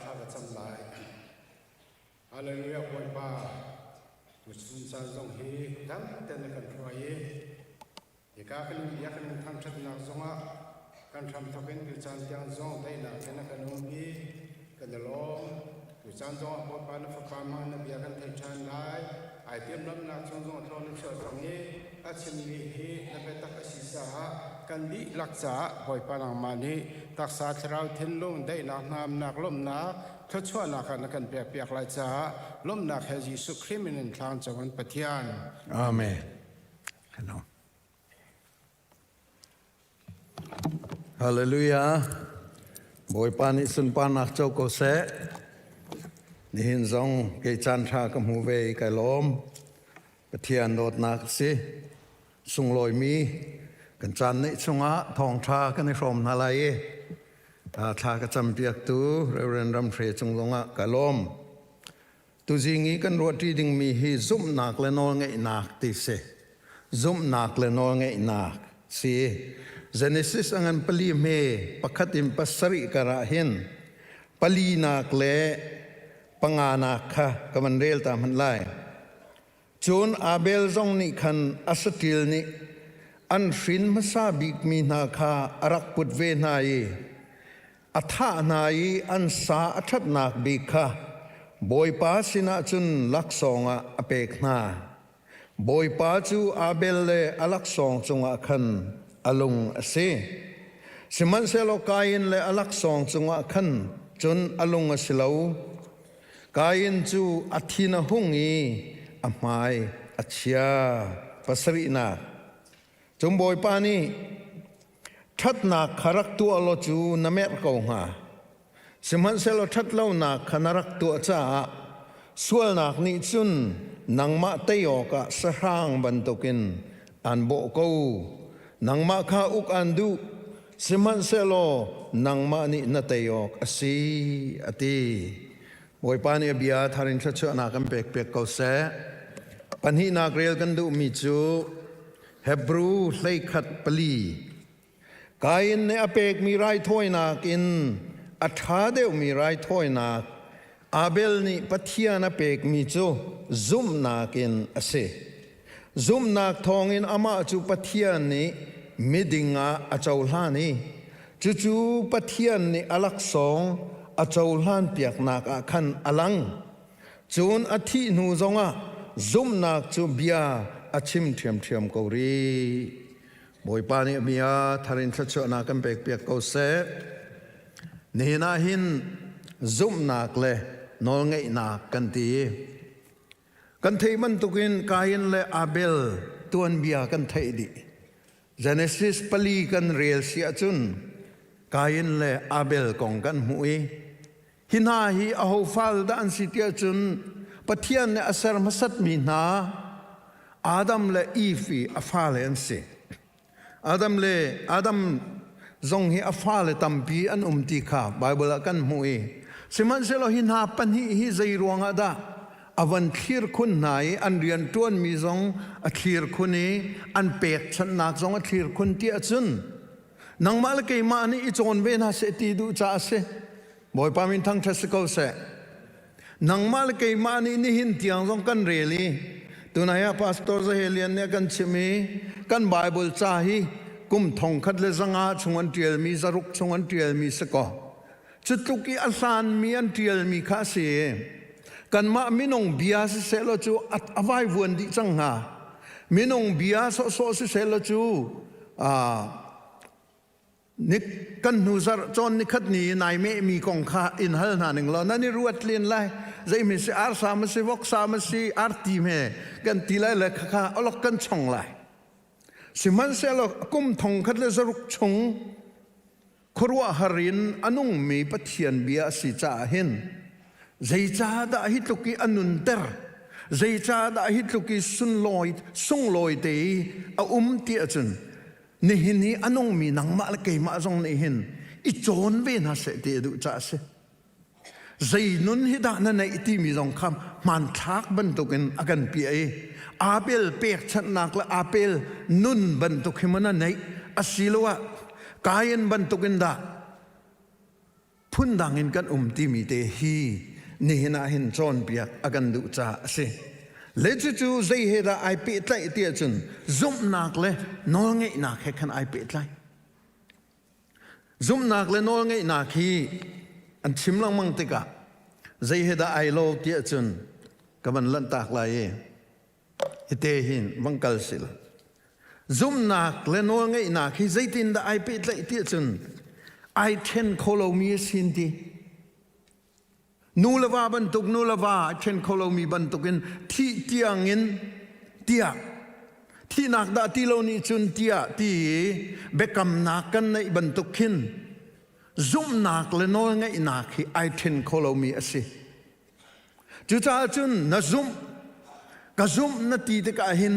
ข้าพเจ้าหลายฮาเลลูยาบอยป้าตุสุนซาจงฮีดังเตนกันรอยอีกาคันยาคันทำชัดนักจงอ่ะกันทำทเป็นกิจการยังจงได้นักเตนกันนุ่มฮีกันจะล้มกิจการจงบอยป้านฟ้าฟ้ามันนบีกันเทชันได้ไอเตมน้ำนักจงทอนเชื่อตรงนี้อาชิมลีฮีนับเป็นตักศิษากันดีรักษาบอยป้านังมานีตักษาชราวเทนลุงได้นักนามนักล้มนักทุกช่วงนักนักเปียกเปียกลายจ้าล้มนักเฮจิสุคริมินทางจังหวัดปัตยานอาเมนฮาเลลูยาบอยปานิสุนปานักเจ้าโกเซนิหินซองเกจันทากมูเวไกลอมปัตยานโดดนักสิสุงลอยมีกันจันนิสุงะทองทากันในฟอมนาลายทากระจำเปียกตูเรนรำเทรจงลงะกะลมตูจิงีกันรวดที่ดึงมีฮีซุ่มนักเลนอไงนักติเสซุ่มนักเลนอไงนักสิเจเนซิสอันปลีเมปขัดิมปัสริกระหินปลีนักเลปังานักค่ะกำมันเรลตามมันไล่จนอาเบลจงนิคันอัสติลนิอันฟินมาซาบิกมีนาคาอารักปุดเวนายอัฐานายอันสาอัฐนักบิกะบอยป้าสินะจุนลักษงะอเปกนาบอยป้าจูอาเบลเลอลักษงจงะขันอลุงเสสิมันเซโลกายินเลอลักษงจงะขันจนอลุงสิลาว กายินจูอัฐินะหุงอีอามายอัจฉริยะปัสรินาจงบอยปานีทัดนักขรักตัวโลจูนเมรกงหาสมันเซลทัดเล่านักขนารักตัวจ้าส่วนนักนิจุนนังมาเตยอกะสร้างบรรทุกินอันโบกูนังมาข้าอุกอันดูสมันเซโลนังมานินเตยอกอสีอติบอยปานีเบียทารินชัชนักกันเปกเปกเขาเสปัญหานักเรียนกันดูมิจูเฮบรูไลขัดปลีกายินในอเปกมีไรถ้วยนักอินอัฐาเดวมีไรถ้วยนักอาเบลนี่ปัทยานาเปกมีจูซุมนักอินอเซซุมนักทองอินอามาจูปัทยานี่มิดิงาอาจาวลานี่จูปัทยานี่อลักสองอาจาวลานเปียกนักอาคันอลังจูนอาทินูจงอาซุมนักจูเบียอาชิมเทียมเกาหลีบอยปานีเบียทารินชัชนักกันเปกเปียกเกาเสนี่นาหินซุมนักเลนอลไงนักกันตีกันเทมันตุกินกายินเลอาเบลตัวนเบียกันเทดี Genesis ปลีกันเรียลเสียจุนกายินเลอาเบลกองกันหุยหินาฮีอาหูฟัลดานสิเตียจุนปะเทียนในอสรมสัตมีนาอาดัมและอีฟีอาฟาเลนสิอาดัมจงฮีอาฟาเลตัมปีอันติขาไบเบิลกันหุยสิมันเซโลหินาปันฮีใจรวงอาดาอวันทีร์คุณไหนอันเรียนต้นมีจงอทีร์คุณนี้อันเป็ดฉันนักจงอทีร์คุณเตียจุนนังมาลเกยมานี่อิจอนเวนัสตีดูจ้าเสบอยปามินทั้งทัศกเสนังมาลเกยมานี่นิหินเตียงจงกันเรลีตัวนายพาสตอร์จะเฮลียนเนี่ยกันชิมีกันไบเบิลจ้าฮีกุมทองคัดเลสังอาชงอันเทียลมีสรุกชงอันเทียลมีสกอจุดตุกีอัลานมีอันเทียลมีข้าเสกันมามินงเบียสิเซลจูอัดอวัยวนดิจังหามินงเบียโซสิเซลจูนิกันนูซาจอนนิคัดนี้นายเมมีกองข้าอินฮัลนาหนึ่งเรานั่นนี่รวดเลียนไล่ใจมีสิอาร์สามสิวกสามสิอาร์ตีเมกันตีไล่เลยข้าเอาล็อกกันช่องไล่สิมันเซลกุมทองคัดเลยสรุกชงครัวฮารินอนุงมีปะเทียนเบียสิจ่าเห็นใจจ้าได้ฮิตลุกีอนุนเตอร์ใจจ้าได้ฮิตลุกีสุนลอยเตยเอาเตียจุนนี่หินนี้อนุงมีนังมาละเกยมาจงนี่หินอีโจนเวนัสเตยดูจ้าเสใจนุนฮิดานันในอิติมีจงคำมันทักบรรทุกินอากันเปียอาเปลเปียกฉันนักละอาเปลนุนบรรทุกิมันนั่นในอสิลวะกายันบรรทุกินดาพุ่นดังอินกันติมีเตฮีนี่น่าเห็นจอนเปียกอากันดูจ้าเสเลจูใจเฮดาไอเปิดไลเตียจุนซุมนักเลนอลไงนักแค่ขันไอเปิดไลซุมนักเลนอลไงนักฮีอันชิมลังมังติกะใจเฮดาไอโลเตียจุนกับมันลันตากไลเตหินบังกัลสิลซุมนักเลนอลไงนักฮีใจตินดาไอเปิดไลเตียจุนไอเทนโคโลมีสินดีนูลวาบรรทุกนูลวาเช่นโคโลมีบรรทุกินที่เตียงเงินเตียที่นักดาที่เรานี่จุนเตียที่เบกำนักกันในบรรทุกินซุมนักเลนอลไงนักที่ไอเทนโคโลมีสิจุดจ้าจุนนะซุมกับซุมนาตีตะกะเห็น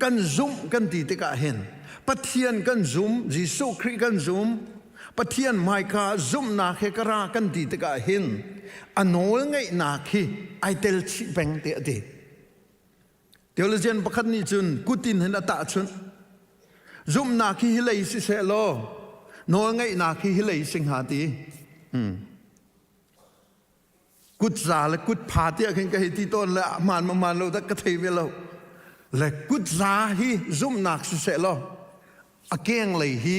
กันซุมกันตีตะกะเห็นปัทเทียนกันซุมจิสุครีกันซุมปัทเทียนไมคาซุมนักเฮกรากันตีตะกะเห็นอันโน้นไงนักฮีไอเตลชิแบงเตะเดเดี๋ยวเราเจนประคันนี้จุนกุตินเห็นตาจุนซุมนักฮีฮิเลสิเซโลโน้นไงนักฮีฮิเลสิงหาตีกุดซาและกุดพาเตียกันก็เฮติต้นและมันเราตะกะเทวิโลและกุดซาฮีซุมนักสิเซโลอาเกียงเลยฮี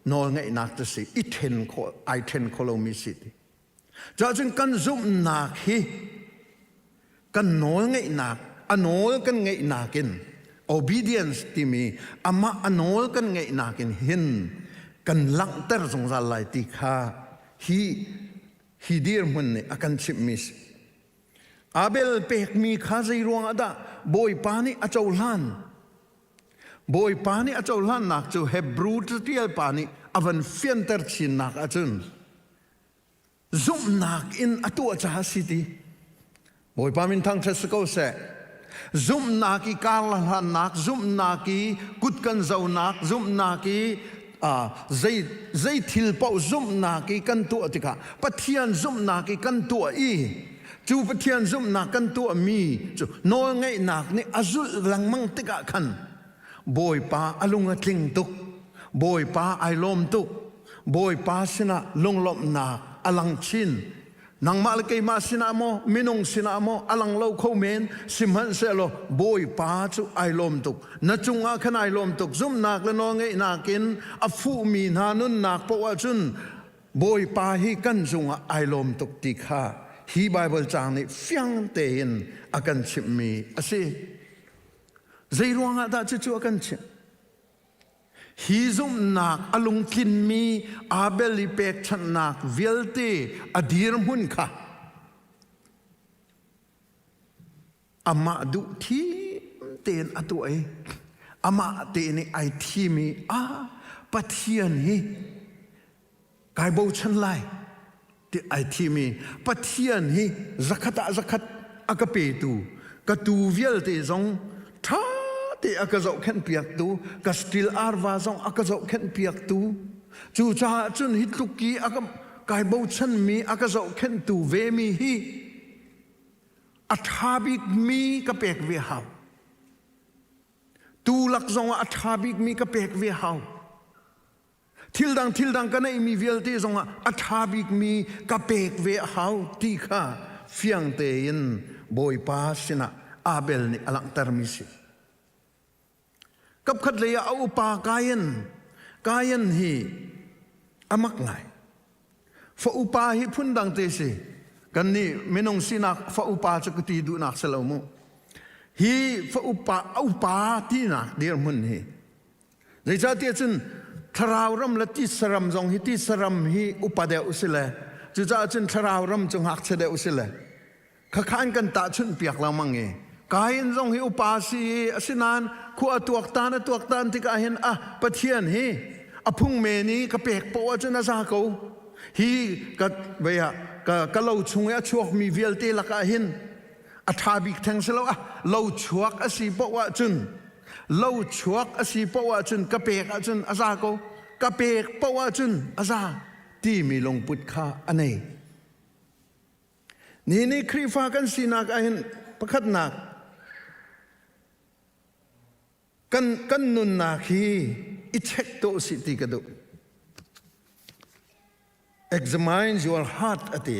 โน้นไงนักจะสิไอเทนโคโลมิสิจะจึงกันซุมนักฮีกันโน้ไงนักอันโน้กันไงนักกิน obedience ที่มีอามาอันโน้กันไงนักกินหินกันลังเตอร์สงสารไหลติขาฮีดีร์มันเนี่ยอากันชิมิส อาเบลเป็กมีข้าใจรวงอดาบอยปานี่อาเจ้าล้านบอยปานี่อาเจ้าล้านนักจูเฮบรูตเทียลปานี่อวันเฟียนเตอร์ชินนักอาจุนซุมนักอินอตัวจ้าสิทีบอยปามินทั้งเทสโกเซซุมนักอีกาลหันนักซุมนักอีกุดกันเจ้านักซุมนักอีใจทิลเป้าซุมนักอีกันตัวติกะปะเทียนซุมนักอีกันตัวอีจูปะเทียนซุมนักกันตัวมีจูโนไงนักนี่อาจุลังมังติกะขันบอยปาอลุงติงตุกบอยปาไอลมตุกบอยปาสินะลงลมนักอลังชินนางมาลกมาสินะโมมินงสินะโมอลังโลเขาเมนสิมันเสลบอยปาจูไอลมตุกนัจุงอาขนไอลมตุกซุมนักละนองไงนักินอฟูมีนานุนนักปวาจุนบอยปาฮีกันจุงไอลมตุกติข้าฮีไบเบิลจางนี่ฟียงเตยนอากันชิมมีอาศัยใจรวงอาดาจู่อากันชิมฮีซุมนักอลุงกินมีอาเบลิเปกชันนักเวลเตอดีรมุนค่ะอามาดูที่เตนอตัวเออามาเตนไอที่มีปะเทียนฮีกายบูชันไลที่ไอที่มีปะเทียนฮีzakatอากาเปตูกะตูเวลเตซงท่าที่อากาศเข็นเปียกตูกัสติลอาร์วาซงอากาศเข็นเปียกตูจู่จ้าจุนฮิตลุกีอากากายบูชันมีอากาศเข็นตูเวมีฮีอัฐาบิกมีกะเปกเวหาวตูลักซงอัฐาบิกมีกะเปกเวหาวทิลดังกันไอมีเวลที่ซงอัฐาบิกมีกะเปกเวหาวที่ข้าเฟียงเตยินบอยปาสินะอาเบลนี่อลังตรมิสิกับขัดเลยเอาอุปากายันฮีอามักไงฝอุปาฮีพุ่นดังเตสิกันนี่ไม่นงสินักฝอุปาจะกตีดูนักสลามุฮีฝอุปาที่นักเดียร์มุนฮีในชาติจุนทราวรำละที่สรำจงฮีที่สรำฮีอุปาเดอุสิเลจุจ้าจุนทราวรำจงหักเสดอุสิเลข้าขันกันตาชุนเปียกละมังเงกายนจงฮีอุปาสีสินานขัวตัวตานที่กาเห็นปะเทียนฮีพุ่งเมนีกะเปกปวจุนอาซาโกฮีกะเบียกะเลาชงชวกมีเวลเตละกาเห็นทาบิกแทงเสลวเลาชวกอสีปวจุนเลาชวกอสีปวจุนกะเปกจุนอาซาโกกะเปกปวจุนอาซาที่มีลงปุตคาอันนี้นี่ครีฟ้ากันสีนักเห็นประคัดนักกันนุนนาคีอิเช็คตัวสิติกระดู examine your heart อติ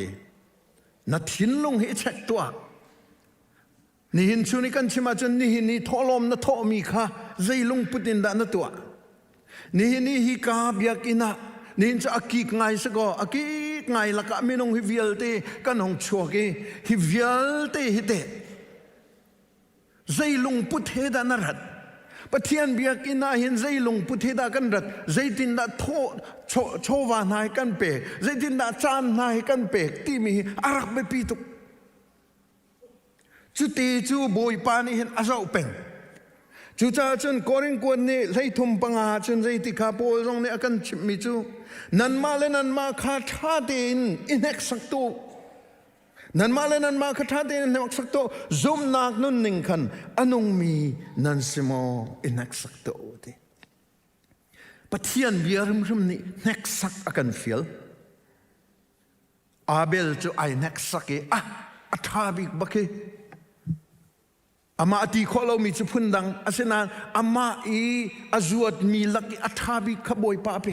นัดหินลงอิเช็คตัวนี่หินชุนิกันชิมาจนนี่หินนี่ทอลมนัทอมีค่ะใจลงปุตินดานตัวนี่หินนี่ฮิกาบยากินะนี่หินจะอากิกไงสกออากิกไงละกะไม่นงฮิวิลเตกันหงชัวกีฮิวิลเตฮิเตใจลงปุตเฮดานรัดปะเทียนเบียกินาเห็นใจลงพุทธิดากันรัดใจตินดาโชวานายกันเปกใจตินดาจานนายกันเปกที่มีอารักเบปีตุกจุตีจูบอยปานี่เห็นอาเจ้าเป็นจูจ้าจนกอริงกวนนี่ใจทุ่มปังอาจนใจติขาโปยรงนี่อากันชิมิจูนันมาเลนันมาคาทาเดนอินเอกสักตัวนันมาเลนันมาคาทาเดนอินเอกสักตัวซุมนักนุ่นหนึ่งขันอนุงมีนันสิโมอินเอกสักตัวดิปะเทียนเบียร์ริมนี่เน็กสักอากันฟิลอาเบลจูไอเน็กสักอัฐาบิกบักอามาตีข้อเรามีจุพุนดังอาเซนานอามาอาจวดมีลักอัฐาบิกขบอยป้าเป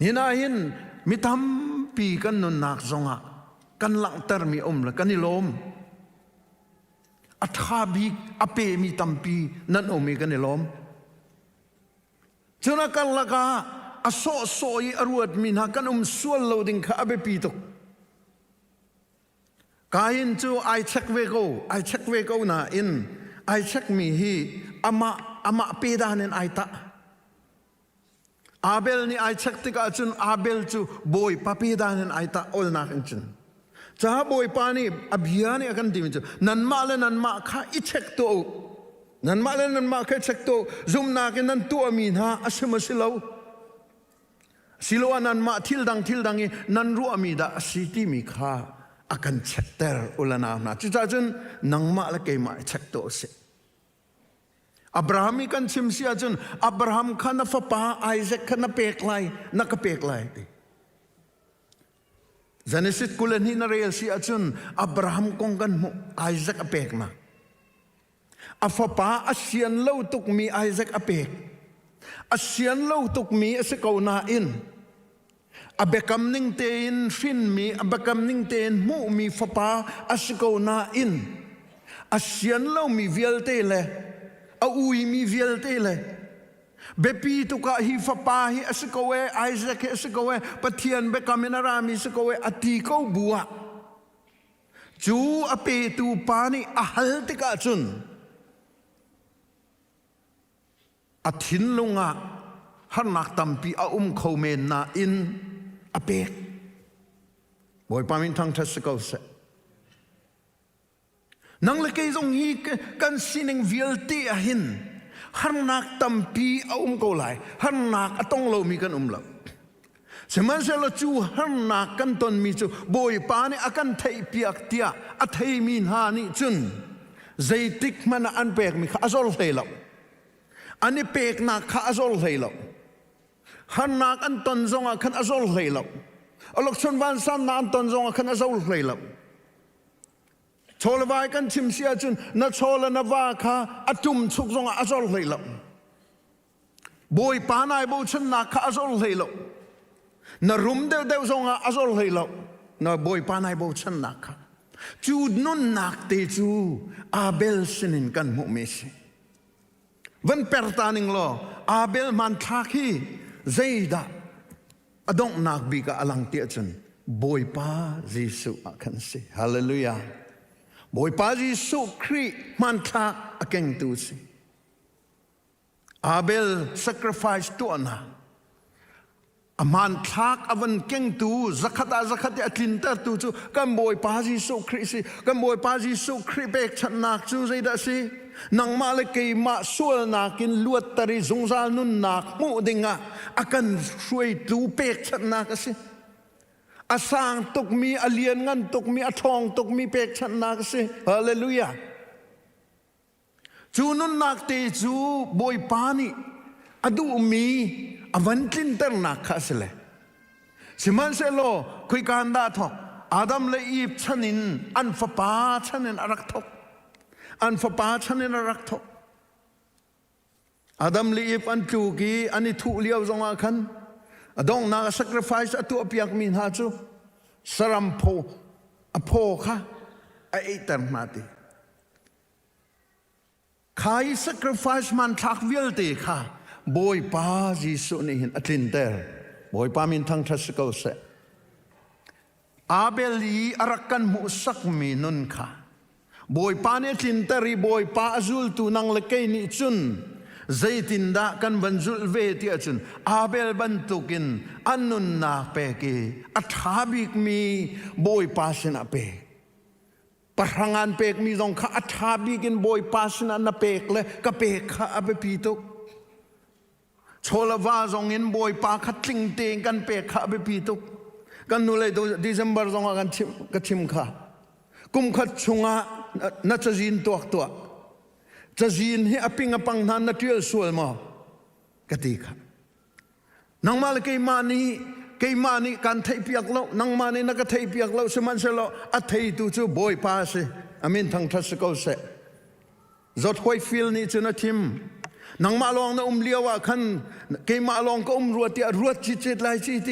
นี่นาเห็นมิทำปีกันนุนนักจงกันหลังเตอร์มีละกันนิลมอัฐาบิกอเปมีทำปีนั่นมีกันนิลมจนกันละกาอโซยอรวดมีนักกันส่วนเราดิ่งข้าเบปีตุกกายินจูไอเช็คเวโกนะอินไอเช็คมีฮีอามาเปดานินไอตาอาเบลนี่ไอเช็คติกาจุนอาเบลจูบอยปาเปดานินไอตาอลนักจุน จ้าบอยปานี่อภิญานี่กันดีมั้ยนันมาเลยนันมาข้าอิเช็คตัวนันมาเลยนันมาข้าเช็คตัวซุมนากันนันตัวมีนะอาศัยมาสิสิลวานันมาทิลดังนันรู้มีดาสิที่มีข้าอากันเช็คเตอร์อุลนาหน้าจุดจนนังมาละเกมาเช็คตัวสิอับราฮัมกันชิมเสียจนอับราฮัมขันฟ้าป้าไอแซคขันเปกไลนักเปกไลจันสิตกุลนี่นาเรียลเสียจนอับราฮัมคงกันมุไอแซคเปกนะอัฟ้าป้าอาเซียนเล่าตุกมีไอแซคเปกอาเซียนเล่าตุกมีอาศัยเกาหนาอินอับกำนิ่งเตนฟินมีอับกำนิ่งเตนมุมีฟ้าป้าอาศัยเกาหนาอินอาเซียนเล่ามีเวลเตเลอุยมีเวลเตเลยเบปีตุกะฮิฟปาฮิอสกเวไอแซคอสกเวปะเทียนเบกามินารามิสกเวอติโกบัวจูอเปตูปานิอหัลติกะจุนอทินลุงะฮันนักตัมปีอุมเขาเมนนาอินอเปกบอยปามินทังทัสกเวนังเล็กจงฮีกันสินึงวิลตีอาหินฮันนักตัมปีอุมโกไลฮันนักต้องเรามีกันเราสมัยเสลจูฮันนักกันตนมีจูบอยปานี่อากันไทยเปียกเตียอัทยมินฮานี่จุนใจติกมันอันเปกมีข้าจอลเทลอันนี้เปกนักข้าจอลเทลฮันนักอันตนจงอาขันจอลเทลอลกชนวันสันนักอันตนจงอาขันจอลเทลโชลวายกันชิมเสียจุนนัชโชลนวาคาอจุมชุกจงอาจอลเลยละบอยปานายบูชนนักอาจอลเลยละนรุมเดวจงอาจอลเลยละนบอยปานายบูชนนักจูดนุนนักเตจูอาเบลสินินกันมุเมสิวันเปิดตานิงโลอาเบลมันทักฮีเจดาอดงนักบิกอลังเตียจุนบอยปาเยซูอาคันสิฮาเลลูยาบอยปาจิสุครีมันทักอเก่งตูสิอาเบล sacrifice ตัวน่ะมันทักอวันเก่งตูzakatอัตลินเตอร์ตูจูกันบอยปาจิสุครีสิกันบอยปาจิสุครีเบกชันนักจูใจได้สินังมาเลกมาส่วนนักินลวดตรีจงซานุนนักมูดิงะอากันช่วยตูเบกชันนักสิอาสางตกมีอเลียนงันตกมีอทองตกมีเปกชันนักสิฮาเลลูยาจูนุนนักเตจูบอยปานิอดูมีอวันตินเตอร์นักข้าสิเลสิมันเซโลคุยกันดาทอกอาดัมและอีฟชันินอันฟ้าป้าชันินอรักทอกอันฟ้าป้าชันินอรักทอกอาดัมและอีฟอันจูกีอันนี้ถูเลี้ยวจงอาคันดองนัก sacrifice ตัวเปียกมินหาจูสรัมโพอโพค่ะไอเติมมาตีใคร sacrifice มันทักวิลตีค่ะบอยปาจิสุนี่หินอัตลินเตอร์บอยปามินทังทัศกเสอาเบลีอารักกันมุสักมีนุนค่ะบอยปาเนตินเตอร์บอยปาจุลตูนังเล็กนิจุนใจตินดากันบรรจุเวทีจุนอาเบลบรรทุกินอันนุนนาเปกีอัฐาบิกมีบอยปาสนาเปกปะรังอันเปกมีตรงข้าอัฐาบิกินบอยปาสนาเปกเลยก็เปกข้าอเปปีตุกโชลวาจงเห็นบอยปาขัดลิงเตงกันเปกข้าอเปปีตุกกันนู่นเลยดิเซมเบอร์จงกันชิมข้ากุมขัดชงะนัชจินตัวจะจีนให้อภิงอปังนันนัดเรียลส่วนมากติกานังมาเลยเกยมานี่การไทยเปียกเล่านังมานี่นักไทยเปียกเล่าสมันเสลาอัฐยตูจูบอยปาสิอามินทางทัศกเสจดหอยฟิลนี่จุนทิมนังมาลองนะเลี้ยวว่าขันเกยมาลองก็รัวที่รัวจิตไหลจิต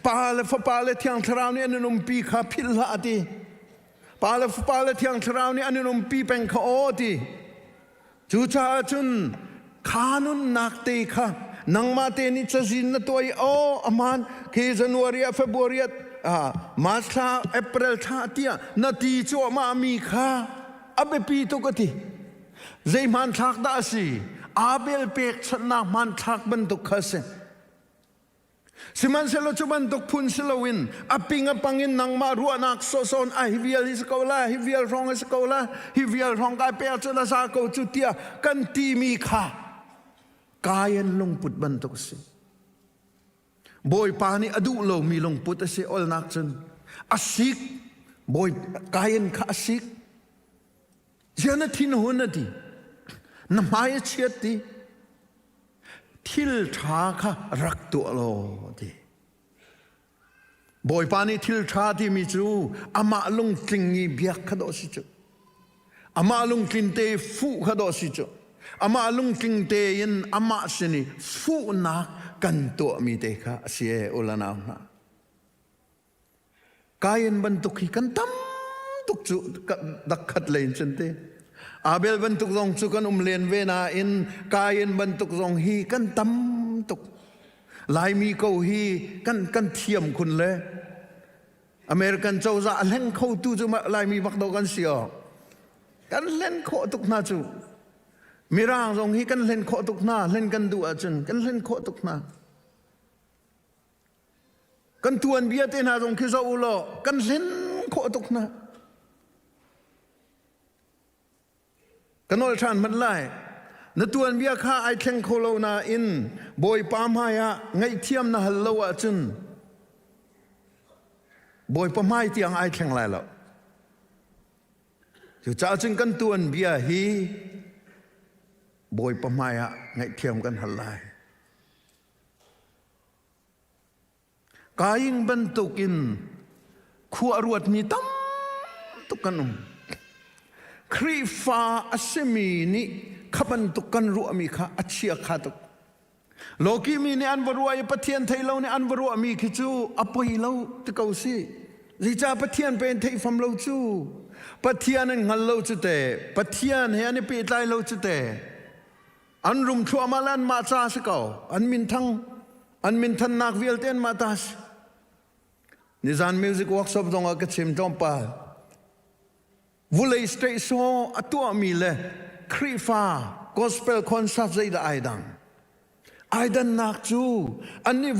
ปาเลฟปาเลที่อังทราวนี่อันนุ่มปีขาพิลลาตีปาเลฟปาเลที่อังทราวนี่อันนุ่มปีเป็นข้อตีจูจ่าจุนขานุนนักเตะค่ะนังมาเตนิจะจินนตัวโออามันเคือจันวารีเฟบรุรีมาสลาเอพริลท่าเตียนาทีจัวมามีค่ะอับปีตุกติใจมันทักได้สิอาเบลเปกชนะมันทักบรรทุกข้าเซ siman selo chuban tok phun silowin aping apangin nang ma ruanak so son a hivial is kola hivial rong is kola hivial rong kai pe chuna sa ko chutia kan ti mi kha kayan lungput ban tok si boy pani adu lo mi lungput ase ol nak chun asik boy kayan kha asik jana thin honati na mai chiati thil tha kha rak tu lo ti boy pani thil tha ti mi chu ama lung tling ni biak kha do si chu ama lung tlin te fu kha do si chu ama lung tling te in ama sini fu na kan to mi te kha sie ulana na kayan bantuk hi kan tam tuk chu dak khat lein chen te Abel bentuk zong chu kan len ve na in kain bentuk zong hi kan tam tuk lai mi ko hi kan thiam khun le American châu za leng kho tu chu lai mi bak do kan sio kan len kho tuk na chu mirang zong hi kan len kho tuk na len kan du a chun kan len kho tuk na kan tuan bia te na zong khi zo ulo kan len kho tuk na kanol chan man lai na tuan bia kha ai thleng kholo na in boy pam haya ngai thiam na hallo a chun boy pamai tiang ai thleng lai lo chu cha chun kan tuan bia hi boy pamai a ngai thiam kan hal lai kaing ban tukin khu aruat mi tam tukanumครีฟ้าอสมีนี่ขับันตุกันรัวมีค่ะอัจฉริยะค่ะตุกโลกีมีนี่อันวรัวปะเทียนไทยเราเนี่ยอันวรัวมีคือจูอภัยเราตะเกาสิริจาปะเทียนเป็นไทยฟัมเราจูปะเทียนนั้นหันเราจุดแต่ปะเทียนเฮียนี่ปีไตเราจุดแต่อันรุมชัวมาลันมาซาสเก่าอันมินทันนักวิลเตนมาตัสนิซานมิวสิกเวิร์กช็อปตรงกับชิมจอมปาวุเลยสเตย์โซอตัวมีเลยครีฟ้ากอสเปลคอนซับใจได้ไอดันนักจูอันนี้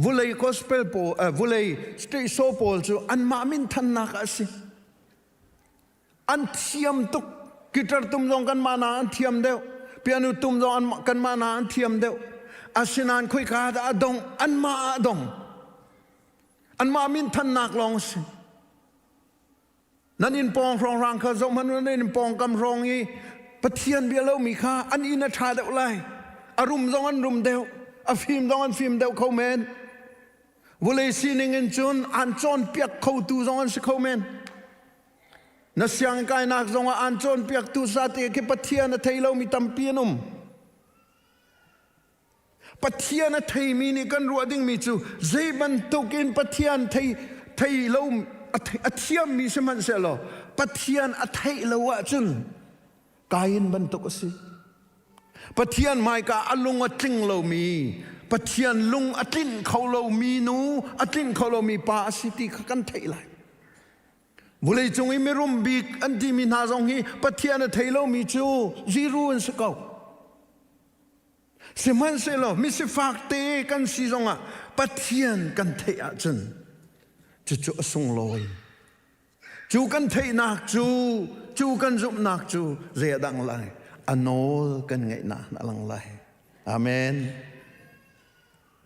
วุเลยกอสเปลโปวุเลยสเตย์โซโปลจูอันมามินทันนักสิอันเทียมตุกกิตาร์ตุมจงกันมานาอันเทียมเดียวเปียโนตุมจงกันมานาอันเทียมเดียวอาศินานคุยกาดอดงอันมาอดงอันมามินทันนักลองสินั่นอินปองรองรังข้าจงมันนั่นอินปองกำรองอีปะเทียนเบียเรามีค่าอันอินชาเดวไลอารมณ์จงอันรุมเดวอฟิมจงอันฟิมเดวเขาเมนวุเลยซีนิงอินจุนอันจอนเปียกเขาตูจงอันสิเขาเมนนัสยังกายนักจงอันจอนเปียกตูซาติเกปะเทียนไทยเรามีตัมเปียนุมปะเทียนไทยมีนี่กันรัวดิ้งมีจูเจบันตุกินปะเทียนไทยเราอัฐิยมมีสมันเสลอปะเทียนอัฐิละวะจุนกายินบันตุกสิปะเทียนไม่กาอลุงอัตลิงเรามีปะเทียนลุงอัตลินเขาเรามีนูอัตลินเขาเรามีปาสิติกันไทยไรบุเลยจงอิมิรุมบิกอันที่มีนาจงฮีปะเทียนไทยเรามีจูจีรูนสกาวสมันเสลอมิสิฟักเตกันสิจงอ่ะปะเทียนกันไทยอาจุนจูส่งลอยจูกันเทนักจูกันจุบนักจูเรียดังไลอันโนกันไงนะนั่งไลอาเมน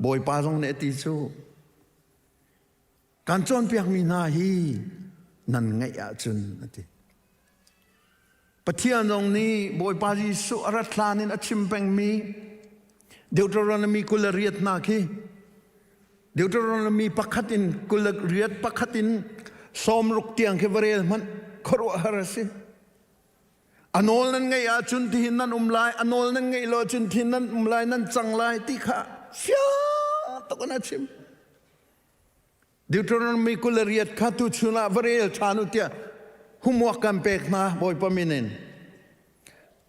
บอยปาจงเนติจูการจนเปียกมีนาฮีนั่นไงอาจุนนั่นทีปะเทียนตรงนี้บอยปาจิสุอรัตลานินอชิมเปงมีเดี๋ยวเราจะมีกุลเรียดนาคีเดี๋ยวเรามีปักขัดินกุลเรียดปักขัดินสมรุกเตียงเคเบเรลมันครัวฮาร์สิอันโนลนั่นไงอาจุนที่นั่นลายอันโนลนั่นไงโลจุนที่นั่นลายนั่นจังลายที่ข้าเสียตกนัดชิมเดี๋ยวเรามีกุลเรียดข้าตุชุนาเบเรลชานุเตียหุมวกันเปกนาบอยปามินิน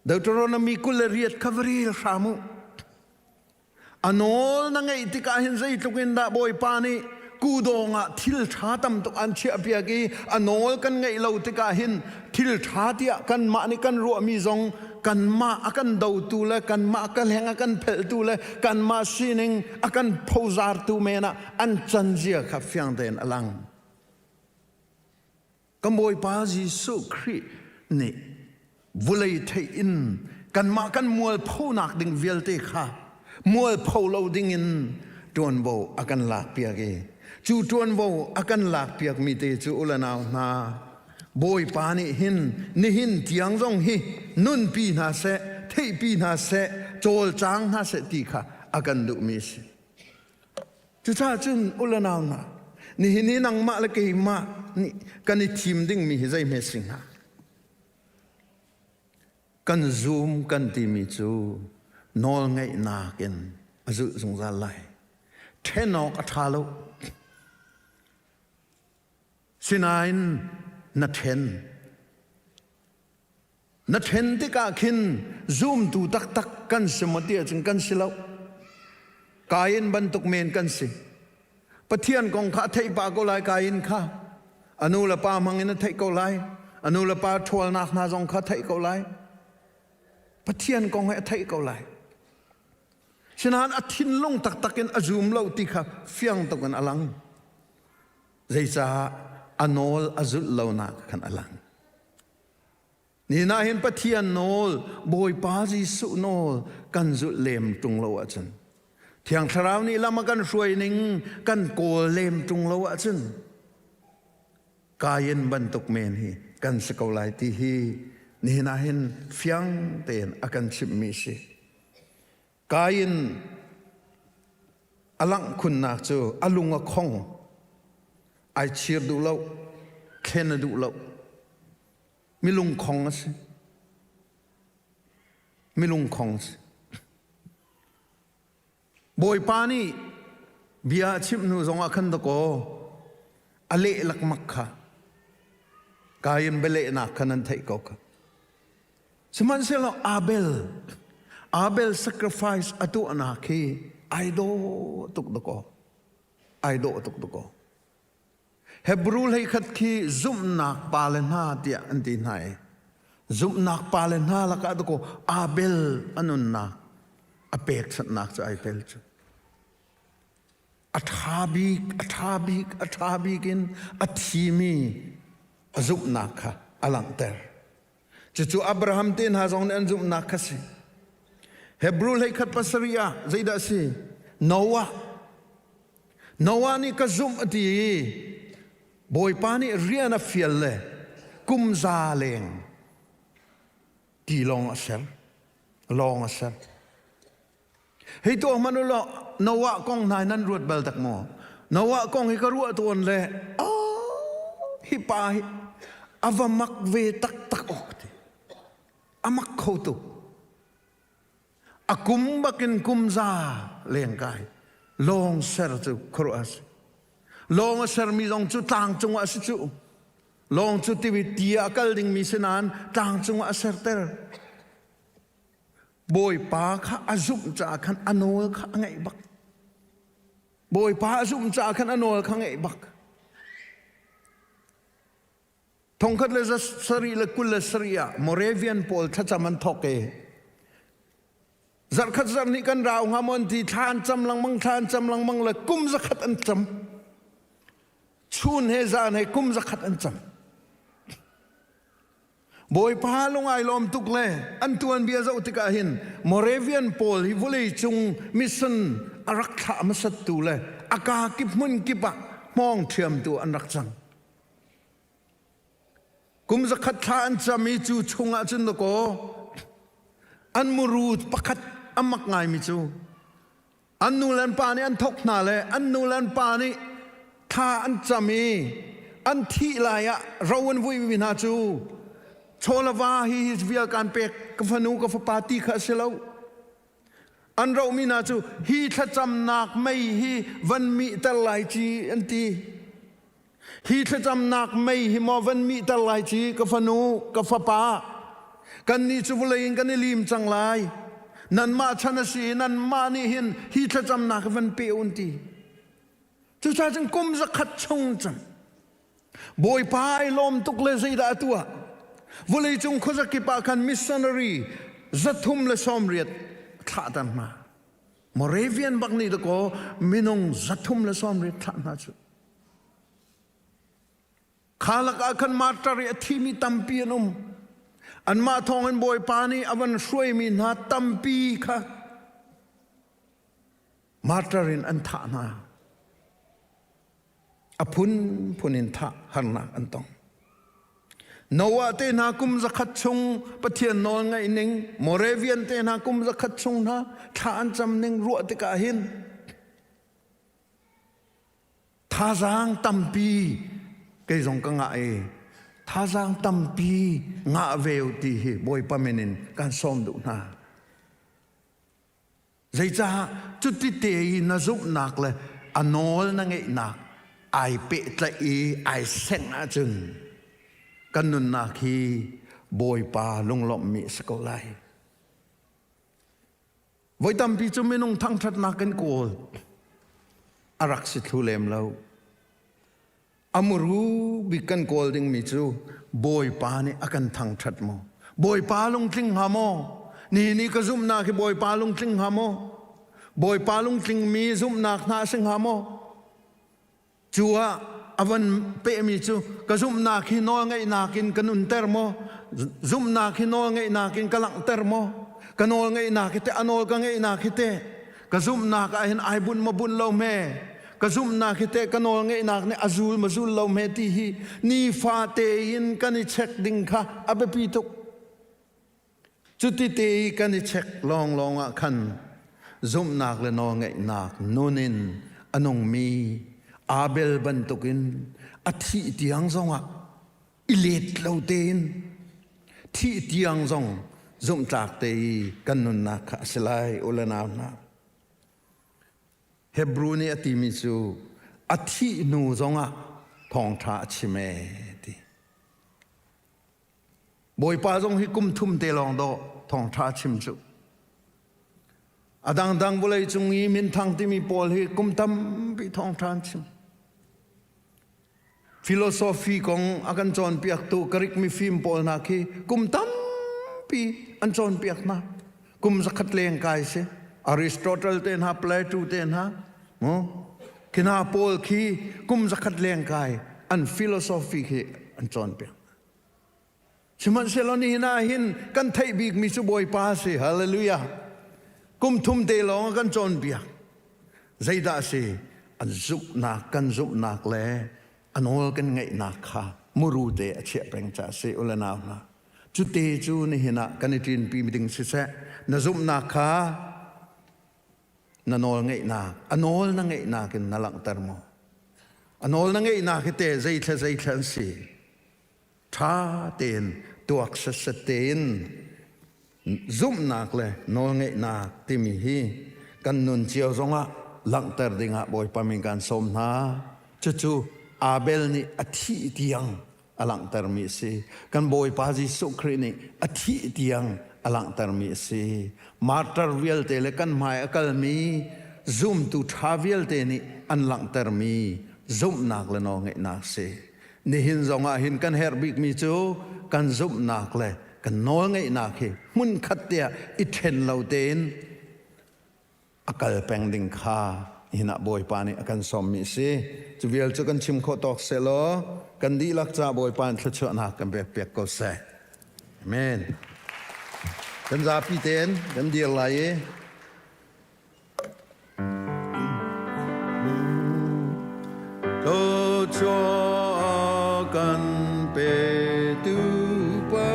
เดี๋ยวเรามีกุลเรียดข้าเบเรลชามุอันโนลนั่งไงที่การเห็นใจตุกินดาบอยปานีกูดองอ่ะทิลชาตัมตุอันเชียเปียกีอันโนลกันไงเราที่การเห็นทิลชาที่กันมานี่กันรัวมีจง กันมาakan dau tu le kan ma kan heng akan phel tu le kan ma sining akan phozar tu mena an chanjia kha fyang den alang kamoi pa Jesu Christ ni vulei thei in kan ma kan mual phonak ding velte kha mual pholo ding in tuan bo akan lak piak e chu tuan bo akan lak piak mi te chu ulanaw na boy pa ni hin tiang jong hi nun pi na se thei pi na se chol chang na se ti kha akan du mi se chu cha chun ulanaw na ni hin nang ma la ke ma ni kan ni thim ding mi hi zai me sing ha kan zoom kan ti mi chu nol ngai na ken azu zung za lai thenok athalo sinain na then ti ka khin zoom tu tak tak kan semotia chung kan silau kain bantuk men kan si pathian kong kha thei pa ko lai kain kha anu la pa mangin thei ko lai anu la pa thol nak na jong kha thei ko lai pathian kong he thei ko lai sinan athin long tak takin azum lo ti kha fiang to kan alang zaisa anol azul lo na kan alang ni na hin pathian nol boy pa Jesu nol kan zu lem tung lo achun thiang tharau ni lama kan ruai ning kan kol lem tung lo achun kayen bantuk men hi kan sekolai ti hi ni na hin fiang ten akan chim mi si kayen alang kun nak chu alunga khong ai chir du lo khen du lo mi lung khong asi mi lung khong boy pani bia chim nu zong akhan da ko ale lak makha kayen bele na khanan thai ko ka siman selo Abel sacrifice atu anaki aido tuk dako Hebrew hay khat ki Zumhnak palenha tia anti nai Zumhnak palenha laka dako Abel anun na apek sat nak sa Abel chu athabik in athimi Zumhnak kha alang ter chu Abraham tin ha zong an Zumhnak kha si Hebrew hay khat pasaria zaida si Noah ni ka zum ati boy pani riana fiel le kum za leng ti long asel hei to manulo Noah kong nai nan ruat bal tak mo Noah kong hi ka ruat ton le hi pa avamak ve tak ok ti amak khotu akum bakin kumza leng kai long ser tu croas long ser mi long chu tang chung wa si chu long chu ti tia kal ding mi sinan tang chung wa ser ter boy pa kha azum cha khan anol kha ngai bak boy pa azum cha khan anol kha ngai bak thongkhat le sari le kul le saria Moravian Pol thachaman thoke zar khat zar ni kan raw ngamon ti than cham lang mang la kum za khat an cham chun he zan he kum za khat an cham boy pa lungai lom tuk le an tuan bia zo tika hin Moravian Pol hi volei chung mission arak tha masat tu le aka kip mun kipa mong thiam tu an rak chang kum za khat tha an chami chu chunga chun ko an murut pakhat amak ngai mi chu an nulan pa ni an thok na le an nulan pa ni tha an chami an thi la ya rawan vui wi na chu cholawa hi his via kan pek ka fanu ka fa party kha selo an ro mi na chu hi tha cham nak mai hi van mi tal lai chi an ti hi tha cham nak mai hi mo van mi tal lai chi ka fanu ka fa pa kan ni chu vulain kan ni lim chang lai nan ma chana si nan ma ni hin hi tha cham nak van pe un ti chu cha chang kum za khat chung chang boy pai lom tuk le zai da tua vulai chung khoza ki pa kan missionary zathum le somriat tha dan ma Moravian bakni to ko minong zathum le somriat tha na chu khalak akan matari athimi tampi anum an ma thong an boy pani avan shroi mi na tampi kha matarin an tha na apun punin tha harna antong Noah te na kum zakhat chung pathian nol ngai ning Moravian te na kum zakhat chung na tha an cham ning ru te ka hin tha jang tampi cái dòng cái ngại tha giang tâm pi ngạ vèo thì bồi pa menin can som đủ na dây cha chút tí tê na giúp nạc là anol na ngậy nạc ai bệ lại ai sen á chừng căn nun nạc khi bồi pa lung lọm mi scâu lại với tâm pi chúng mình nông thăng thắt nạc cái cổ arak sit thu lem lâu amuru bikan kolding mi chu boy pa ni akan thang that mo boy pa lung tling ha mo ni ka zum na ki boy pa lung tling ha mo boy pa lung tling mi zum nak na sing ha mo chua avan pe mi chu ka zum na ki no ngai na kin kanun ter mo zum na ki no ngai na kin kalang ter mo kanol ngai na ki te anol ka ngai na ki te ka zum na ka hin ai bun ma bun lo me kazum na khite kanol ngai nak ne azul mazul lo me ti hi ni fa te in kani check ding kha abe pi tuk chuti te kani check long a khan zum nak le no ngai nak nonin anong mi abel ban tukin athi tiang zonga ilet lo ten thi tiang zong zum tak te kanun na kha selai ulana na Hebrew ni atimi chu athi nu zonga thong tha chime ti boy pa zong hi kum thum te long do thong tha chim chu adang dang bulai chung yi min thang ti mi pol hi kum tam bi thong tha chim philosophy kong akan chon piak tu karik mi phim pol na khi kum tam pi an chon piak na kum zakhat leng kai se Aristotle ten ha Plato ten ha kina Paul khi kum zakhat leng kai an philosophy khi an chon pe chiman seloni na hin kan thai big mi su boy pa se hallelujah kum thum te long kan chon bia zaida se an zup na kan zup nak le anol kan ngai na kha muru te ache preng cha se ulana na chu te chu ni hina kan tin pi meeting se se na zup na kha nanol ngai na anol na ngai na kin nalang termo anol na ngai na kite zai thlan si tha ten tuak sa ten zum nak le nol ngai na timi hi kan nun chiao zonga lang ter dinga boy pamin kan som na chu abel ni athi tiang alang ter mi si kan boy pa ji sukri ni athi tiang alang tar mi si martar vial te le kan mai akal mi zoom tu travel te ni an lang tar mi zoom nak le no ngai nak se ni hin zonga hin kan her big mi chu kan zoom nak le kan no ngai nak he mun khat te I then lo ten akal peng ding kha hina boy pani akan som mi si chu vial chu kan chim kho tok se lo kan di lak cha boy pan thla chu na kan be pek ko se amen kan za pi ten kan dir lai to cho kan pe tu pa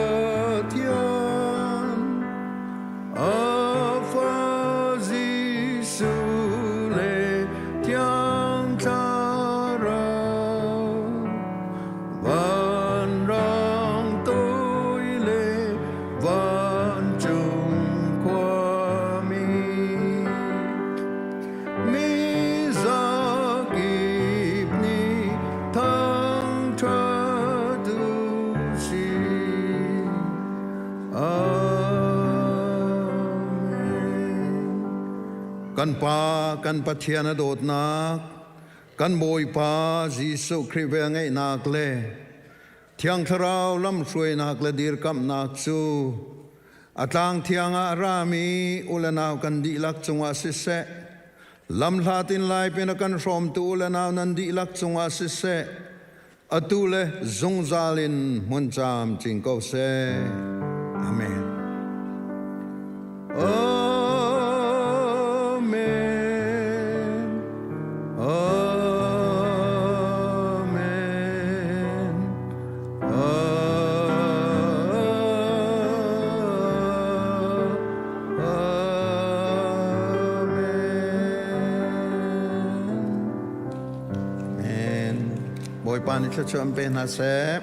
thian a fa ji su le tiang cha ra van rang tôi le van kan pa kan pathian dot nak kan boy pa Jesu Christ ve ngai nak le thiang tharau lam sui nak le dir kam nak chu atlang thianga rami ulanau kan di lak chunga sisse lam hlatin lai pena kan rom tu ulanau nan di lak chunga sisse atule zungzalin muncham chingko se amen. Boy pani cha champen ha se